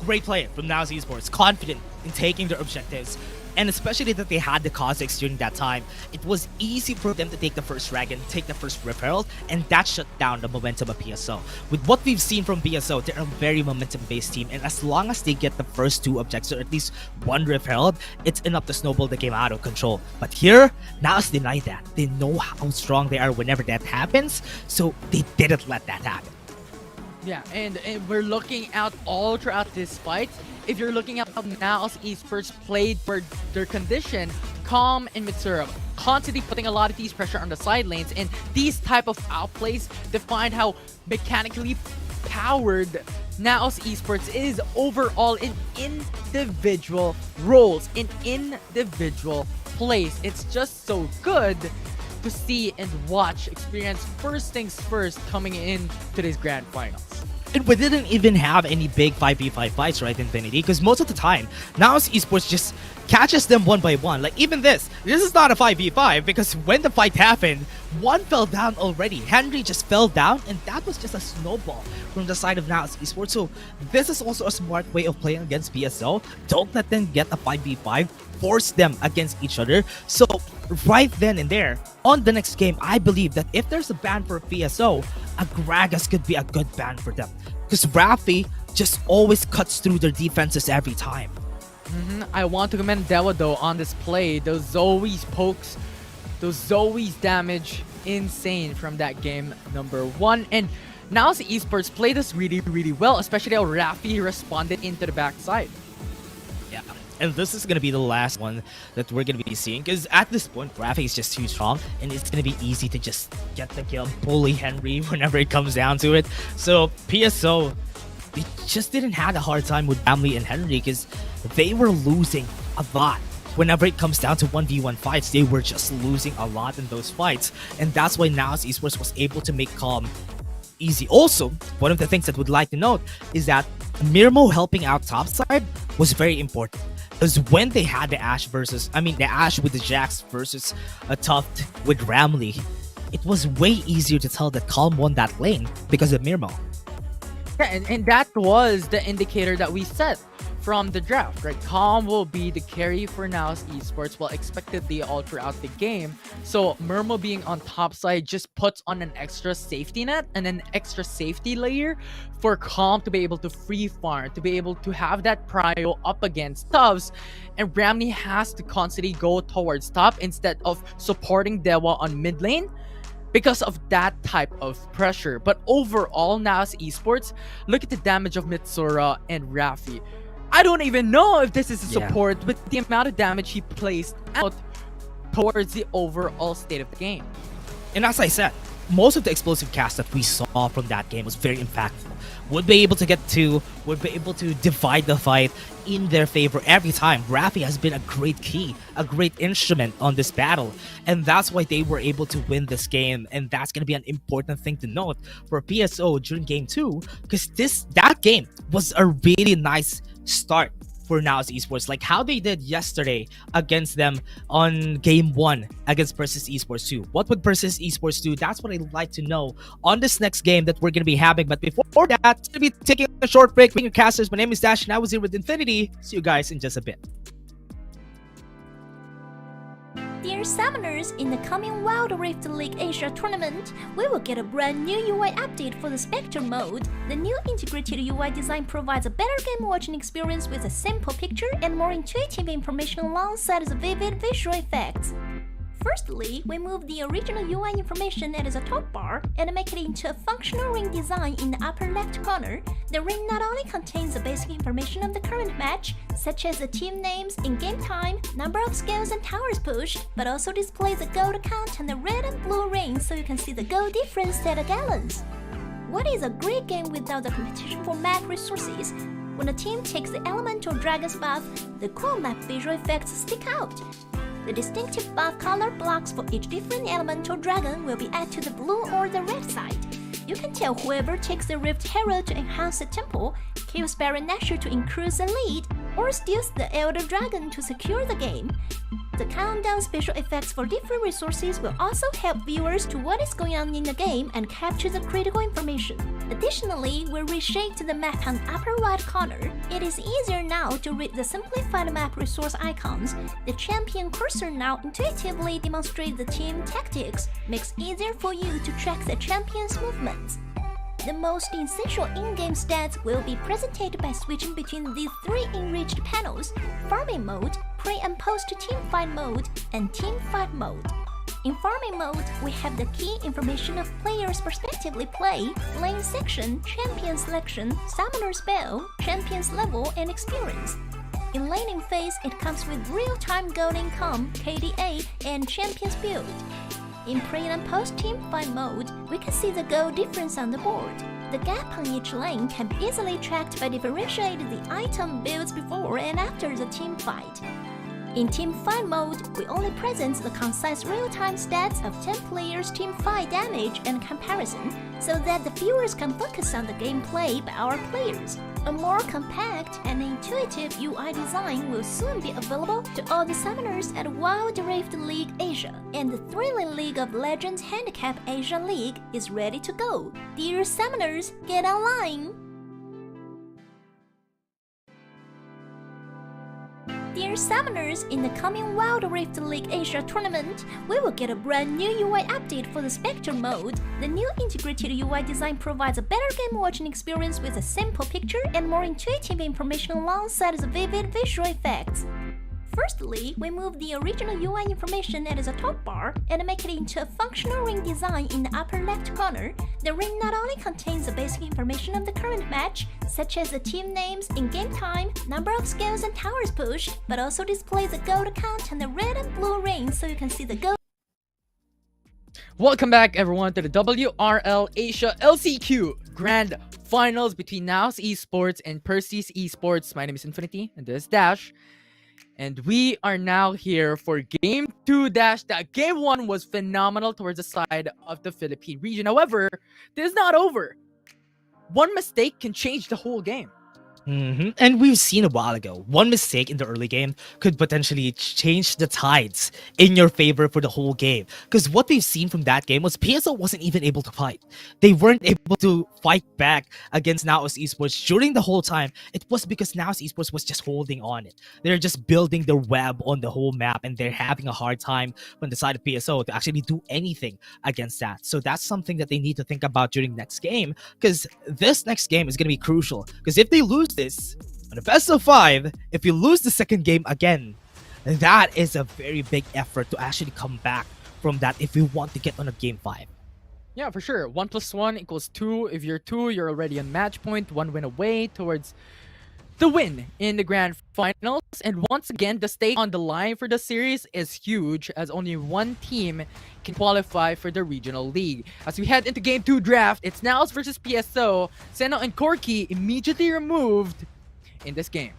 Great play from NAOS Esports, confident in taking their objectives, and especially that they had the Cossacks during that time. It was easy for them to take the first Dragon, take the first Rift Herald, and that shut down the momentum of PSO. With what we've seen from PSO, they're a very momentum-based team, and as long as they get the first 2 objectives, or at least 1 Rift Herald, it's enough to snowball the game out of control. But here, NAOS denied that. They know how strong they are whenever that happens, so they didn't let that happen. Yeah, and we're looking out all throughout this fight. If you're looking at how NAOS Esports played for their condition, Calm and Mitsura constantly putting a lot of these pressure on the side lanes, and these type of outplays define how mechanically powered NAOS Esports is overall in individual roles, in individual plays. It's just so good to see and watch, experience first things first coming in to these grand finals. And we didn't even have any big 5v5 fights, right, Infinity? Because most of the time, NAOS Esports just catches them one by one. Like, even this is not a 5v5, because when the fight happened, 1 fell down already. Henry just fell down, and that was just a snowball from the side of NAOS Esports. So this is also a smart way of playing against PSO. Don't let them get a 5v5. Force them against each other. So right then and there, on the next game, I believe that if there's a ban for PSO, a Gragas could be a good ban for them. Because Rafi just always cuts through their defenses every time. I want to commend Dewa though on this play. Those Zoe's pokes, those Zoe's damage, insane from that game number 1. And NAOS Esports played this really well, especially how Rafi responded into the backside. Yeah. And this is going to be the last one that we're going to be seeing, because at this point, Rafi is just too strong, and it's going to be easy to just get the kill, bully Henry whenever it comes down to it. So PSO, they just didn't have a hard time with Family and Henry, because they were losing a lot. Whenever it comes down to 1v1 fights, they were just losing a lot in those fights. And that's why NAOS Esports was able to make Calm easy. Also, one of the things that we'd like to note is that Mirmo helping out topside was very important. Because when they had the Ashe with the Jax versus a Tuft with Ramley, it was way easier to tell that Calm won that lane because of Mirmo. Yeah, and that was the indicator that we set from the draft, right? Calm will be the carry for NAOS Esports, well, expectedly all throughout the game. So Murmo being on top side just puts on an extra safety net and an extra safety layer for Calm to be able to free farm, to be able to have that prio up against Tubbs. And Bramley has to constantly go towards top instead of supporting Dewa on mid lane, because of that type of pressure. But overall, NAOS Esports, look at the damage of Mitsura and Rafi. I don't even know if this is a support with the amount of damage he placed out towards the overall state of the game. And as I said, most of the explosive cast that we saw from that game was very impactful. Would be able to divide the fight in their favor every time. Rafi has been a great key, a great instrument on this battle, and that's why they were able to win this game. And that's going to be an important thing to note for PSO during game 2, because that game was a really nice start for NAOS Esports, like how they did yesterday against them on game 1 against Persis Esports 2. What would Persis Esports do? That's what I'd like to know on this next game that we're going to be having. But before that, I'm going to be taking a short break. Being your casters, my name is Dash and I was here with Infinity. See you guys in just a bit. Dear Summoners, in the coming Wild Rift League Asia tournament, we will get a brand new UI update for the Spectre mode. The new integrated UI design provides a better game watching experience with a simple picture and more intuitive information alongside the vivid visual effects. Firstly, we move the original UI information that is a top bar and make it into a functional ring design in the upper left corner. The ring not only contains the basic information of the current match, such as the team names, in-game time, number of skills and towers pushed, but also displays the gold count and the red and blue rings so you can see the gold difference at the gallons. What is a great game without the competition for map resources? When a team takes the elemental dragon's buff, the cool map visual effects stick out. The distinctive buff color blocks for each different elemental dragon will be added to the blue or the red side. You can tell whoever takes the Rift Hero to enhance the temple, kills Baron Nashor to increase the lead, or steals the Elder Dragon to secure the game. The countdown special effects for different resources will also help viewers to what is going on in the game and capture the critical information. Additionally, we reshaped the map on the upper right corner. It is easier now to read the simplified map resource icons. The champion cursor now intuitively demonstrates the team tactics, makes it easier for you to track the champion's movements. The most essential in-game stats will be presented by switching between these 3 enriched panels: Farming Mode, Pre and Post Teamfight Mode, and Teamfight Mode. In Farming Mode, we have the key information of players' prospectively play, lane section, champion selection, summoner spell, champion's level, and experience. In laning phase, it comes with real-time gold income, KDA, and champion's build. In pre and post teamfight mode, we can see the goal difference on the board. The gap on each lane can be easily tracked by differentiating the item builds before and after the team fight. In team fight mode, we only present the concise real-time stats of 10 players' team fight damage and comparison, so that the viewers can focus on the gameplay by our players. A more compact and intuitive UI design will soon be available to all the summoners at Wild Rift League Asia, and the thrilling League of Legends Handicap Asia League is ready to go. Dear summoners, get online! Dear Summoners, in the coming Wild Rift League Asia tournament, we will get a brand new UI update for the Spectre mode. The new integrated UI design provides a better game watching experience with a simple picture and more intuitive information alongside the vivid visual effects. Firstly, we move the original UI information that is a top bar and make it into a functional ring design in the upper left corner. The ring not only contains the basic information of the current match, such as the team names, in-game time, number of skills and towers pushed, but also displays the gold count and the red and blue rings so you can see the gold. Welcome back everyone to the WRL Asia LCQ Grand Finals between NAOS Esports and Persis Esports. My name is Infinity and this is Dash. And we are now here for Game 2 Dash. That Game 1 was phenomenal towards the side of the Philippine region. However, this is not over. One mistake can change the whole game. And we've seen a while ago, one mistake in the early game could potentially change the tides in your favor for the whole game. Because what we've seen from that game was PSO wasn't even able to fight. They weren't able to fight back against NAOS Esports during the whole time. It was because NAOS Esports was just holding on it. They're just building their web on the whole map, and they're having a hard time on the side of PSO to actually do anything against that. So that's something that they need to think about during next game, because this next game is going to be crucial. Because if they lose this on a best of 5, if you lose the second game again, that is a very big effort to actually come back from that if you want to get on a game 5. Yeah, for sure. 1 + 1 = 2. If you're 2, you're already on match point, 1 win away towards the win in the grand finals. And once again, the stake on the line for the series is huge, as only one team can qualify for the regional league. As we head into game 2 draft, it's NAOS versus PSO. Senna and Corky immediately removed in this game.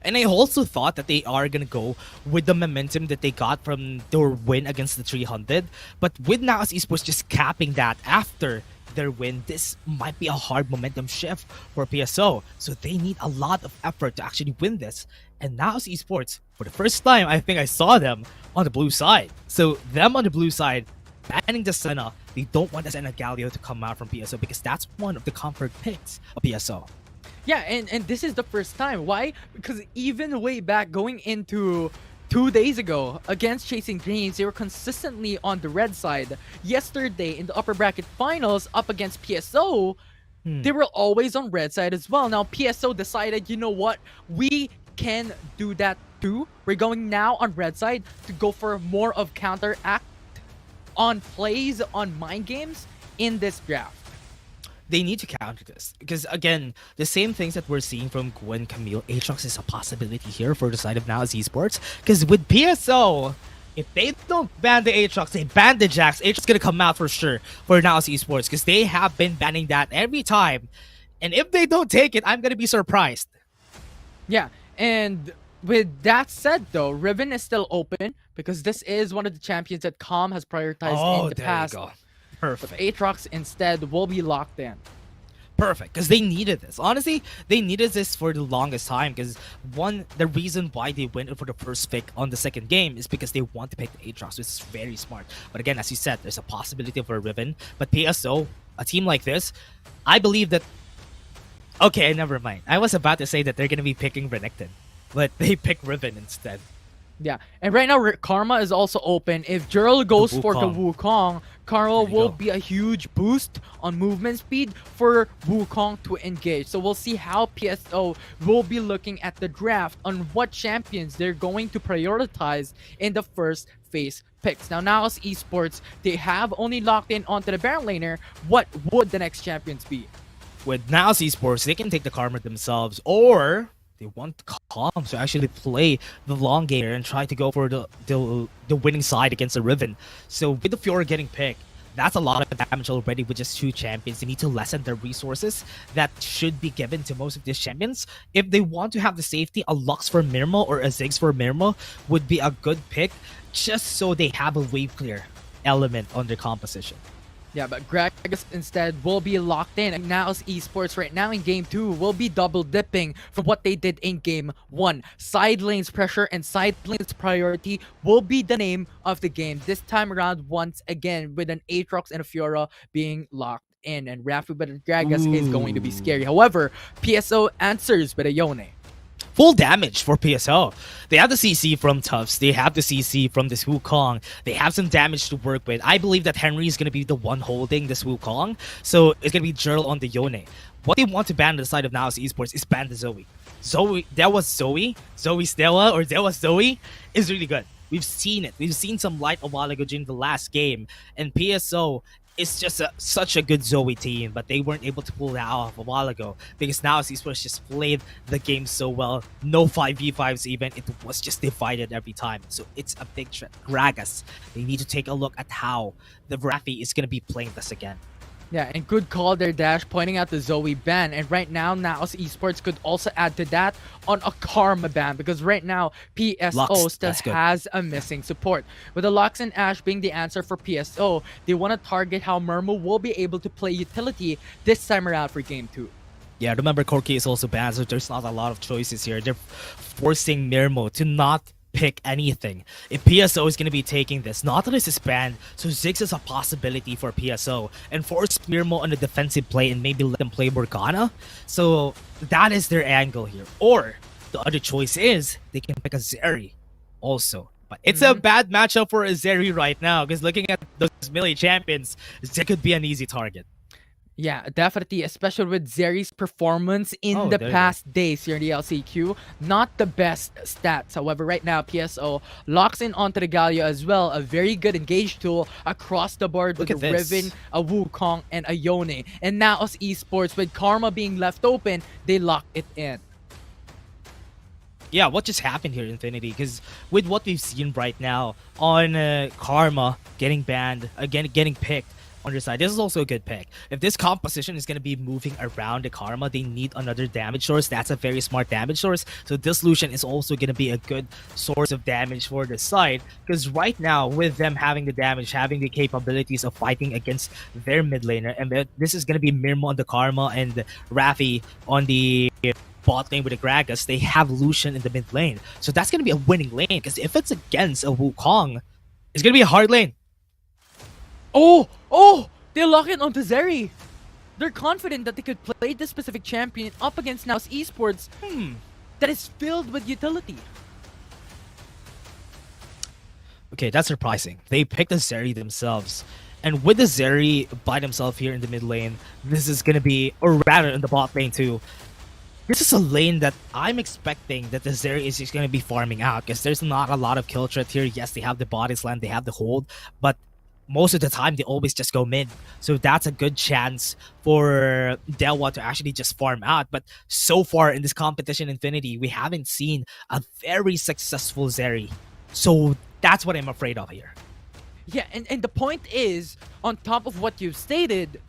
And I also thought that they are going to go with the momentum that they got from their win against the 300. But with NAOS Esports just capping that after their win, this might be a hard momentum shift for PSO. So they need a lot of effort to actually win this. And NAOS Esports, for the first time, I think I saw them on the blue side. So them on the blue side, banning the Senna, they don't want the Senna Galio to come out from PSO because that's one of the comfort picks of PSO. Yeah, and this is the first time. Why? Because even way back going into 2 days ago against Chasing Dreams, they were consistently on the red side. Yesterday in the upper bracket finals up against PSO, they were always on red side as well. Now PSO decided, you know what? We can do that too. We're going now on red side to go for more of counteract on plays, on mind games in this draft. They need to counter this because, again, the same things that we're seeing from Gwen, Camille, Aatrox is a possibility here for the side of NAOS Esports. Because with PSO, if they don't ban the Aatrox, they ban the Jax, Aatrox is gonna come out for sure for NAOS Esports because they have been banning that every time. And if they don't take it, I'm gonna be surprised. Yeah, and with that said though, Riven is still open because this is one of the champions that Calm has prioritized in the past. Perfect. But Aatrox instead will be locked in. Perfect, because they needed this. Honestly, they needed this for the longest time because the reason why they went for the first pick on the second game is because they want to pick the Aatrox, which is very smart. But again, as you said, there's a possibility for a Riven. But PSO, a team like this, I believe that... Okay, never mind. I was about to say that they're going to be picking Renekton, but they pick Riven instead. Yeah, and right now Karma is also open. If Jurl goes for the Wukong, Karma will be a huge boost on movement speed for Wukong to engage. So we'll see how PSO will be looking at the draft on what champions they're going to prioritize in the first phase picks. Now NAOS Esports, they have only locked in onto the Baron laner. What would the next champions be? With NAOS Esports, they can take the Karma themselves, or they want Calm to actually play the long game and try to go for the winning side against the Riven. So with the Fiora getting picked, that's a lot of damage already with just 2 champions. They need to lessen their resources that should be given to most of these champions. If they want to have the safety, a Lux for Mirmo or a Ziggs for Mirmo would be a good pick, just so they have a wave clear element on their composition. Yeah, but Gragas instead will be locked in. And NAOS Esports right now in Game 2 will be double dipping from what they did in Game 1. Side lanes pressure and side lanes priority will be the name of the game. This time around, once again, with an Aatrox and a Fiora being locked in. And Rafi with Gragas is going to be scary. However, PSO answers with a Yone. Full damage for PSO. They have the CC from Tufts. They have the CC from this Wukong. They have some damage to work with. I believe that Henry is going to be the one holding this Wukong. So it's going to be Jurl on the Yone. What they want to ban on the side of NAOS Esports is ban the Zoe. That was Zoe Stella, or that was Zoe, is really good. We've seen it. We've seen some light a while ago during the last game. And PSO is just such a good Zoe team, but they weren't able to pull that off a while ago because NAOS Esports just played the game so well. No 5v5s even. It was just divided every time. So it's a big threat. Gragas, they need to take a look at how the Rafi is going to be playing this again. Yeah, and good call there, Dash, pointing out the Zoe ban. And right now, NAOS Esports could also add to that on a Karma ban, because right now, PSO Lux, still has a missing support. With the Lux and Ashe being the answer for PSO, they want to target how Murmu will be able to play utility this time around for Game 2. Yeah, remember Corki is also banned, so there's not a lot of choices here. They're forcing Mirmo to not pick anything. If PSO is going to be taking this, Nautilus is banned, so Ziggs is a possibility for PSO. And force Mirmo on a defensive play and maybe let them play Morgana. So that is their angle here. Or the other choice is they can pick a Zeri also. But it's a bad matchup for a Zeri right now, because looking at those melee champions, Ziggs could be an easy target. Yeah, definitely, especially with Zeri's performance in the past days here in the LCQ. Not the best stats. However, right now, PSO locks in onto the Galio as well. A very good engage tool across the board with a Riven, a Wukong, and a Yone. And NAOS Esports, with Karma being left open, they lock it in. Yeah, what just happened here, Infinity? Because with what we've seen right now on Karma getting banned, again getting picked, on your side, this is also a good pick. If this composition is going to be moving around the Karma, they need another damage source. That's a very smart damage source. So this Lucian is also going to be a good source of damage for the side. Because right now, with them having the damage, having the capabilities of fighting against their mid laner, and this is going to be Mirmo on the Karma and Raffi on the bot lane with the Gragas, they have Lucian in the mid lane. So that's going to be a winning lane. Because if it's against a Wukong, it's going to be a hard lane. Oh! They lock it onto Zeri. They're confident that they could play this specific champion up against NAOS Esports that is filled with utility. Okay, that's surprising. They picked a Zeri themselves. And with the Zeri by themselves here in the mid lane, this is going to be, or rather in the bot lane too, this is a lane that I'm expecting that the Zeri is just going to be farming out, because there's not a lot of kill threat here. Yes, they have the body slam, they have the hold, but most of the time they always just go mid. So that's a good chance for Delwa to actually just farm out. But so far in this competition, Infinity, we haven't seen a very successful Zeri. So that's what I'm afraid of here. Yeah, and the point is, on top of what you've stated,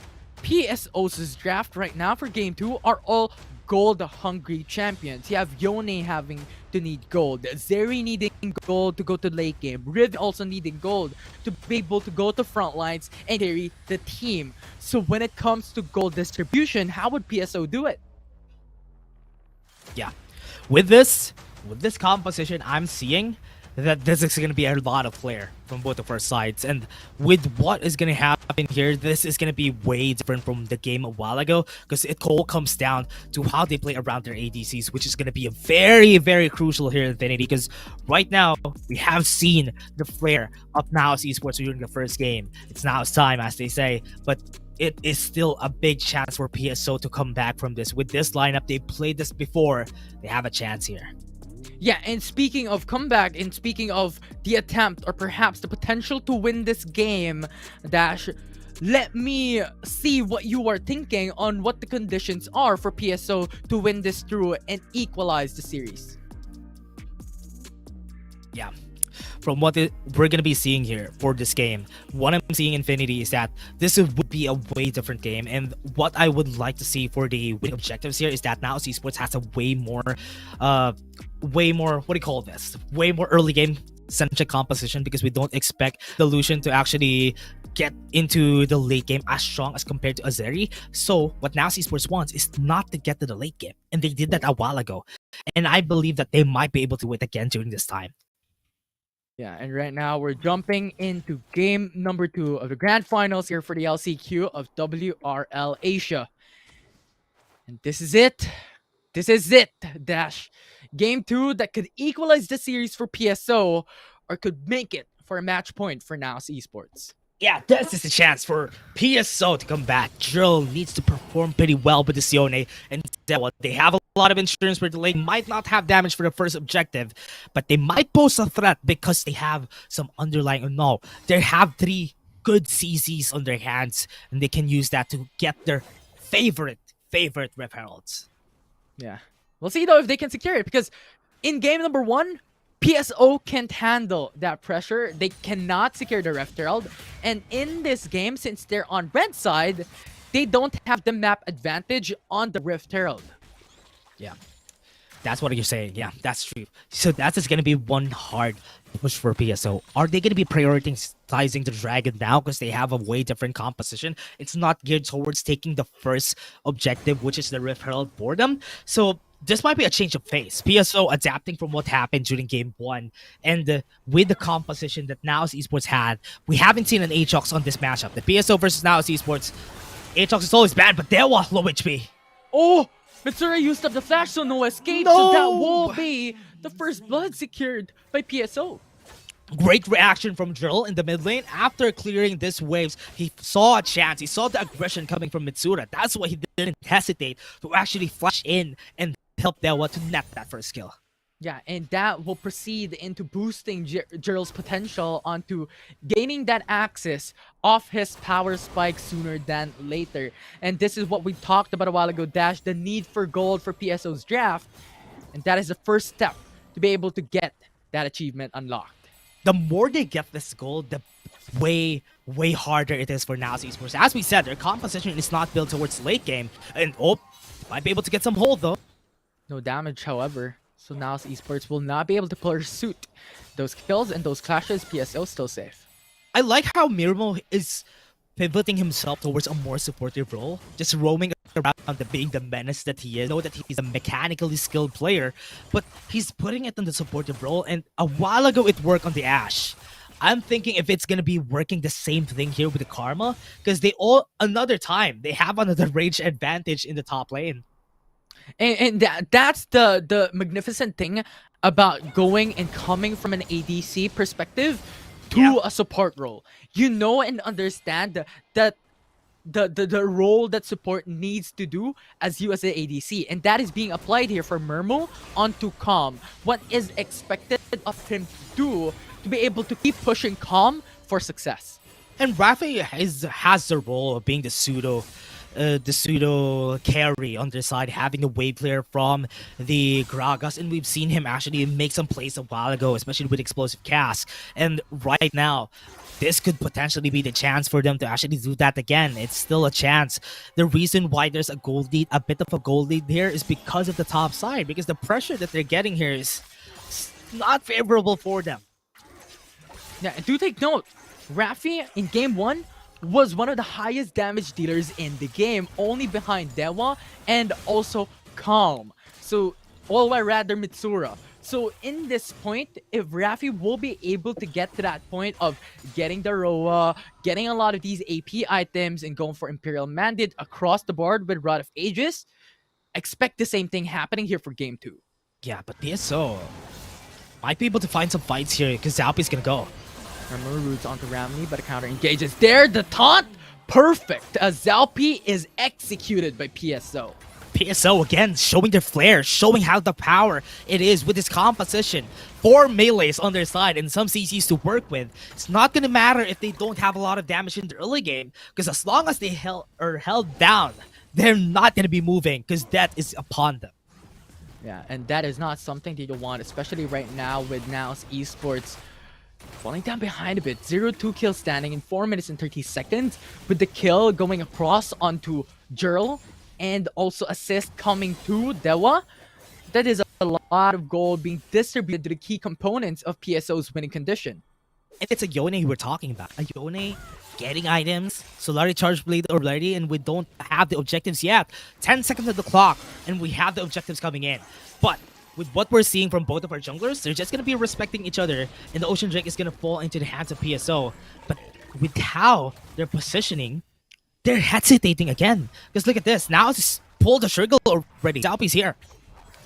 PSO's draft right now for Game 2 are all gold-hungry champions. You have Yone having to need gold, Zeri needing gold to go to late game, Riv also needing gold to be able to go to front lines and carry the team. So when it comes to gold distribution, how would PSO do it? Yeah, with this composition, I'm seeing that this is going to be a lot of flair from both of our sides. And with what is going to happen here, this is going to be way different from the game a while ago, because it all comes down to how they play around their ADCs, which is going to be a very, very crucial here in Infinity, because right now we have seen the flair of NAOS Esports during the first game. It's now time, as they say, but it is still a big chance for PSO to come back from this. With this lineup, they played this before, they have a chance here. Yeah, and speaking of comeback, and speaking of the attempt or perhaps the potential to win this game, Dash, let me see what you are thinking on what the conditions are for PSO to win this through and equalize the series. Yeah. From what we're going to be seeing here for this game, what I'm seeing, Infinity, is that this would be a way different game. And what I would like to see for the winning objectives here is that now Esports has a way more, what do you call this? Way more early game centric composition, because we don't expect the Lucian to actually get into the late game as strong as compared to Azeri. So what NAOS Esports wants is not to get to the late game. And they did that a while ago. And I believe that they might be able to do it again during this time. Yeah, and right now we're jumping into game number 2 of the grand finals here for the LCQ of WRL Asia. And this is it. This is it, Dash. Game 2 that could equalize the series for PSO or could make it for a match point for NAOS Esports. Yeah, this is a chance for PSO to come back. Drill needs to perform pretty well with the Sione, and they have a lot of insurance for delay. Might not have damage for the first objective, but they might pose a threat because they have some underlying. No, they have 3 good CZs on their hands, and they can use that to get their favorite Ref Heralds. Yeah, we'll see though if they can secure it, because in game number 1, PSO can't handle that pressure. They cannot secure the Ref Herald. And in this game, since they're on red side, they don't have the map advantage on the Rift Herald. Yeah. That's what you're saying. Yeah, that's true. So that is going to be one hard push for PSO. Are they going to be prioritizing the Dragon now because they have a way different composition? It's not geared towards taking the first objective, which is the Rift Herald boredom. So this might be a change of pace. PSO adapting from what happened during Game 1. And with the composition that NAOS Esports had, we haven't seen an Aatrox on this matchup. The PSO versus NAOS Esports, Aatrox is always bad, but there was low HP. Oh! Mitsura used up the flash, so no escape. No! So that will be the first blood secured by PSO. Great reaction from Drill in the mid lane. After clearing this waves, he saw a chance. He saw the aggression coming from Mitsura. That's why he didn't hesitate to actually flash in and help Dewa to net that first kill. Yeah, and that will proceed into boosting Jirl's potential onto gaining that access off his power spike sooner than later. And this is what we talked about a while ago, Dash, the need for gold for PSO's draft. And that is the first step to be able to get that achievement unlocked. The more they get this gold, the way harder it is for NAOS Esports. As we said, their composition is not built towards late game. And might be able to get some hold though. No damage, however. So NAOS Esports will not be able to pursuit those kills and those clashes. PSO still safe. I like how Mirmo is pivoting himself towards a more supportive role, just roaming around being the menace that he is. Know that he's a mechanically skilled player, but he's putting it in the supportive role. And a while ago, it worked on the Ashe. I'm thinking if it's gonna be working the same thing here with the Karma, because they have another range advantage in the top lane. And that's the magnificent thing about going and coming from an ADC perspective to a support role. You know and understand that the role that support needs to do as you as an ADC, and that is being applied here for Mermo onto Calm. What is expected of him to do to be able to keep pushing Calm for success. And Rafi has the role of being the pseudo carry on their side, having the wave clear from the Gragas, and we've seen him actually make some plays a while ago, especially with explosive cast. And right now, this could potentially be the chance for them to actually do that again. It's still a chance. The reason why there's a bit of a gold lead here is because of the top side, because the pressure that they're getting here is not favorable for them. Yeah, and do take note, Rafi in Game 1 was one of the highest damage dealers in the game, only behind Dewa and also Calm. So, all while rather Mitsura. So, in this point, if Rafi will be able to get to that point of getting the Roa, getting a lot of these AP items, and going for Imperial Mandate across the board with Rod of Ages, expect the same thing happening here for Game 2. Yeah, but PSO might be able to find some fights here because Zalpi's gonna go. Armor roots onto Ramley, but a counter engages there. The taunt, perfect, as Zalpi is executed by PSO. PSO again showing their flair, showing how the power it is with this composition. 4 melees on their side and some CCs to work with. It's not gonna matter if they don't have a lot of damage in the early game, because as long as they are held down, they're not gonna be moving because death is upon them. Yeah, and that is not something that you want, especially right now with NAOS Esports falling down behind a bit. 0-2 kill standing in 4 minutes and 30 seconds, with the kill going across onto Jirl and also assist coming to Dewa. That is a lot of gold being distributed to the key components of PSO's winning condition. And it's a Yone we were talking about. A Yone getting items, Solari Charge Blade already, and we don't have the objectives yet. 10 seconds of the clock, and we have the objectives coming in. But with what we're seeing from both of our junglers, they're just going to be respecting each other, and the Ocean Drake is going to fall into the hands of PSO. But with how they're positioning, they're hesitating again. Because look at this, now it's pulled the trigger already. Zalpi's here.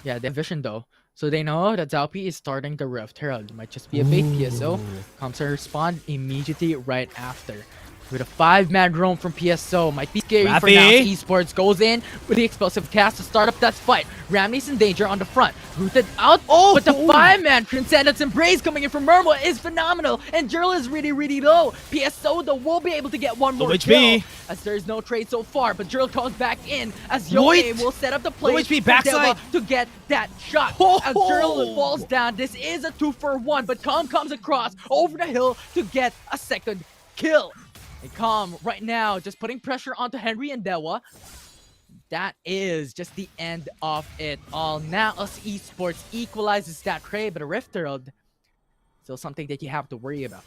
Yeah, they have vision though. So they know that Zalpi is starting the Rift Herald. It might just be a bait. PSO comes to respond immediately right after. With a 5-man roam from PSO, might be scary for NAOS Esports. Goes in with the explosive cast to start up that fight. Ramney's in danger on the front. Rooted out, but the 5-man Transcendence Embrace coming in from Murmur is phenomenal. And Jirl is really, really low. PSO, though, will be able to get one more kill, as there is no trade so far. But Jirl comes back in, as Yone will set up the play for Dewa to get that shot. As Jirl falls down, this is a 2-for-1, but Calm comes across over the hill to get a second kill. And Calm right now just putting pressure onto Henry and Dewa. that is just the end of it all. NAOS Esports equalizes that trade, but a Rift Herald still something that you have to worry about.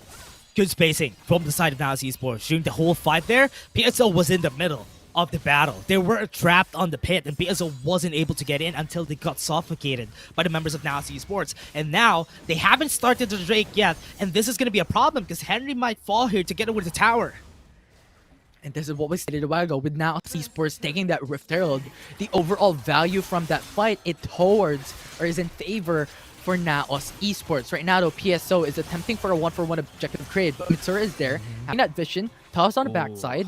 Good spacing from the side of NAOS Esports. During the whole fight there, PSO was in the middle of the battle. They were trapped on the pit, and PSO wasn't able to get in until they got suffocated by the members of NAOS Esports. And now, they haven't started the Drake yet, and this is going to be a problem because Henry might fall here to get over the tower. And this is what we stated a while ago with NAOS Esports taking that Rift Herald. The overall value from that fight, it towards or is in favor for NAOS Esports. Right now, though, PSO is attempting for a 1-for-1 objective trade, but Mitsura is there, having that vision, toss on the backside,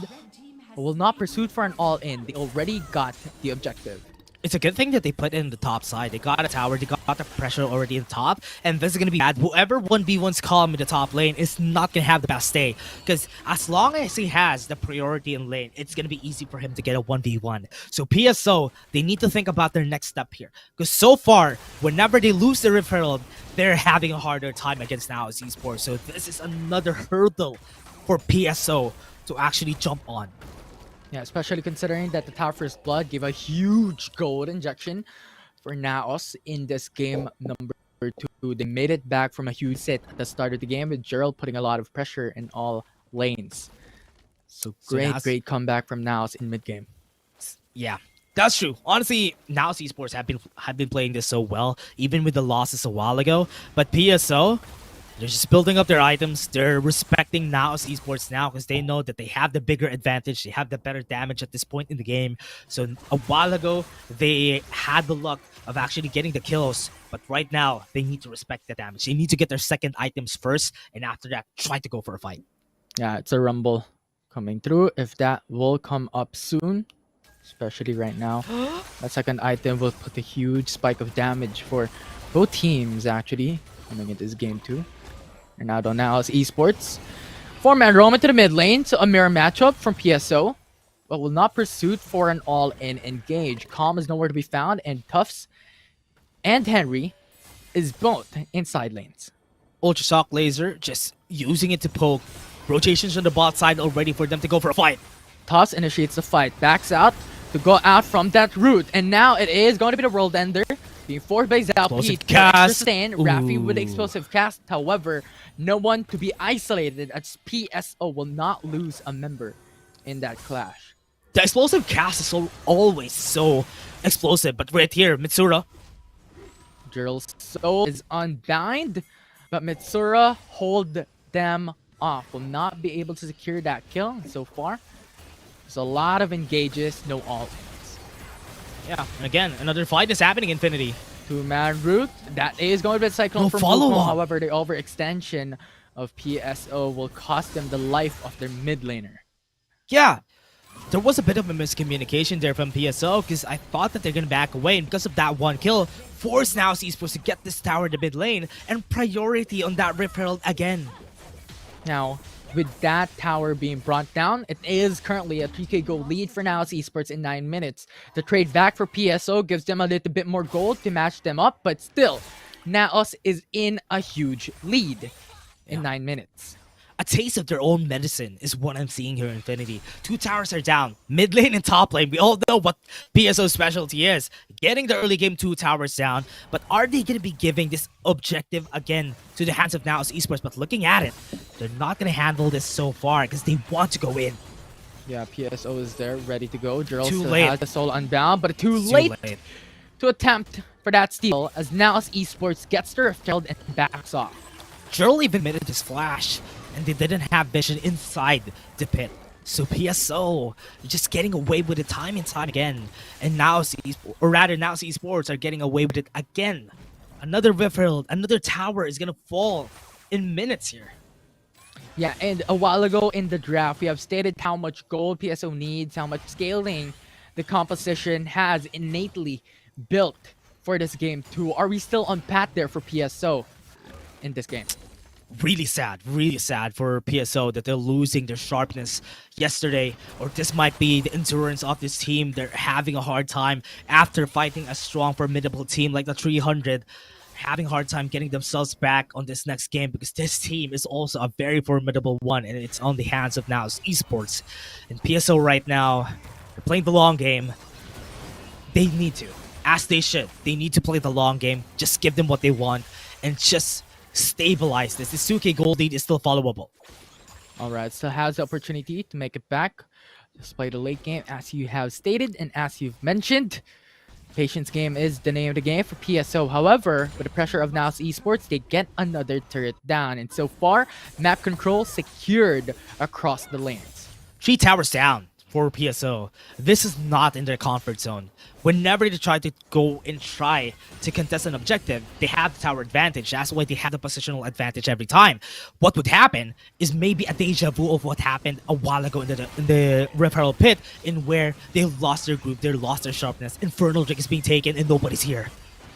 but will not pursue for an all-in. They already got the objective. It's a good thing that they put in the top side. They got a tower, they got the pressure already in the top, and this is going to be bad. Whoever 1v1's calm in the top lane is not going to have the best day, because as long as he has the priority in lane, it's going to be easy for him to get a 1v1. So PSO, they need to think about their next step here, because so far, whenever they lose the Rift Herald, they're having a harder time against NAOS Esports. So this is another hurdle for PSO to actually jump on. Yeah, especially considering that the Tower First Blood gave a huge gold injection for NAOS in this game number 2. They made it back from a huge set at the start of the game with Gerald putting a lot of pressure in all lanes. So great comeback from NAOS in mid game. Yeah, that's true. Honestly, NAOS Esports have been playing this so well, even with the losses a while ago. But PSO, they're just building up their items. They're respecting NAOS Esports now because they know that they have the bigger advantage. They have the better damage at this point in the game. So a while ago, they had the luck of actually getting the kills. But right now, they need to respect the damage. They need to get their second items first. And after that, try to go for a fight. Yeah, it's a rumble coming through. If that will come up soon, especially right now, that second item will put a huge spike of damage for both teams, actually, coming into this game too. And now NAOS Esports. 4-man roam into the mid lane, so a mirror matchup from PSO, but will not pursue for an all-in engage. Calm is nowhere to be found, and Tufts and Henry is both inside lanes. Ultra Shock Laser, just using it to poke. Rotations on the bot side already for them to go for a fight. Tufts initiates the fight, backs out to go out from that route, and now it is going to be the world ender. Being forced by Zalpete, extra stand, Raffi with the explosive cast. However, no one to be isolated as PSO will not lose a member in that clash. The explosive cast is always so explosive, but right here, Mitsura. Gerald's soul is unbound, but Mitsura hold them off. Will not be able to secure that kill so far. There's a lot of engages, no all. Yeah, and again, another fight is happening, Infinity. 2-man route. That is going to be a Cyclone from follow-up. However, the overextension of PSO will cost them the life of their mid laner. Yeah, there was a bit of a miscommunication there from PSO because I thought that they're going to back away, and because of that one kill, force NAOS Esports to get this tower to mid lane and priority on that Rift Herald again. Now, with that tower being brought down, it is currently a 3k gold lead for NAOS Esports in 9 minutes. The trade back for PSO gives them a little bit more gold to match them up, but still, NAOS is in a huge lead in 9 minutes. A taste of their own medicine is what I'm seeing here in Infinity. 2 towers are down, mid lane and top lane. We all know what PSO's specialty is. Getting the early game 2 towers down. But are they going to be giving this objective again to the hands of NAOS Esports? But looking at it, they're not going to handle this so far because they want to go in. Yeah, PSO is there, ready to go. Gerald Too still late. has the soul unbound, but too late to attempt for that steal as NAOS Esports gets the Rift Herald and backs off. Gerald even admitted his flash, and they didn't have vision inside the pit. So PSO just getting away with it time and time again. And NAOS Esports are getting away with it again. Another Rift Herald, another tower is gonna fall in minutes here. Yeah, and a while ago in the draft, we have stated how much gold PSO needs, how much scaling the composition has innately built for this game too. Are we still on path there for PSO in this game? Really sad for PSO that they're losing their sharpness yesterday, or this might be the endurance of this team. They're having a hard time after fighting a strong, formidable team like the 300, having a hard time getting themselves back on this next game because this team is also a very formidable one and it's on the hands of NAOS Esports. And PSO right now, they're playing the long game. They need to, as they should. They need to play the long game. Just give them what they want and just stabilize this. The 2K gold lead is still followable. Alright, still has the opportunity to make it back. Just play the late game as you have stated and as you've mentioned. Patience game is the name of the game for PSO. However, with the pressure of NAOS Esports, they get another turret down. And so far, map control secured across the lanes. 3 towers down for PSO. This is not in their comfort zone. Whenever they try to go and try to contest an objective, they have the tower advantage. That's why they have the positional advantage every time. What would happen is maybe a deja vu of what happened a while ago in the referral pit, in where they lost their group, they lost their sharpness. Infernal Drake is being taken and nobody's here.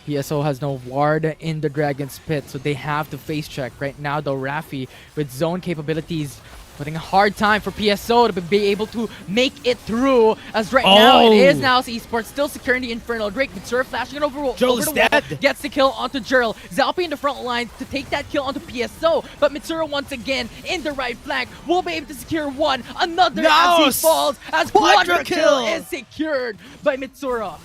PSO has no ward in the Dragon's Pit, so they have to face check. Right now, though, Raffi, with zone capabilities, putting a hard time for PSO to be able to make it through. As right now, it is NAOS Esports still securing the Infernal Drake. Mitsura flashing it over the wall, gets the kill onto Jurl. Zalpi in the front line to take that kill onto PSO, but Mitsura once again in the right flank will be able to secure one. Another as he falls, as quadra kill is secured by Mitsura.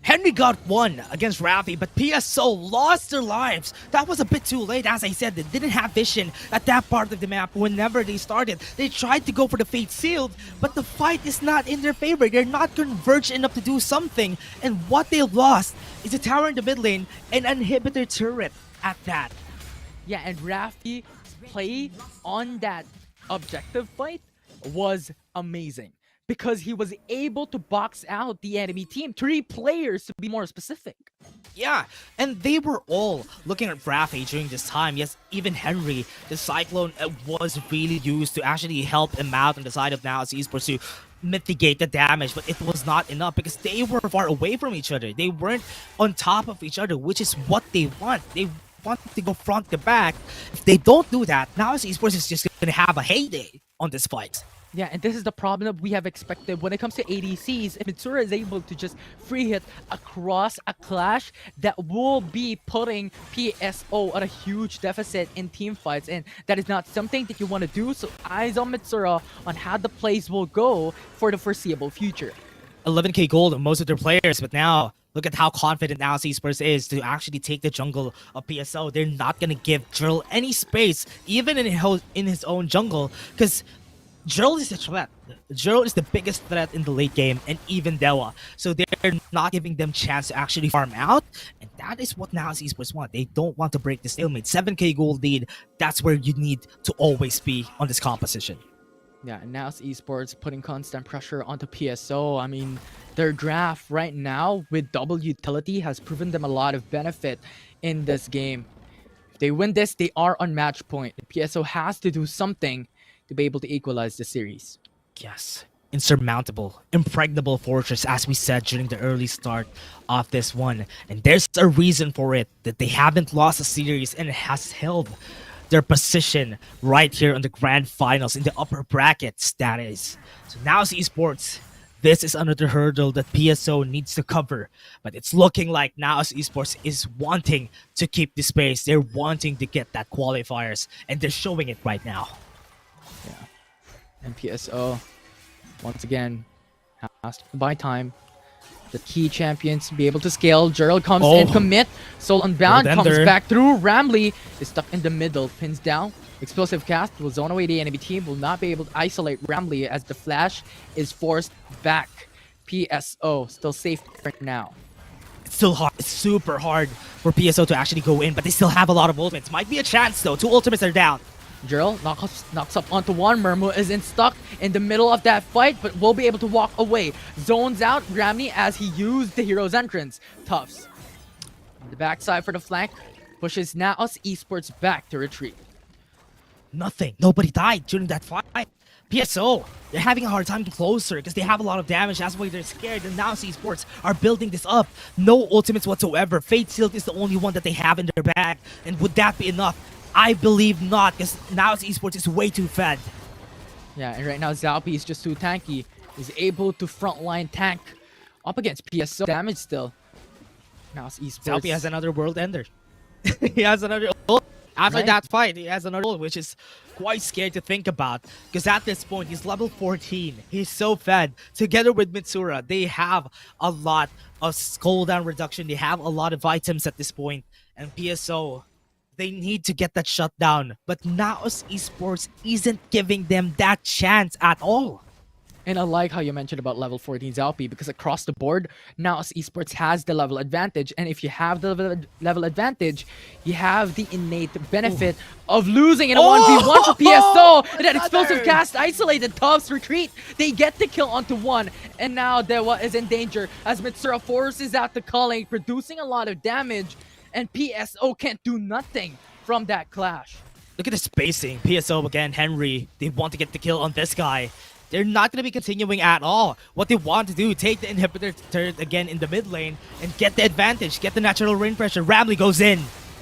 Henry got one against Raffi, but PSO lost their lives. That was a bit too late. As I said, they didn't have vision at that part of the map whenever they started. They tried to go for the Fate Sealed, but the fight is not in their favor. They're not converged enough to do something. And what they lost is a tower in the mid lane and an inhibitor turret at that. Yeah, and Raffi's play on that objective fight was amazing, because he was able to box out the enemy team. 3 players, to be more specific. Yeah, and they were all looking at Raffi during this time. Yes, even Henry, the Cyclone, was really used to actually help him out on the side of NAOS Esports to mitigate the damage, but it was not enough because they were far away from each other. They weren't on top of each other, which is what they want. They want to go front to back. If they don't do that, NAOS Esports is just going to have a heyday on this fight. Yeah, and this is the problem that we have expected when it comes to ADCs. If Mitsura is able to just free hit across a clash, that will be putting PSO at a huge deficit in team fights, and that is not something that you want to do. So eyes on Mitsura on how the plays will go for the foreseeable future. 11k gold on most of their players, but now look at how confident NAOS Esports is to actually take the jungle of PSO. They're not going to give Drill any space, even in his own jungle, because Jurl is a threat. Jurl is the biggest threat in the late game, and even Dewa. So they're not giving them chance to actually farm out, and that is what NAOS Esports want. They don't want to break the stalemate. 7k gold lead, that's where you need to always be on this composition. Yeah, and NAOS Esports putting constant pressure onto PSO. I mean, their draft right now with double utility has proven them a lot of benefit in this game. If they win this, they are on match point. PSO has to do something to be able to equalize the series. Yes. Insurmountable, impregnable fortress, as we said during the early start of this one. And there's a reason for it, that they haven't lost a series and it has held their position right here on the grand finals in the upper brackets, that is. So now Esports, this is another hurdle that PSO needs to cover. But it's looking like NAOS Esports is wanting to keep the space. They're wanting to get that qualifiers, and they're showing it right now. Yeah, and PSO once again has to buy time. The key champions be able to scale. Gerald comes and commit. Soul Unbound comes back through. Ramley is stuck in the middle, pins down. Explosive cast will zone away the enemy team. Will not be able to isolate Ramley as the flash is forced back. PSO still safe right now. It's still hard. It's super hard for PSO to actually go in, but they still have a lot of ultimates. Might be a chance though. 2 ultimates are down. Gerald knocks up onto one. Murmu isn't stuck in the middle of that fight, but will be able to walk away. Zones out Ramney as he used the hero's entrance. Tufts on the backside for the flank. Pushes NAOS Esports back to retreat. Nothing. Nobody died during that fight. PSO, they're having a hard time to closer because they have a lot of damage. That's why they're scared. And now Esports are building this up. No ultimates whatsoever. Fate Sealed is the only one that they have in their bag. And would that be enough? I believe not, because NAOS Esports is way too fed. Yeah, and right now Zalpi is just too tanky. He's able to frontline tank up against PSO. Damage still. NAOS Esports. Zalpi has another world ender. He has another ult. After Right. that fight, he has another goal, which is quite scary to think about. Because at this point, he's level 14. He's so fed. Together with Mitsura, they have a lot of cooldown reduction. They have a lot of items at this point. And PSO, they need to get that shut down. But NAOS Esports isn't giving them that chance at all. And I like how you mentioned about level 14 Zalpi, because across the board, now Esports has the level advantage. And if you have the level advantage, you have the innate benefit of losing in a 1v1 for PSO. And that explosive cast isolated Tubbs retreat. They get the kill onto one. And now Dewa is in danger as Mitsura forces out the culling, producing a lot of damage. And PSO can't do nothing from that clash. Look at the spacing. PSO again, Henry. They want to get the kill on this guy. They're not going to be continuing at all. What they want to do, take the inhibitor turret again in the mid lane and get the advantage, get the natural rain pressure. Ramley goes in.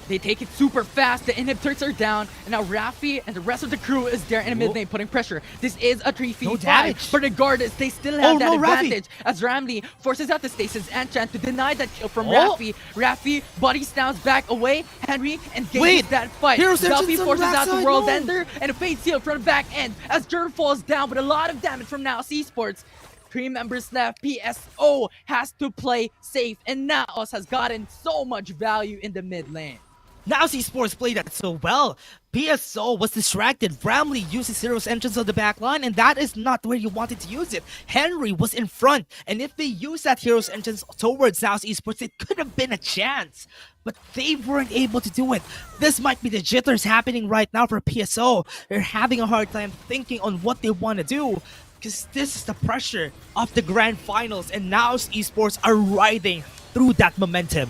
They take it super fast. The inhibitors are down. And now Rafi and the rest of the crew is there in the mid lane putting pressure. This is a 3v5. damage. But regardless, they still have that Rafi. advantage as Ramley forces out the stasis enchant to deny that kill from Rafi. Rafi body snouts back away. Henry engages that fight. Zalpi forces out the World Ender and a Fate Seal from the back end as Jern falls down with a lot of damage from NAOS Esports. 3 members left. PSO has to play safe, and NAOS has gotten so much value in the mid lane. NAOS Esports played that so well. PSO was distracted. Ramley uses Hero's entrance on the back line, and that is not where you wanted to use it. Henry was in front, and if they use that Hero's entrance towards NAOS Esports, it could have been a chance. But they weren't able to do it. This might be the jitters happening right now for PSO. They're having a hard time thinking on what they want to do, because this is the pressure of the grand finals, and NAOS Esports are riding through that momentum.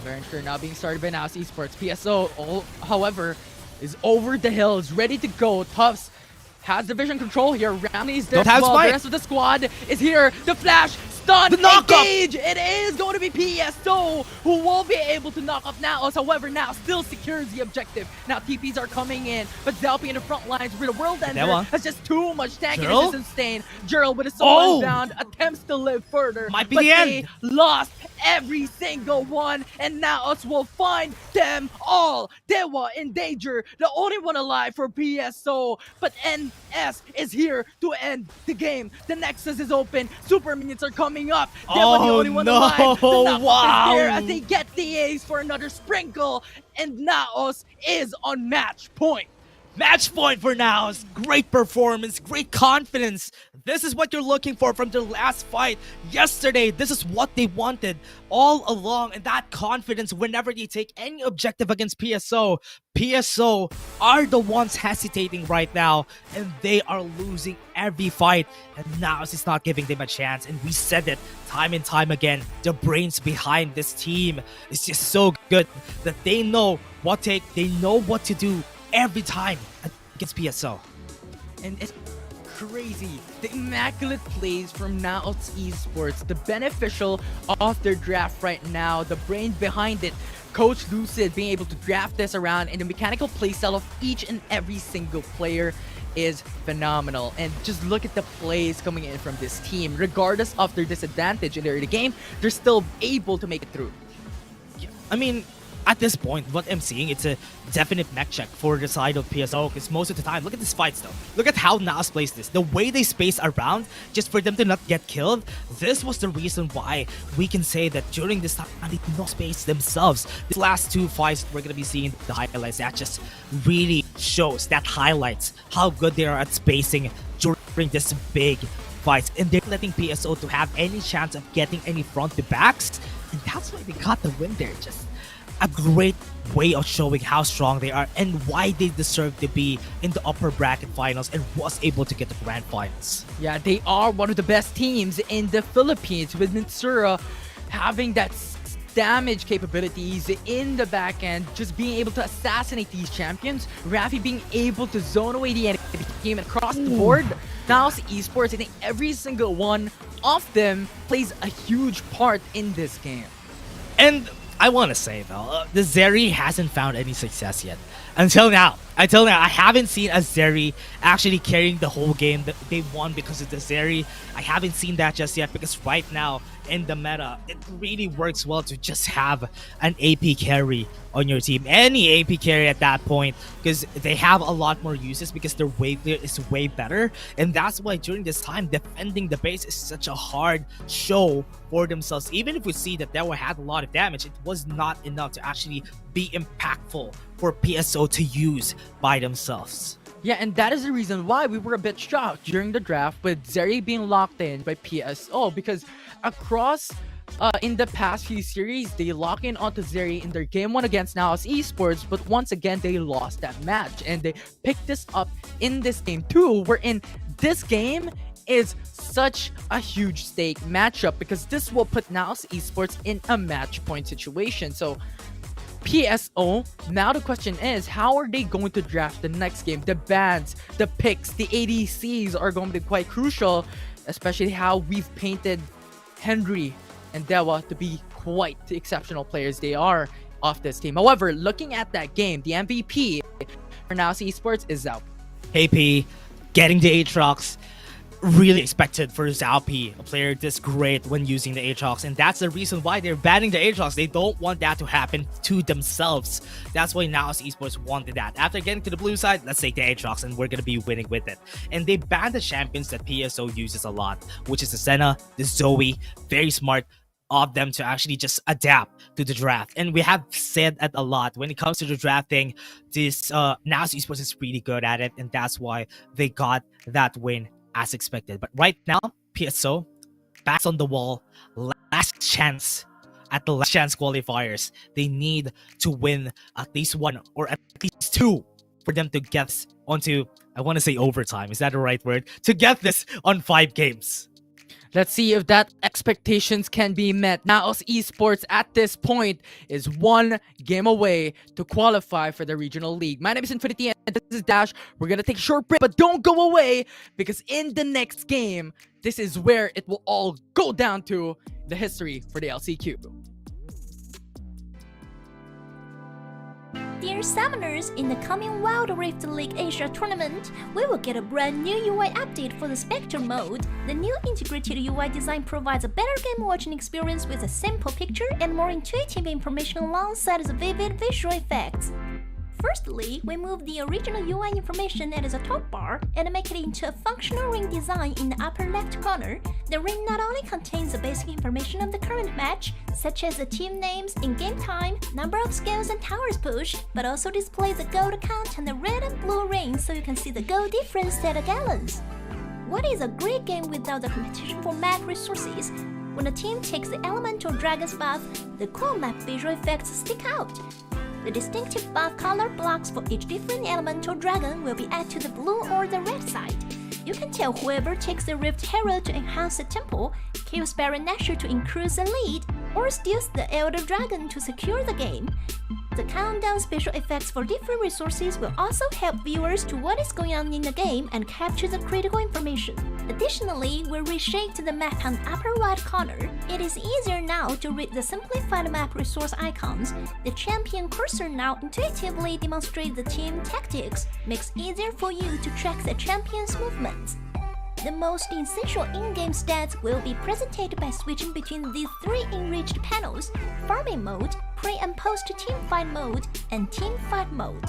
Very sure now being started by NAOS Esports. PSO, however, is over the hills, ready to go. Tufts has the vision control here. Ramley's there as well. The rest of the squad is here. The flash, stun, engage. It is going to be PSO who will be able to knock off NAOS. However, now still secures the objective. Now TPs are coming in, but Zalpi in the front lines with a World Ender has just too much tank and resistance sustain. Jurl with a soul unbound attempts to live further, might be but the they end. lost every single one, and NAOS will find them all. Dewa in danger, the only one alive for PSO, but NS is here to end the game. The Nexus is open, super minions are coming up. Dewa the only one alive. The knock-off is there as they get the ace for another sprinkle, and NAOS is on match point. Match point for NAOS. Great performance, great confidence. This is what you're looking for from their last fight. Yesterday, this is what they wanted all along. And that confidence whenever they take any objective against PSO. PSO are the ones hesitating right now. And they are losing every fight. And NAOS is not giving them a chance. And we said it time and time again. The brains behind this team is just so good that they know what to take. They know what to do every time against PSO. And it's crazy. The immaculate plays from NAOS Esports, the beneficial of their draft right now, the brain behind it, Coach Lucid being able to draft this around, and the mechanical playstyle of each and every single player is phenomenal. And just look at the plays coming in from this team. Regardless of their disadvantage in the early game, they're still able to make it through. I mean, at this point, what I'm seeing, it's a definite mech check for the side of PSO, because most of the time, look at this fights though. Look at how NAOS plays this. The way they space around, just for them to not get killed, this was the reason why we can say that during this time, they did not space themselves. These last two fights, we're going to be seeing the highlights. That just really shows, that highlights how good they are at spacing during this big fights. And they're letting PSO to have any chance of getting any front to backs. And that's why they got the win there. Just a great way of showing how strong they are and why they deserve to be in the upper bracket finals and was able to get the grand finals. Yeah, they are one of the best teams in the Philippines, with Mitsura having that damage capabilities in the back end, just being able to assassinate these champions. Rafi being able to zone away the enemy team across the board. NAOS Esports, I think every single one of them plays a huge part in this game. And I want to say though, the Zeri hasn't found any success yet. Until now. I tell you, I haven't seen a Zeri actually carrying the whole game. They won because of the Zeri. I haven't seen that just yet, because right now in the meta, it really works well to just have an AP carry on your team. Any AP carry at that point, because they have a lot more uses, because their wave clear is way better. And that's why during this time, defending the base is such a hard show for themselves. Even if we see that they had a lot of damage, it was not enough to actually be impactful for PSO to use by themselves. Yeah, and that is the reason why we were a bit shocked during the draft with Zeri being locked in by PSO, because across in the past few series, they lock in onto Zeri in their game 1 against NAOS Esports, but once again, they lost that match, and they picked this up in this game too, wherein this game is such a huge stake matchup, because this will put NAOS Esports in a match point situation. So PSO, now the question is, how are they going to draft the next game? The bans, the picks, the ADCs are going to be quite crucial, especially how we've painted Henry and Dewa to be quite the exceptional players they are off this team. However, looking at that game, the MVP for NAOS Esports is Zhao. AP getting the Aatrox, really expected for Zhao P, a player this great when using the Aatrox, and that's the reason why they're banning the Aatrox. They don't want that to happen to themselves. That's why NAOS Esports wanted that. After getting to the blue side, let's take the Aatrox and we're gonna be winning with it. And they banned the champions that PSO uses a lot, which is the Senna, the Zoe. Very smart of them to actually just adapt to the draft. And we have said that a lot when it comes to the drafting. This NAOS Esports is really good at it, and that's why they got that win as expected. But right now, PSO backs on the wall, last chance at the last chance qualifiers. They need to win at least 1 or at least 2 for them to get onto, I want to say overtime, is that the right word? To get this on 5 games. Let's see if that expectations can be met. NAOS Esports at this point is 1 game away to qualify for the regional league. My name is Infinity and this is Dash. We're gonna take a short break, but don't go away, because in the next game, this is where it will all go down to the history for the LCQ. Dear Summoners, in the coming Wild Rift League Asia tournament, we will get a brand new UI update for the Spectre mode. The new integrated UI design provides a better game watching experience with a simple picture and more intuitive information alongside the vivid visual effects. Firstly, we move the original UI information that is a top bar and make it into a functional ring design in the upper left corner. The ring not only contains the basic information of the current match, such as the team names, in-game time, number of skills and towers pushed, but also displays the gold count on the red and blue rings so you can see the gold difference at the gallons. What is a great game without the competition for map resources? When a team takes the elemental dragon's buff, the cool map visual effects stick out. The distinctive buff color blocks for each different elemental dragon will be added to the blue or the red side. You can tell whoever takes the Rift Hero to enhance the temple, kills Baron Nashor to increase the lead, or steals the Elder Dragon to secure the game. The countdown special effects for different resources will also help viewers to what is going on in the game and capture the critical information. Additionally, we reshaped the map on the upper right corner. It is easier now to read the simplified map resource icons. The champion cursor now intuitively demonstrates the team tactics, makes it easier for you to track the champion's movements. The most essential in-game stats will be presented by switching between these 3 enriched panels: Farming Mode, Pre- and Post-Teamfight Mode, and Teamfight Mode.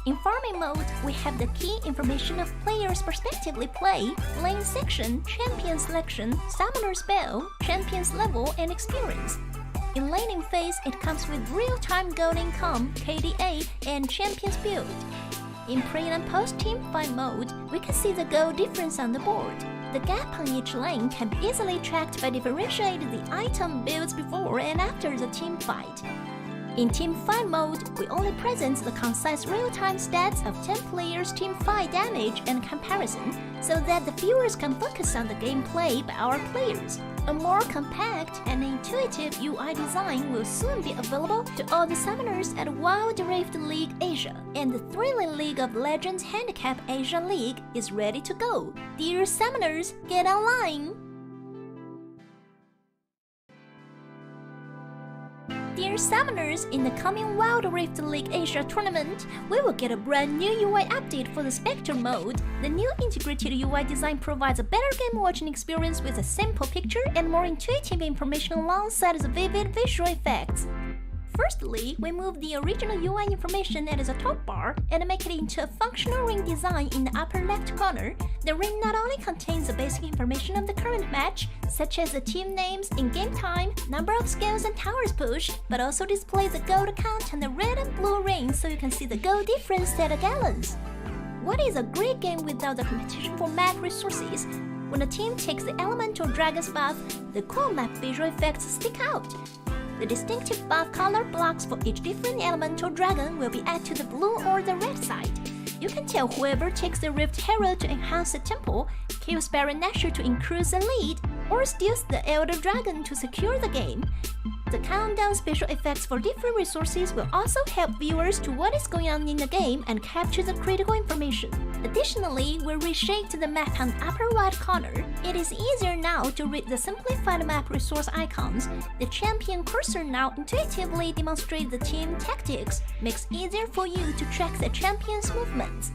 In Farming Mode, we have the key information of players' prospectively play, lane section, champion selection, summoner spell, champion's level, and experience. In laning phase, it comes with real-time gold income, KDA, and champion's build. In pre- and post-teamfight mode, we can see the goal difference on the board. The gap on each lane can be easily tracked by differentiating the item builds before and after the team fight. In team fight mode, we only present the concise real-time stats of 10 players' team fight damage and comparison, so that the viewers can focus on the gameplay by our players. A more compact and intuitive UI design will soon be available to all the summoners at Wild Rift League Asia, and the thrilling League of Legends Handicap Asia League is ready to go. Dear summoners, get online! Dear Summoners, in the coming Wild Rift League Asia tournament, we will get a brand new UI update for the Spectre mode. The new integrated UI design provides a better game watching experience with a simple picture and more intuitive information alongside the vivid visual effects. Firstly, we move the original UI information at the top bar and make it into a functional ring design in the upper left corner. The ring not only contains the basic information of the current match, such as the team names, in-game time, number of skills and towers pushed, but also displays the gold count on the red and blue rings so you can see the gold difference at a gallons. What is a great game without the competition for map resources? When a team takes the elemental dragon's buff, the cool map visual effects stick out. The distinctive buff color blocks for each different elemental dragon will be added to the blue or the red side. You can tell whoever takes the Rift Hero to enhance the temple, kills Baron Nashor to increase the lead, or steals the Elder Dragon to secure the game. The countdown special effects for different resources will also help viewers to what is going on in the game and capture the critical information. Additionally, we reshaped the map on the upper right corner. It is easier now to read the simplified map resource icons. The champion cursor now intuitively demonstrates the team tactics, makes it easier for you to track the champion's movements.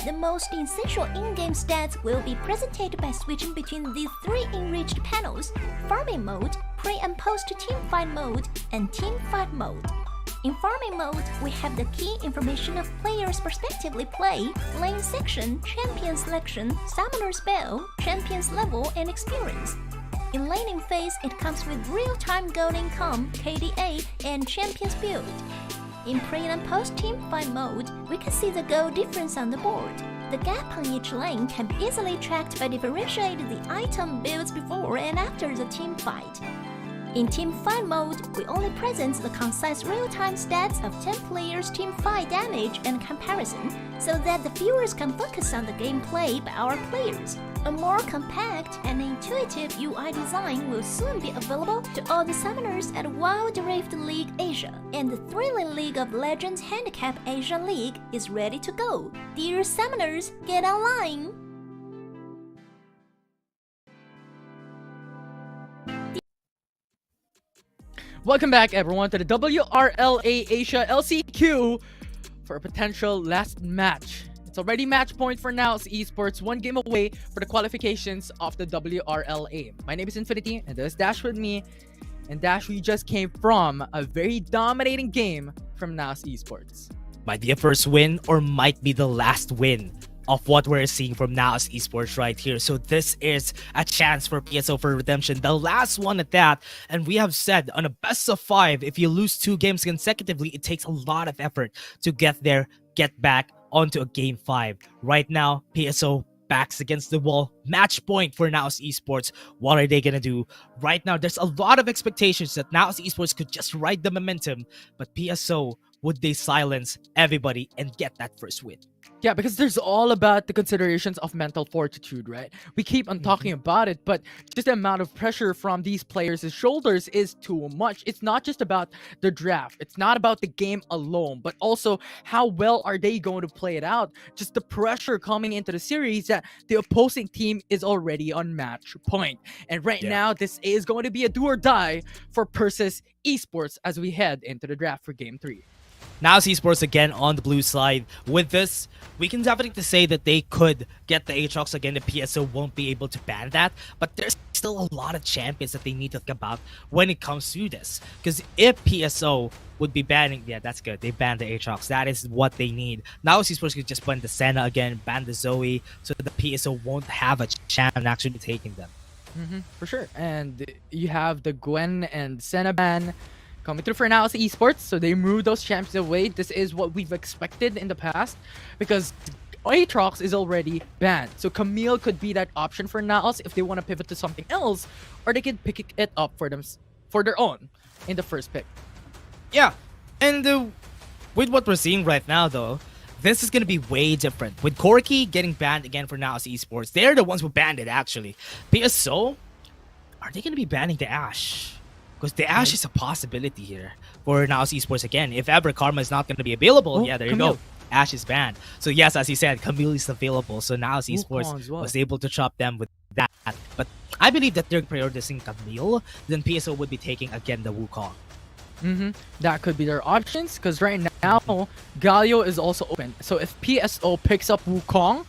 The most essential in-game stats will be presented by switching between these three enriched panels: farming mode, pre and post team fight mode, and team fight mode. In farming mode, we have the key information of players' prospectively play, lane section, champion selection, summoner spell, champion's level, and experience. In laning phase, it comes with real-time gold income, KDA, and champion's build. In pre and post team fight mode, we can see the goal difference on the board. The gap on each lane can be easily tracked by differentiating the item builds before and after the team fight. In team fight mode, we only present the concise real-time stats of 10 players' team fight damage and comparison, so that the viewers can focus on the gameplay by our players. A more compact and intuitive UI design will soon be available to all the summoners at Wild Rift League Asia, and the thrilling League of Legends Handicap Asia League is ready to go. Dear summoners, get online! Welcome back, everyone, to the WRL-A Asia LCQ for a potential last match. It's already match point for NAOS Esports, one game away for the qualifications of the WRL-A. My name is Infinity, and there's Dash with me. And Dash, we just came from a very dominating game from NAOS Esports. Might be a first win or might be the last win of what we're seeing from NAOS Esports right here. So this is a chance for PSO for redemption, the last one at that. And we have said on a best of 5, if you lose 2 games consecutively, it takes a lot of effort to get there, get back onto a game 5. Right now, PSO backs against the wall. Match point for NAOS Esports. What are they gonna do? Right now, there's a lot of expectations that NAOS Esports could just ride the momentum, but PSO, would they silence everybody and get that first win? Yeah, because there's all about the considerations of mental fortitude, right? We keep on talking about it, but just the amount of pressure from these players' shoulders is too much. It's not just about the draft. It's not about the game alone, but also how well are they going to play it out? Just the pressure coming into the series that the opposing team is already on match point. And right now, this is going to be a do or die for Persis Esports as we head into the draft for Game 3. NAOS Esports again on the blue side. With this, we can definitely say that they could get the Aatrox again. The PSO won't be able to ban that, but there's still a lot of champions that they need to think about when it comes to this. Because if PSO would be banning, yeah, that's good. They banned the Aatrox. That is what they need. NAOS Esports could just ban the Senna again, ban the Zoe, so the PSO won't have a chance of actually taking them. For sure. And you have the Gwen and Senna ban coming through for NAOS Esports, so they moved those champions away. This is what we've expected in the past, because Aatrox is already banned. So Camille could be that option for NAOS if they want to pivot to something else, or they could pick it up for them for their own in the first pick. Yeah, and with what we're seeing right now, though, this is going to be way different. With Corki getting banned again for NAOS Esports, they're the ones who banned it, actually. PSO, are they going to be banning the Ashe? Because the Ashe is a possibility here for NAOS Esports again. If ever Karma is not going to be available, yeah, there Camille. you go. Ashe is banned. So yes, as you said, Camille is available. So NAOS Esports was able to chop them with that. But I believe that they're prioritizing Camille. Then PSO would be taking again the Wukong. That could be their options, because right now Galio is also open. So if PSO picks up Wukong,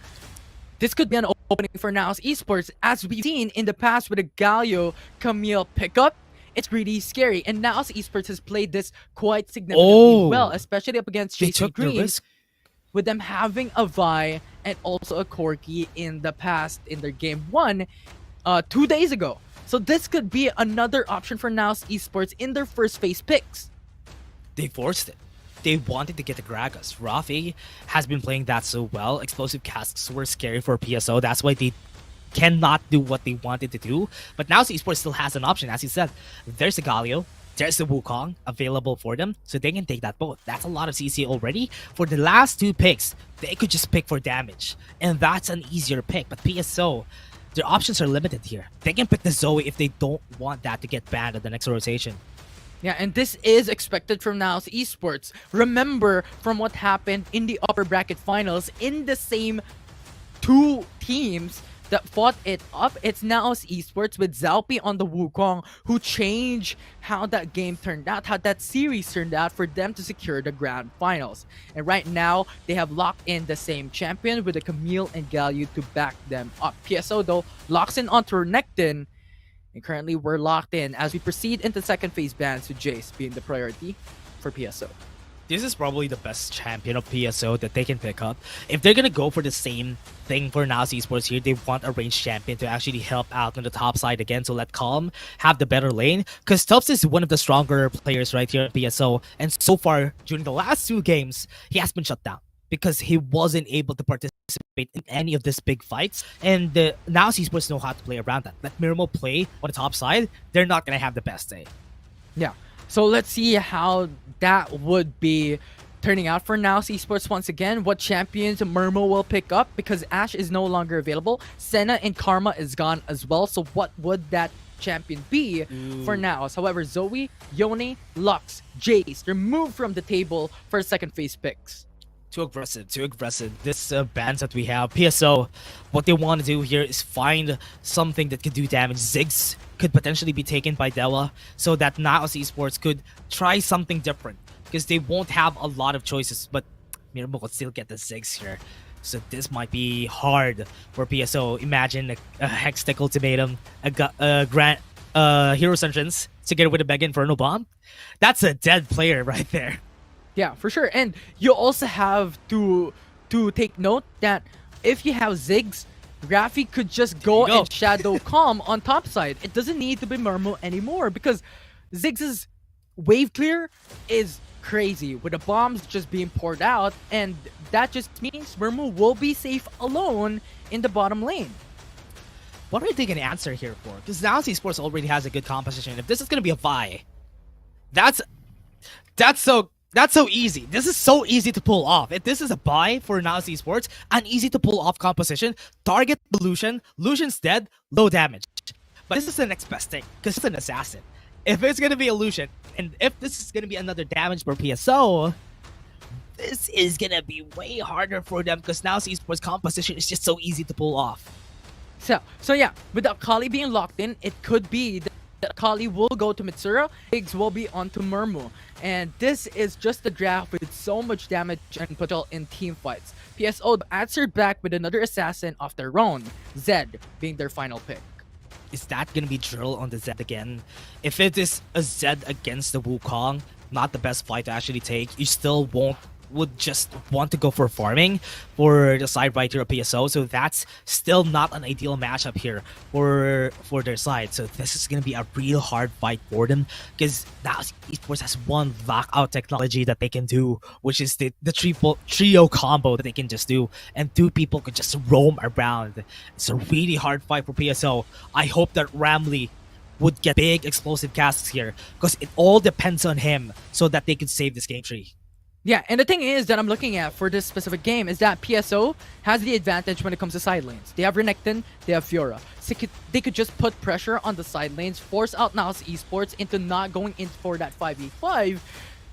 this could be an opening for NAOS Esports, as we've seen in the past with a Galio Camille pickup. It's really scary, and NAOS Esports has played this quite significantly well, especially up against They JC took the Green, risk. with them having a Vi and also a Corki in the past in their game 1 2 days ago. So this could be another option for NAOS Esports in their first phase picks. They forced it. They wanted to get the Gragas. Rafi has been playing that so well. Explosive casks were scary for PSO. That's why they cannot do what they wanted to do. But now Esports still has an option. As you said, there's a Galio, there's the Wukong available for them, so they can take that both. That's a lot of CC already. For the last 2 picks, they could just pick for damage, and that's an easier pick. But PSO, their options are limited here. They can pick the Zoe if they don't want that to get banned at the next rotation. Yeah, and this is expected from NAOS Esports. Remember from what happened in the upper bracket finals in the same 2 teams that fought it up. It's NAOS Esports with Zalpi on the Wukong who changed how that game turned out, how that series turned out for them to secure the grand finals. And right now, they have locked in the same champion with a Camille and Galio to back them up. PSO though locks in onto Renekton, and currently we're locked in as we proceed into second phase bans with Jace being the priority for PSO. This is probably the best champion of PSO that they can pick up. If they're gonna go for the same thing for NAOS Esports here, they want a ranged champion to actually help out on the top side again, to let Calm have the better lane. Because Tubbs is one of the stronger players right here at PSO, and so far during the last 2 games, he has been shut down because he wasn't able to participate in any of these big fights. And NAOS Esports know how to play around that. Let Mirmo play on the top side, they're not gonna have the best day. Yeah. So let's see how that would be turning out for NAOS Esports once again. What champions Murmo will pick up, because Ashe is no longer available. Senna and Karma is gone as well. So what would that champion be for NAOS? However, Zoe, Yone, Lux, Jace removed from the table for second phase picks. Too aggressive, too aggressive. This bans that we have, PSO, what they want to do here is find something that could do damage. Ziggs could potentially be taken by Dewa, so that NAOS Esports could try something different, because they won't have a lot of choices, but Mirmo could still get the Ziggs here. So this might be hard for PSO. Imagine a Hextech Ultimatum, a Grand Hero's Entrance together with a Mega Inferno Bomb. That's a dead player right there. Yeah, for sure. And you also have to take note that if you have Ziggs, Rafi could just go and shadow Calm on top side. It doesn't need to be Murmo anymore, because Ziggs' wave clear is crazy with the bombs just being poured out, and that just means Murmo will be safe alone in the bottom lane. What are they going to answer here for? Because now Esports already has a good composition. If this is going to be a Vi, that's so easy. This is so easy to pull off. If this is a buy for NAOS Esports, an easy to pull off composition, target Lucian, Lucian's dead, low damage. But this is the next best thing, because it's an assassin. If it's going to be a Lucian, and if this is going to be another damage for PSO, this is going to be way harder for them, because NAOS Esports composition is just so easy to pull off. So yeah, with Akali being locked in, it could be that Akali will go to Mitsura, Biggs will be onto Murmo. And this is just a draft with so much damage and potential in team fights. PSO answered back with another assassin of their own, Zed being their final pick. Is that going to be Drill on the Zed again? If it is a Zed against the Wukong, not the best fight to actually take, you still would just want to go for farming for the side right here of PSO, so that's still not an ideal matchup here for their side. So this is going to be a real hard fight for them, because now Esports has one lockout technology that they can do, which is the trio combo that they can just do, and 2 people could just roam around. It's a really hard fight for PSO. I hope that Ramley would get big explosive casts here, because it all depends on him so that they could save this game tree. Yeah, and the thing is that I'm looking at for this specific game is that PSO has the advantage when it comes to side lanes. They have Renekton, they have Fiora. So they could just put pressure on the side lanes, force out NAOS Esports into not going in for that 5v5,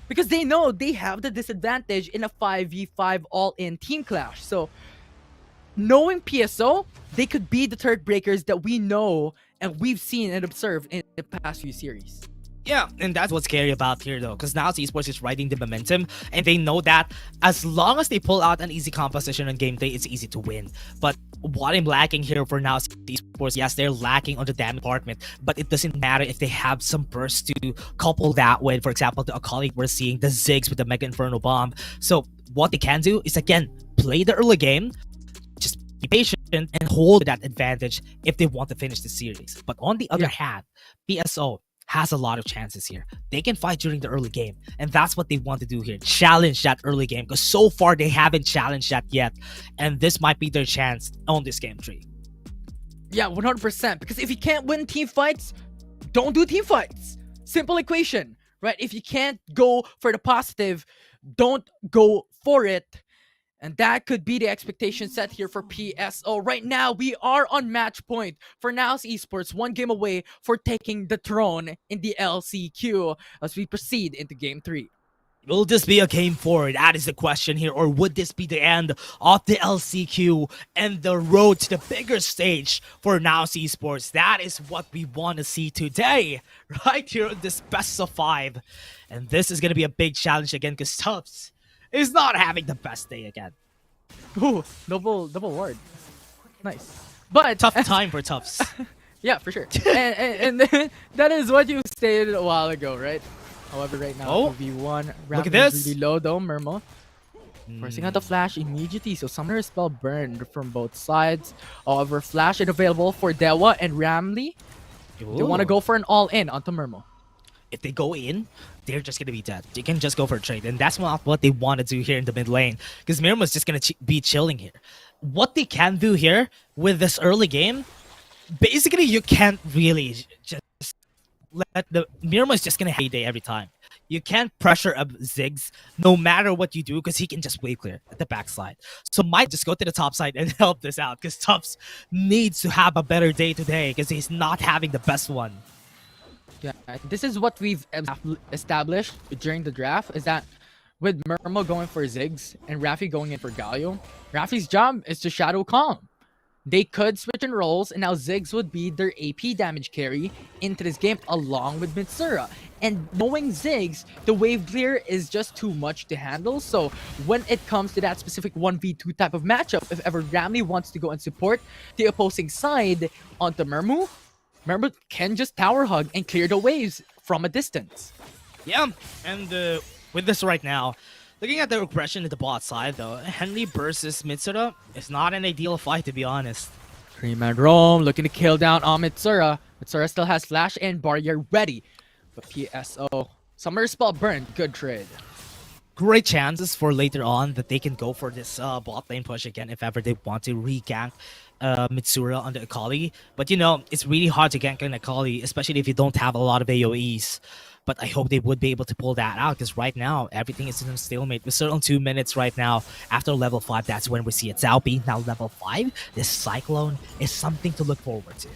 because they know they have the disadvantage in a 5v5 all-in team clash. So knowing PSO, they could be the turret breakers that we know and we've seen and observed in the past few series. Yeah, and that's what's scary about here though, because now Esports is riding the momentum, and they know that as long as they pull out an easy composition on game day, it's easy to win. But what I'm lacking here for now Esports, yes, they're lacking on the damage department, but it doesn't matter if they have some burst to couple that with, for example, the Akali we're seeing, the Ziggs with the Mega Inferno Bomb. So what they can do is, again, play the early game, just be patient and hold that advantage if they want to finish the series. But on the other hand, PSO has a lot of chances here. They can fight during the early game, and that's what they want to do here. Challenge that early game, because so far they haven't challenged that yet, and this might be their chance on this game 3. Yeah, 100%. Because if you can't win team fights, don't do team fights. Simple equation, right? If you can't go for the positive, don't go for it. And that could be the expectation set here for PSO. Right now, we are on match point for NAOS Esports, 1 game away for taking the throne in the LCQ as we proceed into game 3. Will this be a game 4? That is the question here. Or would this be the end of the LCQ and the road to the bigger stage for NAOS Esports? That is what we want to see today, right here in this best of 5. And this is going to be a big challenge again, because Tufts is not having the best day again. Ooh, double ward. Nice. But Tough time for Tufts. yeah, for sure. and that is what you stated a while ago, right? However, right now, 2v1. Look at this. Really low though, Mermo. Forcing out the flash immediately, so Summoner Spell burned from both sides. However, flash is available for Dewa and Ramley. They want to go for an all-in onto Mermo. If they go in, they're just going to be dead. They can just go for a trade, and that's not what they want to do here in the mid lane, because Mirma's just going to be chilling here. What they can do here with this early game, basically you can't really just let the Mirma's just going to heyday every time. You can't pressure up Ziggs no matter what you do, because he can just wave clear at the backside. So might just go to the top side and help this out, because Tufts needs to have a better day today, because he's not having the best one. Yeah, this is what we've established during the draft, is that with Mermo going for Ziggs and Rafi going in for Galio, Rafi's job is to shadow calm. They could switch in roles, and now Ziggs would be their AP damage carry into this game along with Mitsura. And knowing Ziggs, the wave clear is just too much to handle. So when it comes to that specific 1v2 type of matchup, if ever Ramley wants to go and support the opposing side onto Mermu, Mermu can just tower hug and clear the waves from a distance. Yeah, and with this right now, looking at the aggression at the bot side though, Henry versus Mitsura is not an ideal fight, to be honest. 3-man roam, looking to kill down on Mitsura. Mitsura still has flash and barrier ready. But PSO, Summer Spell burn, good trade. Great chances for later on that they can go for this bot lane push again if ever they want to re-gank Mitsura on the Akali. But you know, it's really hard to gank an Akali, especially if you don't have a lot of AoEs. But I hope they would be able to pull that out, because right now, everything is in a stalemate. We're still on 2 minutes right now. After level 5, that's when we see it. Zaupi, now level 5. This Cyclone is something to look forward to.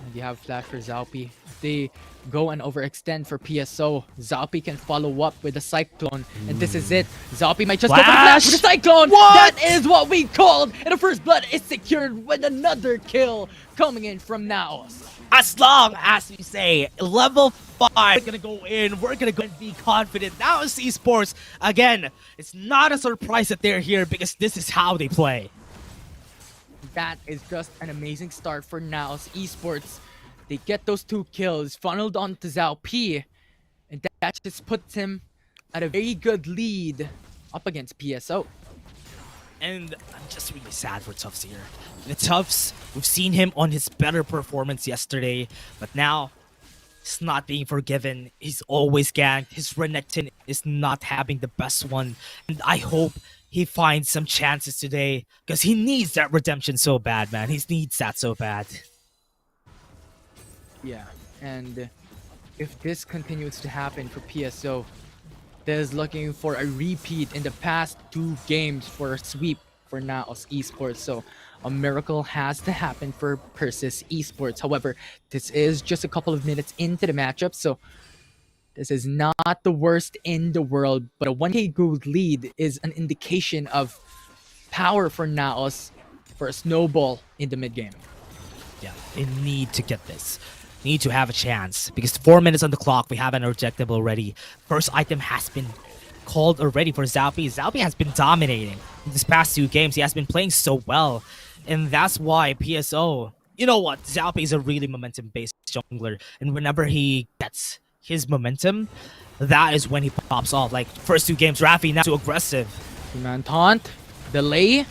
And you have flash for Zaupi. If they go and overextend for PSO, Zaupi can follow up with the Cyclone. And this is it. Zaupi might just go for the flash with the Cyclone. What? That is what we called. And the first blood is secured with another kill coming in from NAOS. As long as we say level 5, we're gonna go in, we're gonna go and be confident. Now it's Esports. Again, it's not a surprise that they're here, because this is how they play. That is just an amazing start for NAOS Esports. They get those 2 kills funneled onto Zhao P, and that just puts him at a very good lead up against PSO. And I'm just really sad for Tufts here. The Tufts, we've seen him on his better performance yesterday, but now he's not being forgiven. He's always ganked. His Renekton is not having the best one. And I hope he finds some chances today, because he needs that redemption so bad, man. He needs that so bad. Yeah, and if this continues to happen for PSO, is looking for a repeat in the past 2 games for a sweep for NAOS Esports. So a miracle has to happen for Persis Esports. However, this is just a couple of minutes into the matchup, so this is not the worst in the world, but a 1k gold lead is an indication of power for NAOS for a snowball in the mid game. Yeah, they need to get this. need to have a chance because 4 minutes on the clock. We have an objective already. First item has been called already for Zalpi. Zalpi has been dominating in these past 2 games. He has been playing so well, and that's why PSO. You know what? Zalpi is a really momentum-based jungler, and whenever he gets his momentum, that is when he pops off. Like first 2 games, Raffi now too aggressive. Man taunt, delay,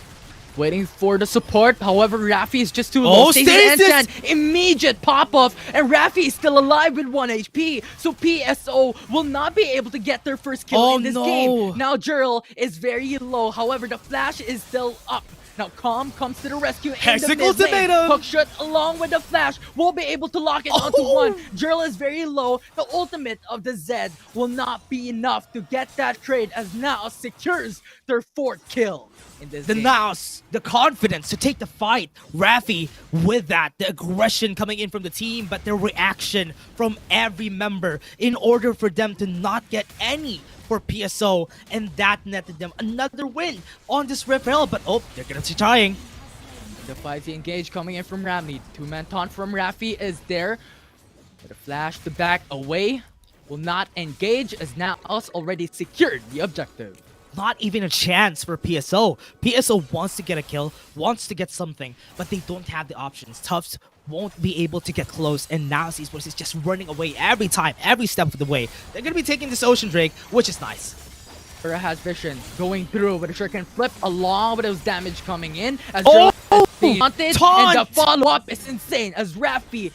waiting for the support. However, Raffi is just too low. Stasis! Immediate pop-off, and Raffi is still alive with 1 HP. So PSO will not be able to get their first kill in this game. Now WRL is very low. However, the flash is still up. Now Calm comes to the rescue in the mid lane. Hookshot along with the flash will be able to lock it onto 1. WRL is very low. The ultimate of the Zed will not be enough to get that trade as NAOS secures their 4th kill in this game. NAOS, the confidence to take the fight. Raffi with that, the aggression coming in from the team, but the reaction from every member in order for them to not get any for PSO, and that netted them another win on this referral. But they're gonna be trying. The 5 engage coming in from Ramney. 2-man taunt from Raffi is there. But a flash to back away will not engage as NAOS already secured the objective. Not even a chance for PSO. PSO wants to get a kill, wants to get something, but they don't have the options. Tufts won't be able to get close, and now Esports is just running away every time, every step of the way. They're going to be taking this Ocean Drake, which is nice. Ura has vision going through, but sure can flip along with those damage coming in as Oh! taunted, Taunt! and the follow-up is insane as Raffi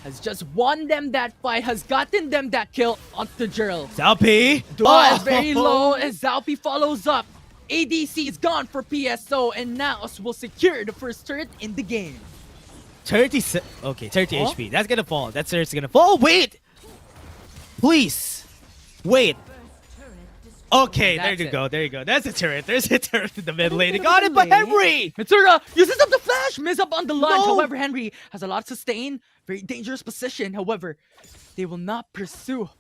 has just won them that fight, has gotten them that kill onto WRL. Zalpi! Dua is very low as Zalpi follows up. ADC is gone for PSO, and NAOS will secure the first turret in the game. 30 HP. That's gonna fall. That turret's gonna fall. Wait! Please! Wait. Okay, there you go. There you go. That's a turret. There's a turret in the mid lane. He got it by Henry! Mitsura uses up the flash, miss up on the line. No. However, Henry has a lot of sustain. Very dangerous position. However, they will not pursue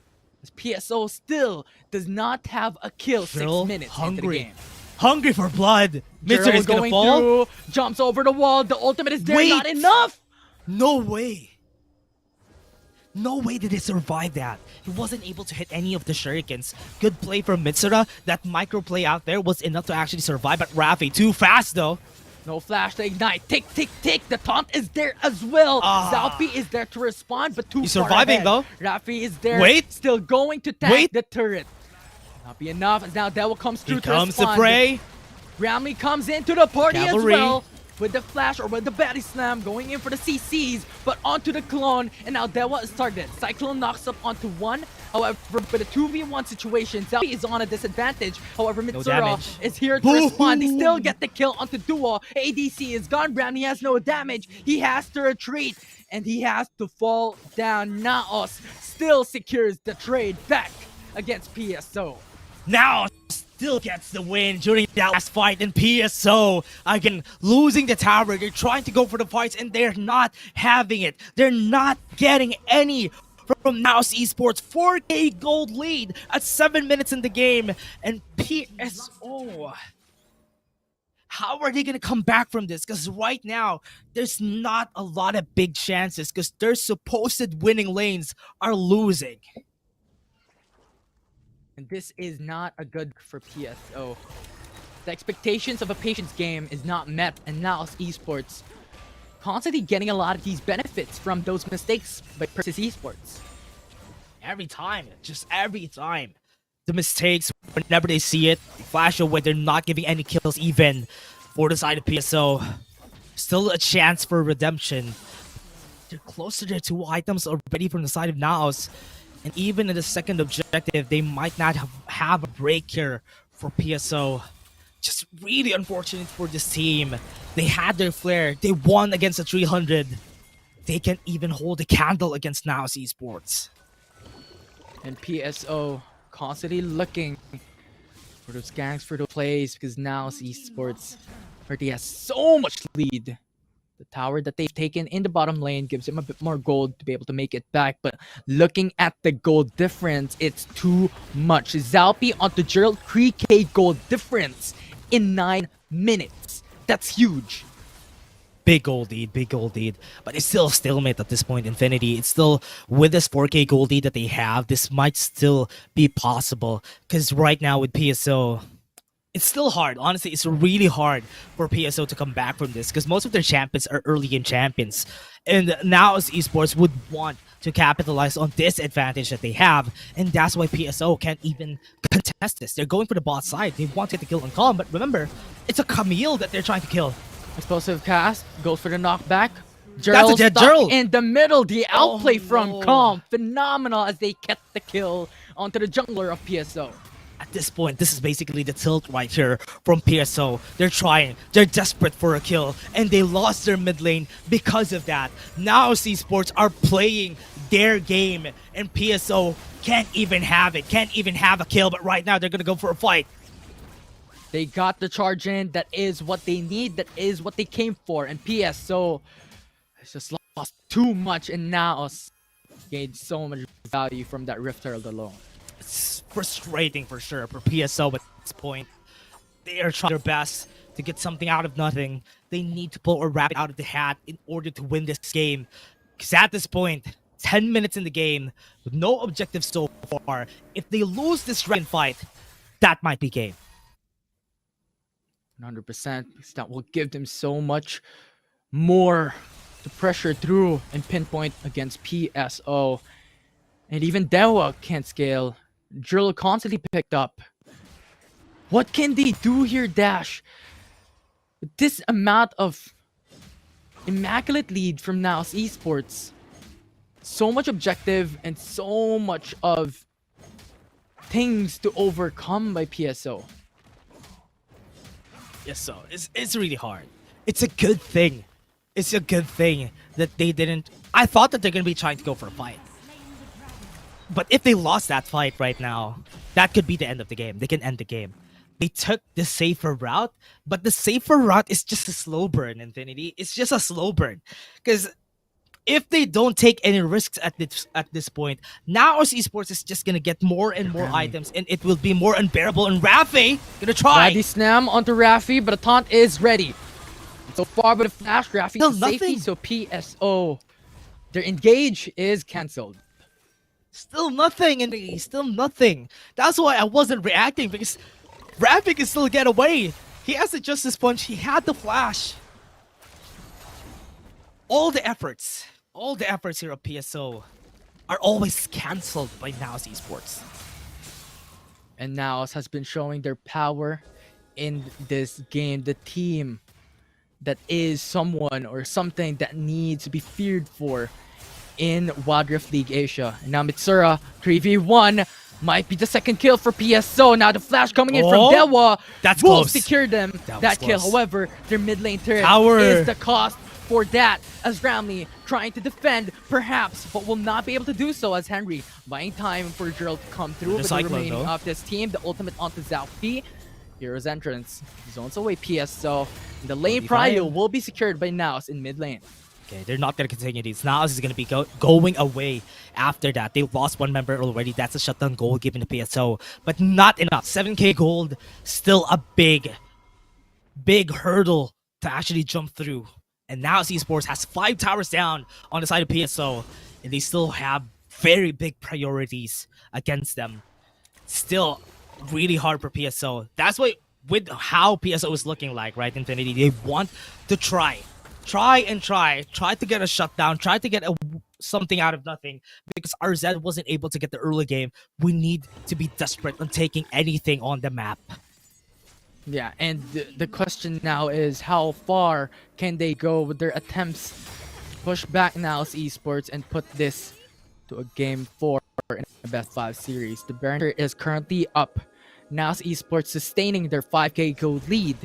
as PSO still does not have a kill 6 minutes into the game. Hungry for blood. Mitsura is gonna going fall. through, jumps over the wall. The ultimate is there. Wait. Not enough. No way. No way did he survive that. He wasn't able to hit any of the shurikens. Good play from Mitsura. That micro play out there was enough to actually survive, but Raffi too fast though. No flash to ignite. Tick, tick, tick. The taunt is there as well. Zalpi is there to respond, but He's surviving though. Raffi is there. Wait. Still going to tag the turret. Not be enough as now Devil comes through to comes the respond. fray. Ramley comes into the party Cavalry. as well. With the flash or with the body slam going in for the CCs, but onto the clone, and now Dewa is targeted. Cyclone knocks up onto 1. However, with a 2v1 situation, Zalpi is on a disadvantage. However, Mitsura is here to respond. They still get the kill onto Duo. ADC is gone. Brown, he has no damage. He has to retreat, and he has to fall down. NAOS still secures the trade back against PSO. Now still gets the win during that last fight in PSO. Again, losing the tower. They're trying to go for the fights and they're not having it. They're not getting any from NAOS Esports. 4K gold lead at 7 minutes in the game. And PSO, how are they going to come back from this? Because right now, there's not a lot of big chances because their supposed winning lanes are losing. And this is not a good for PSO. The expectations of a patience game is not met, and NAOS Esports constantly getting a lot of these benefits from those mistakes by Persis Esports. Every time, just every time. The mistakes, whenever they see it, they flash away. They're not giving any kills even for the side of PSO. Still a chance for redemption. They're close to their 2 items already from the side of NAOS. And even in the second objective, they might not have a break here for PSO. Just really unfortunate for this team. They had their flair. They won against the 300. They can't even hold a candle against NAOS Esports. And PSO constantly looking for those gangs, for those plays, because NAOS Esports already has so much lead. The tower that they've taken in the bottom lane gives him a bit more gold to be able to make it back. But looking at the gold difference, it's too much. Zalpi onto WRL, 3k gold difference in 9 minutes. That's huge. big gold lead, big gold lead. But it's still a stalemate at this point, Infinity. It's still, with this 4K gold lead that they have, this might still be possible. Because right now with PSO, it's still hard. Honestly, it's really hard for PSO to come back from this because most of their champions are early in champions. And now as Esports would want to capitalize on this advantage that they have, and that's why PSO can't even contest this. They're going for the bot side. They want to get the kill on Calm, but remember, it's a Camille that they're trying to kill. Explosive cast, goes for the knockback. That's a dead Gerald. In the middle, the outplay from no. Calm. Phenomenal as they get the kill onto the jungler of PSO. At this point, this is basically the tilt right here from PSO. They're trying, they're desperate for a kill, and they lost their mid lane because of that. Now Esports are playing their game, and PSO can't even have it, can't even have a kill, but right now they're gonna go for a fight. They got the charge in, that is what they need, that is what they came for, and PSO has just lost too much, and NAOS gained so much value from that Rift Herald alone. It's frustrating for sure for PSO at this point. They are trying their best to get something out of nothing. They need to pull a rabbit out of the hat in order to win this game. Because at this point, 10 minutes in the game, with no objectives so far, if they lose this dragon fight, that might be game. 100%, because that will give them so much more to pressure through and pinpoint against PSO. And even Dewa can't scale. Drill constantly picked up. What can they do here, Dash? With this amount of immaculate lead from NAOS Esports, so much objective and so much of things to overcome by PSO. Yes, so it's really hard. It's a good thing. It's a good thing that they didn't. I thought that they're gonna be trying to go for a fight. But if they lost that fight right now, that could be the end of the game. They can end the game. They took the safer route, but the safer route is just a slow burn, Infinity. It's just a slow burn. Because if they don't take any risks at this point, now Esports is just gonna get more and more items, and it will be more unbearable. And Rafi gonna try. Ready Snam onto Rafi, but a taunt is ready. So far with a flash, Rafi Still to safety, nothing. so PSO, their engage is cancelled. Still nothing, Infinity. Still nothing. That's why I wasn't reacting, because Rafi can still get away. He has the Justice Punch. He had the flash. All the efforts here of PSO are always cancelled by NAOS Esports. And NAOS has been showing their power in this game. The team that is someone or something that needs to be feared for in Wild Rift League Asia. And now Mitsura, 3v1, might be the second kill for PSO. Now the flash coming in from Dewa. That's will close. secure them that kill. close. However, their mid lane turret Tower. is the cost for that, as Ramley trying to defend, perhaps, but will not be able to do so, as Henry buying time for Gerald to come through. With the remaining of this team, the ultimate onto Zalfi. Hero's entrance zones away PSO. And the lane prio will be secured by NAOS in mid lane. Okay, they're not going to continue these. NAOS is going to be going away after that. They lost one member already. That's a shutdown goal given to PSO, but not enough. 7k gold, still a big hurdle to actually jump through. And now Esports has 5 towers down on the side of PSO, and they still have very big priorities against them. Still really hard for PSO. That's why, with how PSO is looking like, right, Infinity, they want to try to get a shutdown, try to get something out of nothing, because RZ wasn't able to get the early game. We need to be desperate on taking anything on the map. Yeah, and the question now is how far can they go with their attempts to push back NAOS Esports and put this to a game 4 in the best 5 series. The Baron is currently up. NAOS Esports sustaining their 5k gold lead.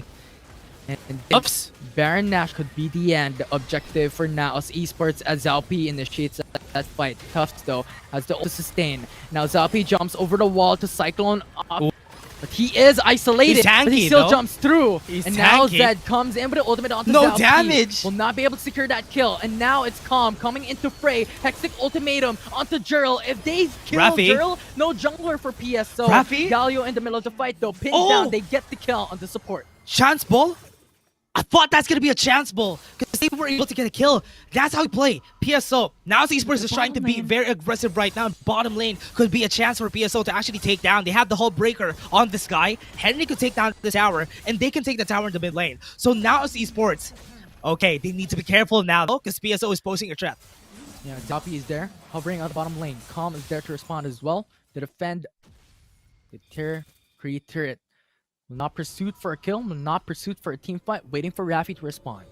And Oops. Baron Nash could be the end. The objective for NAOS Esports as Zalpi initiates that fight. Tufts though has to sustain. Now Zalpi jumps over the wall to Cyclone up. But he is isolated, He's tanky, but he still though. jumps through. He's and now tanky. Zed comes in with the ultimate onto No Zalpi. damage. Will not be able to secure that kill. And now it's Calm coming into fray. Hextech ultimatum onto Jurl. If they kill Rafi. Jurl, no jungler for PSO. Rafi. Galio in the middle of the fight though, pinned Oh. down. They get the kill on the support. Chance ball? I thought that's gonna be a chance ball because they were able to get a kill. That's how we play. PSO. Now Esports is trying to be very aggressive right now. Bottom lane could be a chance for PSO to actually take down. They have the whole breaker on this guy. Henry could take down the tower, and they can take the tower in the mid lane. So now it's Esports. Okay, they need to be careful now though, because PSO is posing a threat. Yeah, Zappy is there, hovering on the bottom lane. Calm is there to respond as well. To defend the create turret. Will not pursuit for a kill, will not pursuit for a team fight, waiting for Raffi to respond.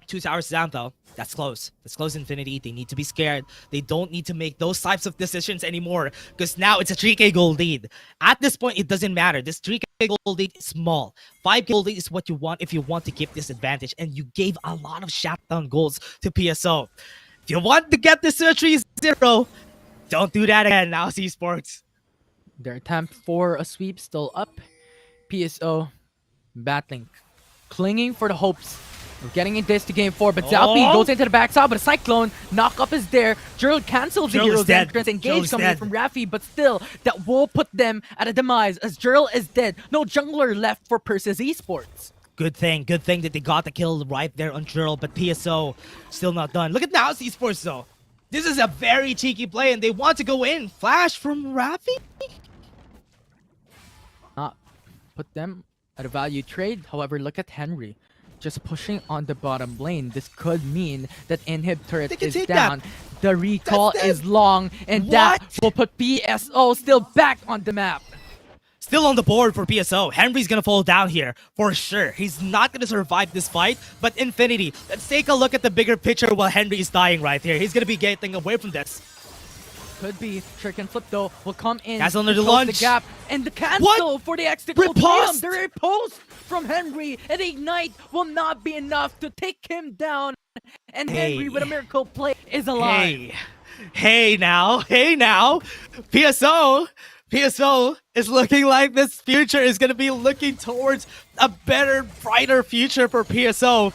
2 towers down though. That's close. That's close, Infinity. They need to be scared. They don't need to make those types of decisions anymore because now it's a 3k gold lead. At this point, it doesn't matter. This 3k gold lead is small. 5k gold lead is what you want if you want to keep this advantage, and you gave a lot of shutdown goals to PSO. If you want to get this to a 3-0, don't do that again. Now Esports. Their attempt for a sweep still up. PSO battling, clinging for the hopes of getting in this to game 4, but Zalpi goes into the backside, but a Cyclone knock-up is there. Gerald cancels the hero's entrance, engage coming in from Raffi, but still, that will put them at a demise as Gerald is dead. No jungler left for Persis Esports. Good thing that they got the kill right there on Gerald, but PSO still not done. Look at NAOS Esports though. This is a very cheeky play, and they want to go in. Flash from Raffi? Not put them at a value trade. However, look at Henry. Just pushing on the bottom lane. This could mean that Inhib turret is down. The recall is long, and that will put PSO still back on the map. Still on the board for PSO. Henry's gonna fall down here for sure. He's not gonna survive this fight, but Infinity, let's take a look at the bigger picture while Henry is dying right here. He's gonna be getting away from this. Could be. Trick and Flip though will come in. That's under the launch. The gap and the cancel for the extra Riposte! The riposte from Henry and Ignite will not be enough to take him down. And Henry with a miracle play is alive. Hey now. PSO is looking like this future is gonna be looking towards a better, brighter future for PSO.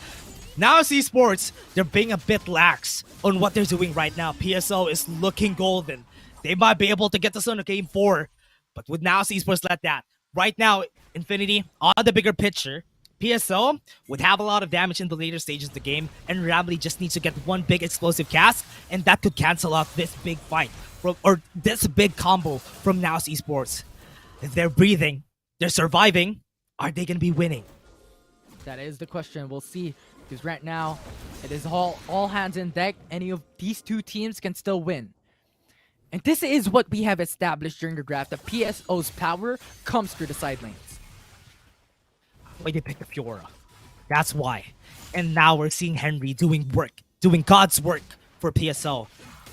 Now Esports, they're being a bit lax on what they're doing right now. PSO is looking golden. They might be able to get this on a game 4, but with now Esports let that. Right now, Infinity, on the bigger picture, PSO would have a lot of damage in the later stages of the game, and Ramley just needs to get one big explosive cast, and that could cancel out this big fight, or this big combo from now Esports. If they're breathing, they're surviving, are they going to be winning? That is the question. We'll see. Because right now, it is all hands in deck. Any of these two teams can still win. And this is what we have established during the draft. That PSO's power comes through the side lanes. Why they picked the Fiora. That's why. And now we're seeing Henry doing God's work for PSO.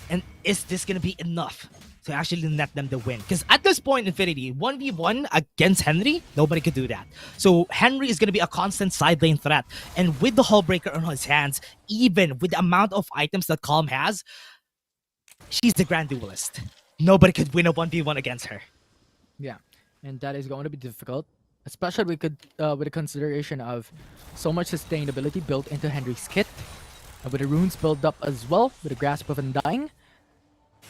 And is this going to be enough to actually let them to win? Because at this point, Infinity, 1v1 against Henry, nobody could do that. So Henry is going to be a constant side lane threat. And with the Hullbreaker on his hands, even with the amount of items that Calm has, she's the Grand Duelist. Nobody could win a 1v1 against her. Yeah, and that is going to be difficult. Especially with the consideration of so much sustainability built into Henry's kit. And with the runes built up as well, with the Grasp of Undying.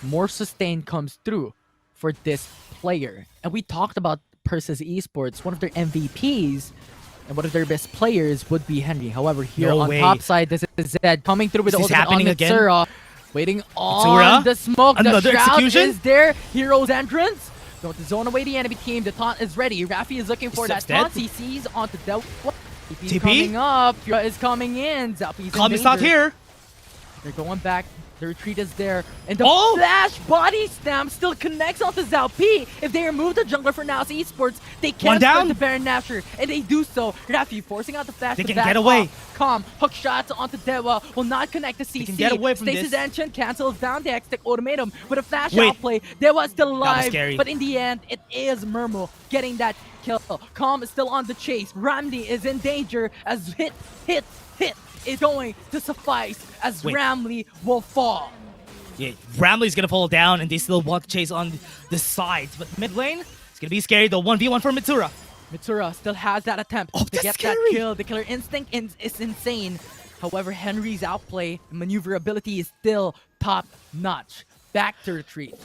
More sustain comes through for this player. And we talked about Persis Esports, one of their MVPs and one of their best players would be Henry. However, here top side, this is Zed coming through with the ultimate on Mitsura. Waiting on the smoke. The Shroud is there. Hero's entrance. Going to zone away the enemy team. The taunt is ready. Raffi is looking for that taunt. He sees onto Del. TP coming up. Fiora is coming in. Zalpi's Calm is not here. They're going back. The retreat is there. And the flash body slam still connects onto Zalpi. If they remove the jungler for NAOS Esports, they can't start the Baron Nashor. And they do so. Raffi forcing out the flash. They can get away. Calm. Hook shots onto Dewa. Will not connect the CC. They can get away from Stasis Ancient cancels down the X-Tech ultimatum. With a flash outplay. Dewa is still alive. But in the end, it is Murmo getting that kill. Calm is still on the chase. Ramdi is in danger as hit is going to suffice as Ramley will fall. Yeah, Ramley's gonna fall down and they still want to chase on the sides. But mid lane, it's gonna be scary though. 1v1 for Mitsura. Mitsura still has that attempt to get that kill. The killer instinct is insane. However, Henry's outplay and maneuverability is still top notch. Back to retreat.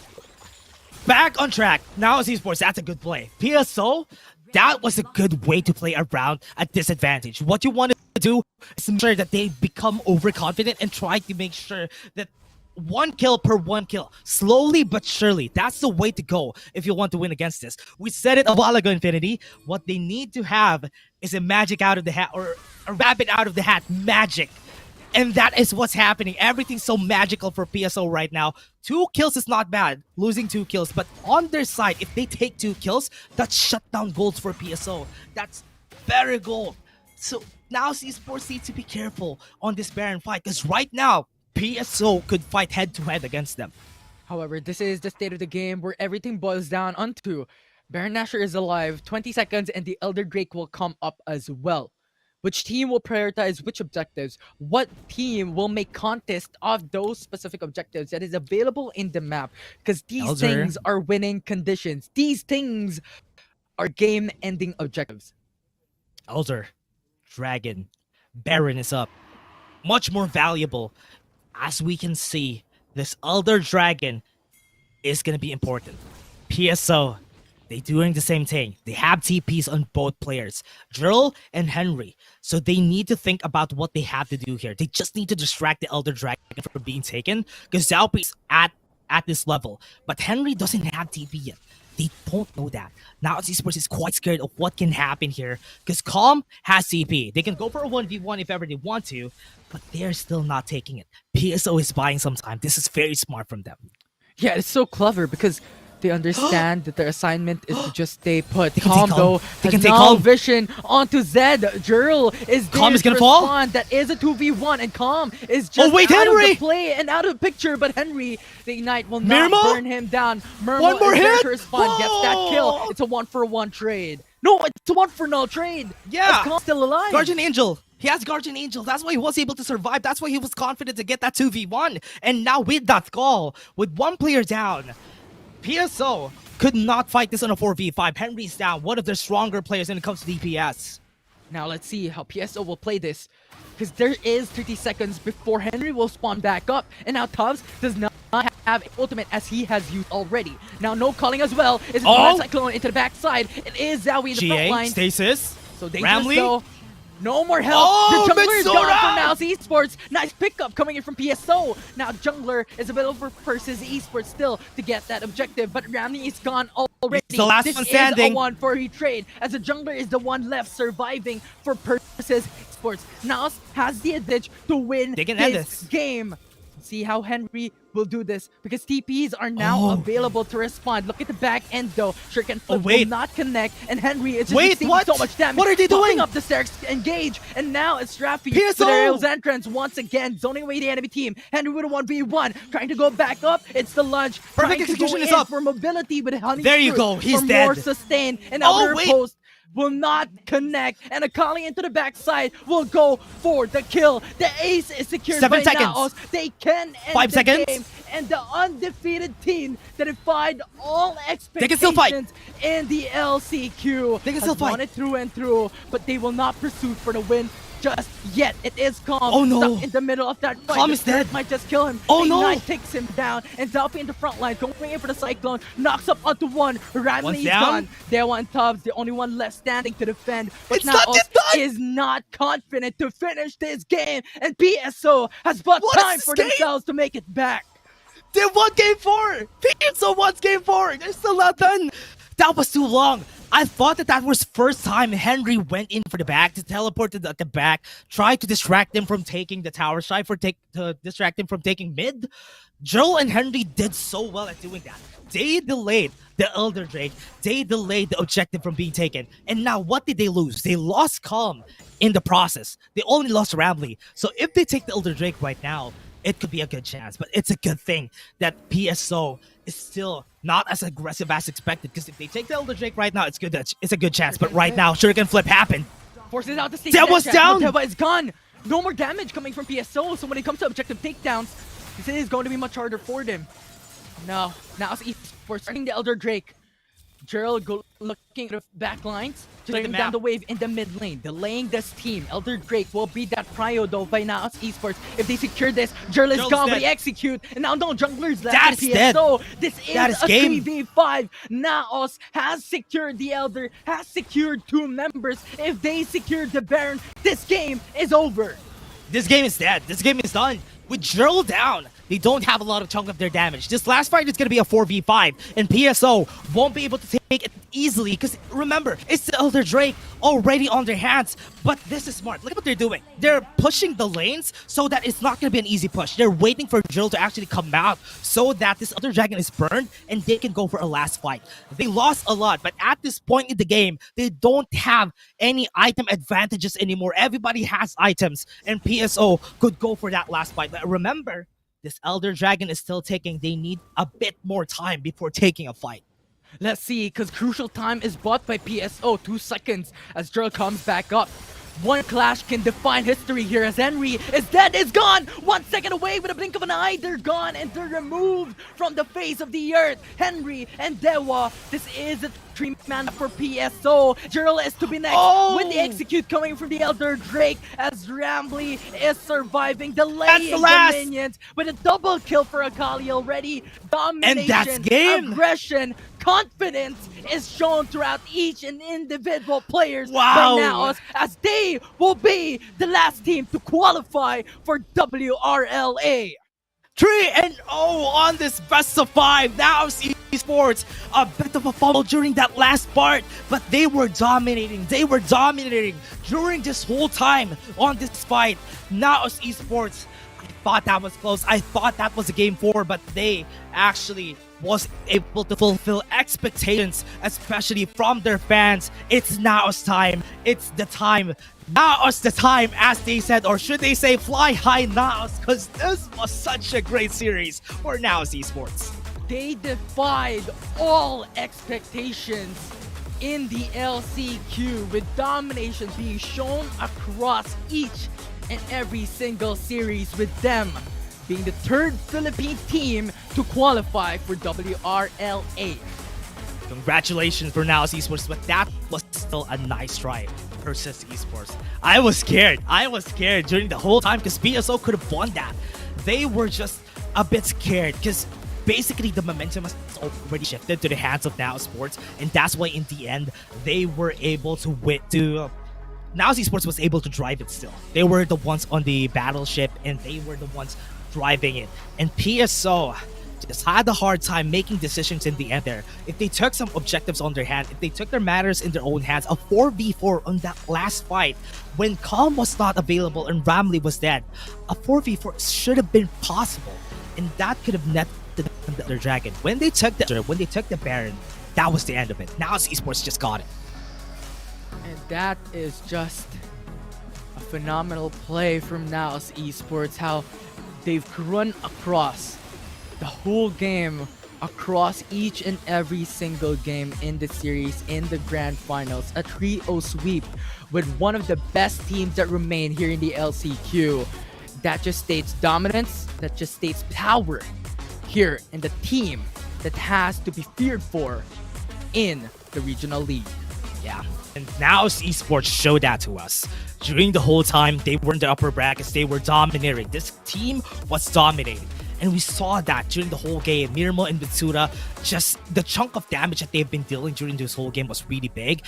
Back on track. Now as Esports, that's a good play. PSO, that was a good way to play around a disadvantage. What you want to do is make sure that they become overconfident and try to make sure that 1 kill per 1 kill, slowly but surely. That's the way to go if you want to win against this. We said it a while ago, Infinity. What they need to have is a magic out of the hat, or a rabbit out of the hat magic. And that is what's happening. Everything's so magical for PSO right now. 2 kills is not bad, losing 2 kills. But on their side, if they take 2 kills, that's shutdown goals for PSO. That's better goal. So now Esports needs to be careful on this Baron fight, because right now, PSO could fight head-to-head against them. However, this is the state of the game where everything boils down onto Baron Nashor is alive, 20 seconds, and the Elder Drake will come up as well. Which team will prioritize which objectives? What team will make contest of those specific objectives that is available in the map? Because these things are winning conditions. These things are game-ending objectives. Elder, Dragon, Baron is up. Much more valuable. As we can see, this Elder Dragon is going to be important. PSO, they doing the same thing. They have TPs on both players, Drill and Henry. So they need to think about what they have to do here. They just need to distract the Elder Dragon from being taken, because Zaupi's at this level. But Henry doesn't have TP yet. They don't know that. Now Esports is quite scared of what can happen here, because Calm has CP. They can go for a 1v1 if ever they want to, but they're still not taking it. PSO is buying some time. This is very smart from them. Yeah, it's so clever because they understand that their assignment is to just stay put. They can Calm take though, They can has take now Calm. vision onto Zed. Jurl is there Calm is gonna to fall? respond. That is a 2v1, and Calm is just wait, out of Henry! the play and out of the picture. But Henry, the Ignite will Mirmo? not burn him down. Mirmo One more is there hit? to respond, gets that kill. It's a 1-for-1 trade. No, it's a 1-for-0 trade. Yeah. As Calm's still alive. Guardian Angel. He has Guardian Angel. That's why he was able to survive. That's why he was confident to get that 2v1. And now with that call, with 1 player down, PSO could not fight this on a 4v5. Henry's down, one of their stronger players when it comes to DPS. Now let's see how PSO will play this, because there is 30 seconds before Henry will spawn back up, and now Tubbs does not have ultimate as he has used already. Now no calling as well. Is Cyclone into the backside. It is Zowie in the front GA, line. Stasis, So dangerous Ramley. though. No more help. Oh, the jungler is Mitsura! gone for NAOS Esports. Nice pickup coming in from PSO. Now jungler is available for Persis Esports still to get that objective, but Ramley is gone already. It's the last this one standing. Is a 1-for-3 trade, as the jungler is the one left surviving for Persis Esports. NAOS has the advantage to win They can end this this. game. See how Henry will do this, because TPs are now available to respond. Look at the back end though. Shuriken Flip will not connect, and Henry is just receiving so much damage. What are they Popping doing? up the stairs, engage, and now it's Rafi PSO! with Ariel's entrance once again, zoning away the enemy team. Henry with a 1v1, trying to go back up. It's the lunge. Perfect trying execution to is go in up. for mobility with Honey. There you go, he's for dead. more sustain, and now wait. post will not connect, and Akali into the backside will go for the kill. The ace is secured 7 by seconds. NAOS. They can end 5 the seconds. game, and the undefeated team that defied all They can still fight. expectations in the LCQ They can has still fight. won it through and through, but they will not pursue for the win just yet. It is Calm Oh, no. stuck in the middle of that fight. Calm The is dead. Spirit might just kill him. Oh, no. Ignite takes him down, and Zalpi in the front line going in for the Cyclone, knocks up onto one. Ramley One's is down. gone. There one Tubbs, the only one left standing to defend. But It's now not yet done. is not confident to finish this game, and PSO has bought What is time this for game? themselves to make it back. They won game 4! PSO won game 4! They're still not done! That was too long! I thought that was first time Henry went in for the back, to teleport to the back, try to distract them from taking the tower, to distract them from taking mid. Joel and Henry did so well at doing that. They delayed the Elder Drake, they delayed the objective from being taken. And now what did they lose? They lost Calm in the process. They only lost Ramley. So if they take the Elder Drake right now, it could be a good chance, but it's a good thing that PSO is still not as aggressive as expected, because if they take the Elder Drake right now, it's a good chance. But right now, Shuriken Flip happened. Forces out the stage. That was down! Teba is gone. No more damage coming from PSO, so when it comes to objective takedowns, this is going to be much harder for them. No, now it's Esports starting the Elder Drake. Gerald looking at the back lines, just Play laying the down map. the wave in the mid lane, delaying this team. Elder Drake will be that prio though by NAOS Esports. If they secure this, Gerald is Gerald's gone, but dead. he execute, and now no junglers left That in is dead. PSO. This That is is a game. 3v5. NAOS has secured the Elder, has secured 2 members. If they secure the Baron, this game is over. This game is dead. This game is done. With Gerald down, they don't have a lot of chunk of their damage. This last fight is going to be a 4v5, and PSO won't be able to take it easily because remember, it's the Elder Drake already on their hands. But this is smart. Look at what they're doing. They're pushing the lanes so that it's not going to be an easy push. They're waiting for Gerald to actually come out so that this Elder Dragon is burned and they can go for a last fight. They lost a lot, but at this point in the game, they don't have any item advantages anymore. Everybody has items, and PSO could go for that last fight. But remember, this Elder Dragon is still taking. They need a bit more time before taking a fight. Let's see, because crucial time is bought by PSO. 2 seconds as Gerald comes back up. One clash can define history here as Henry is dead, is gone! 1 second away with a blink of an eye, they're gone and they're removed from the face of the earth. Henry and Dewa, this is a 3-man for PSO. Gerald is to be next with the execute coming from the Elder Drake as Rambly is surviving, delaying the last. minions with a double kill for Akali already. Domination, that's game. aggression, confidence is shown throughout each and individual players Wow. by NAOS as they will be the last team to qualify for WRL-A. 3-0 on this best of 5. Now Esports, a bit of a fumble during that last part, but they were dominating. They were dominating during this whole time on this fight. Now Esports, I thought that was close. I thought that was a game 4, but they actually was able to fulfill expectations, especially from their fans. It's now's time. It's the time. Now's the time, as they said, or should they say fly high NAOS, because this was such a great series for NAOS Esports. They defied all expectations in the LCQ with domination being shown across each and every single series, with them being the 3rd Philippine team to qualify for WRL-A. Congratulations for NAOS Esports, but that was still a nice try. Persis Esports. I was scared. I was scared during the whole time because PSO could have won that. They were just a bit scared because basically the momentum has already shifted to the hands of NAOS Sports, and that's why in the end they were able to win. NAOS Esports was able to drive it still. They were the ones on the battleship and they were the ones driving it. And PSO just had a hard time making decisions in the end there. If they took some objectives on their hand, if they took their matters in their own hands, a 4v4 on that last fight, when Calm was not available and Ramley was dead, a 4v4 should have been possible. And that could have netted the Dragon. When they took the Baron, that was the end of it. Now Esports just got it. And that is just a phenomenal play from NAOS Esports, how they've run across the whole game, across each and every single game in the series, in the grand finals, a 3-0 sweep with one of the best teams that remain here in the LCQ. That just states dominance, that just states power here in the team that has to be feared for in the regional league. Yeah, and now Esports showed that to us. During the whole time, they were in the upper brackets, they were dominating. This team was dominating. And we saw that during the whole game. Mirmo and Bitsura, just the chunk of damage that they've been dealing during this whole game was really big.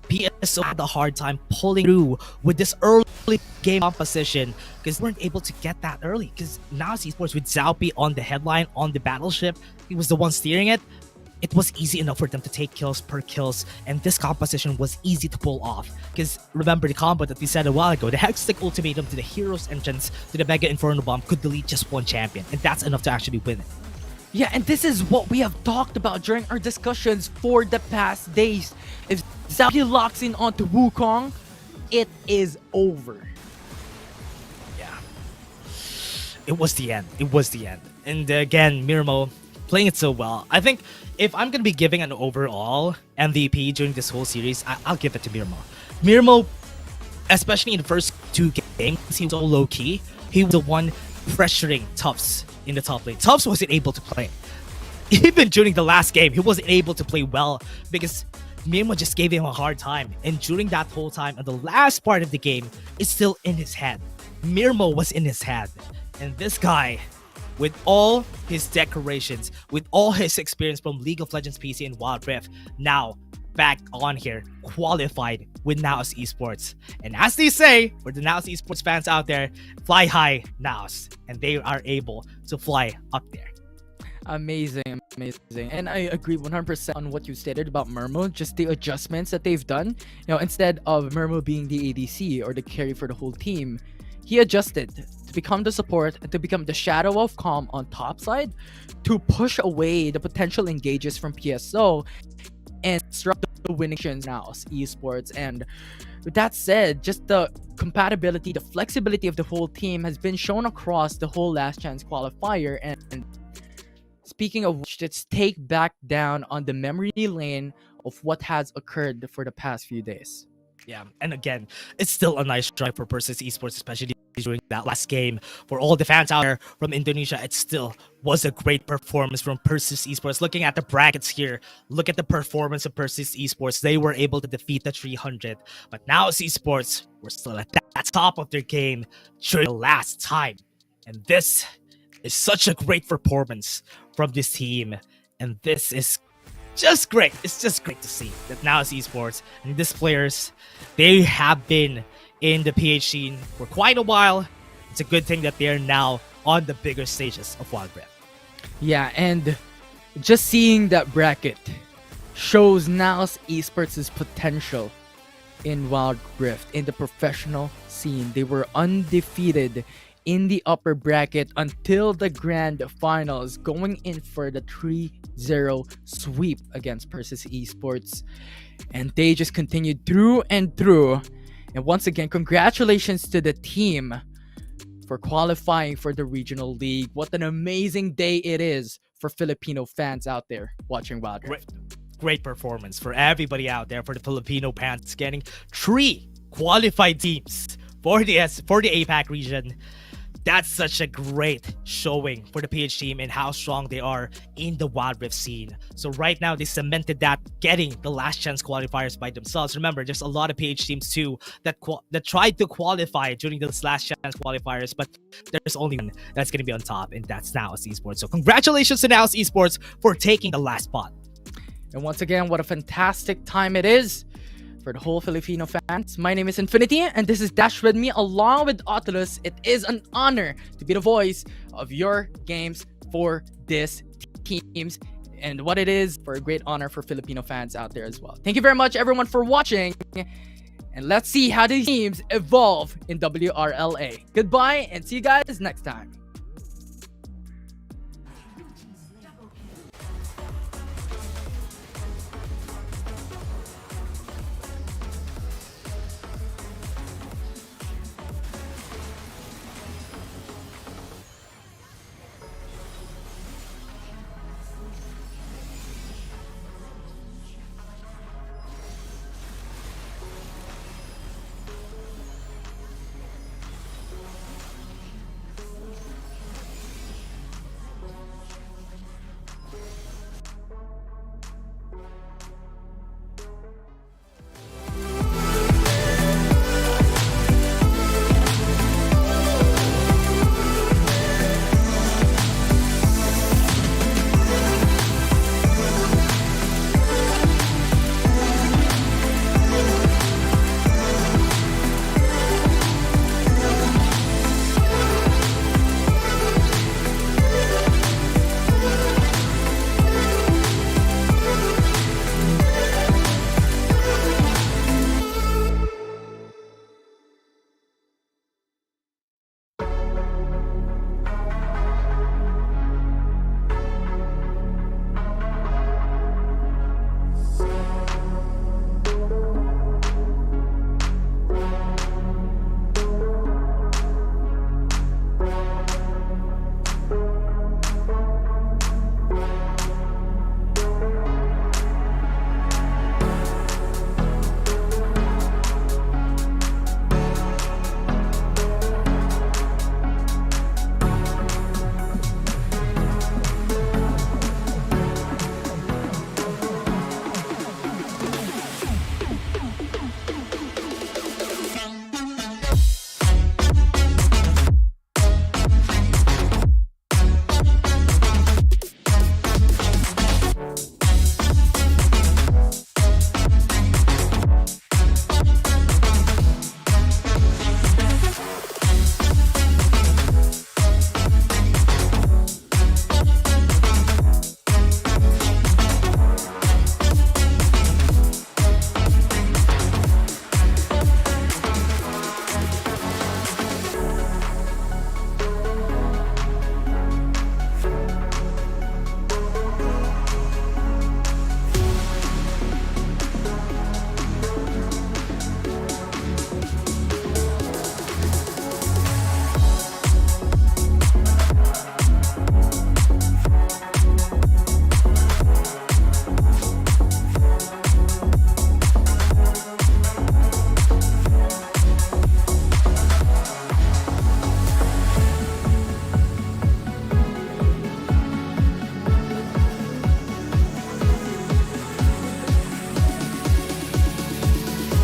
PSO had a hard time pulling through with this early game composition because they weren't able to get that early. Because now Esports with Zaupi on the headline, on the battleship, he was the one steering it. It was easy enough for them to take kills per kills, and this composition was easy to pull off. Because remember the combo that we said a while ago, the Hextech Ultimatum to the Hero's Entrance to the Mega Inferno Bomb could delete just one champion, and that's enough to actually win it. Yeah, and this is what we have talked about during our discussions for the past days. If Zaupi locks in onto Wukong, it is over. Yeah. It was the end. It was the end. And again, Mirmo playing it so well. I think if I'm going to be giving an overall MVP during this whole series, I'll give it to Mirmo. Mirmo, especially in the first 2 games, he was so low-key. He was the one pressuring Tufts in the top lane. Tufts wasn't able to play. even during the last game, he wasn't able to play well because Mirmo just gave him a hard time. And during that whole time, and the last part of the game, it's still in his head. Mirmo was in his head. And this guy, with all his decorations, with all his experience from League of Legends PC and Wild Rift, now back on here, qualified with NAOS Esports. And as they say, for the NAOS Esports fans out there, fly high NAOS. And they are able to fly up there. Amazing. And I agree 100% on what you stated about Mermo, just the adjustments that they've done. You know, instead of Mermo being the ADC or the carry for the whole team, he adjusted to become the support and to become the shadow of Calm on top side to push away the potential engages from PSO and disrupt the winning NAOS Esports. And with that said, just the compatibility, the flexibility of the whole team has been shown across the whole last chance qualifier. And speaking of which, let's take back down on the memory lane of what has occurred for the past few days. Yeah, and again, it's still a nice drive for Persis Esports, especially during that last game. For all the fans out there from Indonesia, it still was a great performance from Persis Esports. Looking at the brackets here, look at the performance of Persis Esports. They were able to defeat the 300, but now Esports were still at that top of their game during the last time. And this is such a great performance from this team, and this is just great. It's just great to see that now Esports and these players, they have been in the PH scene for quite a while. It's a good thing that they're now on the bigger stages of Wild Rift. Yeah, and just seeing that bracket shows NAOS Esports' potential in Wild Rift, in the professional scene. They were undefeated in the upper bracket until the grand finals, going in for the 3-0 sweep against Persis Esports. And they just continued through and through. And once again, congratulations to the team for qualifying for the regional league. What an amazing day it is for Filipino fans out there watching Wild Rift. Great performance for everybody out there, for the Filipino fans, getting 3 qualified teams for the APAC region. That's such a great showing for the PH team and how strong they are in the Wild Rift scene. So right now, they cemented that, getting the last chance qualifiers by themselves. Remember, there's a lot of PH teams too that tried to qualify during those last chance qualifiers, but there's only one that's going to be on top, and that's NAOS Esports. So congratulations to NAOS Esports for taking the last spot. And once again, what a fantastic time it is for the whole Filipino fans. My name is Infinity, and this is Dash with me along with Oculus. It is an honor to be the voice of your games for this teams, and what it is for a great honor for Filipino fans out there as well. Thank you very much, everyone, for watching, and let's see how these teams evolve in WRL-A. Goodbye, and see you guys next time.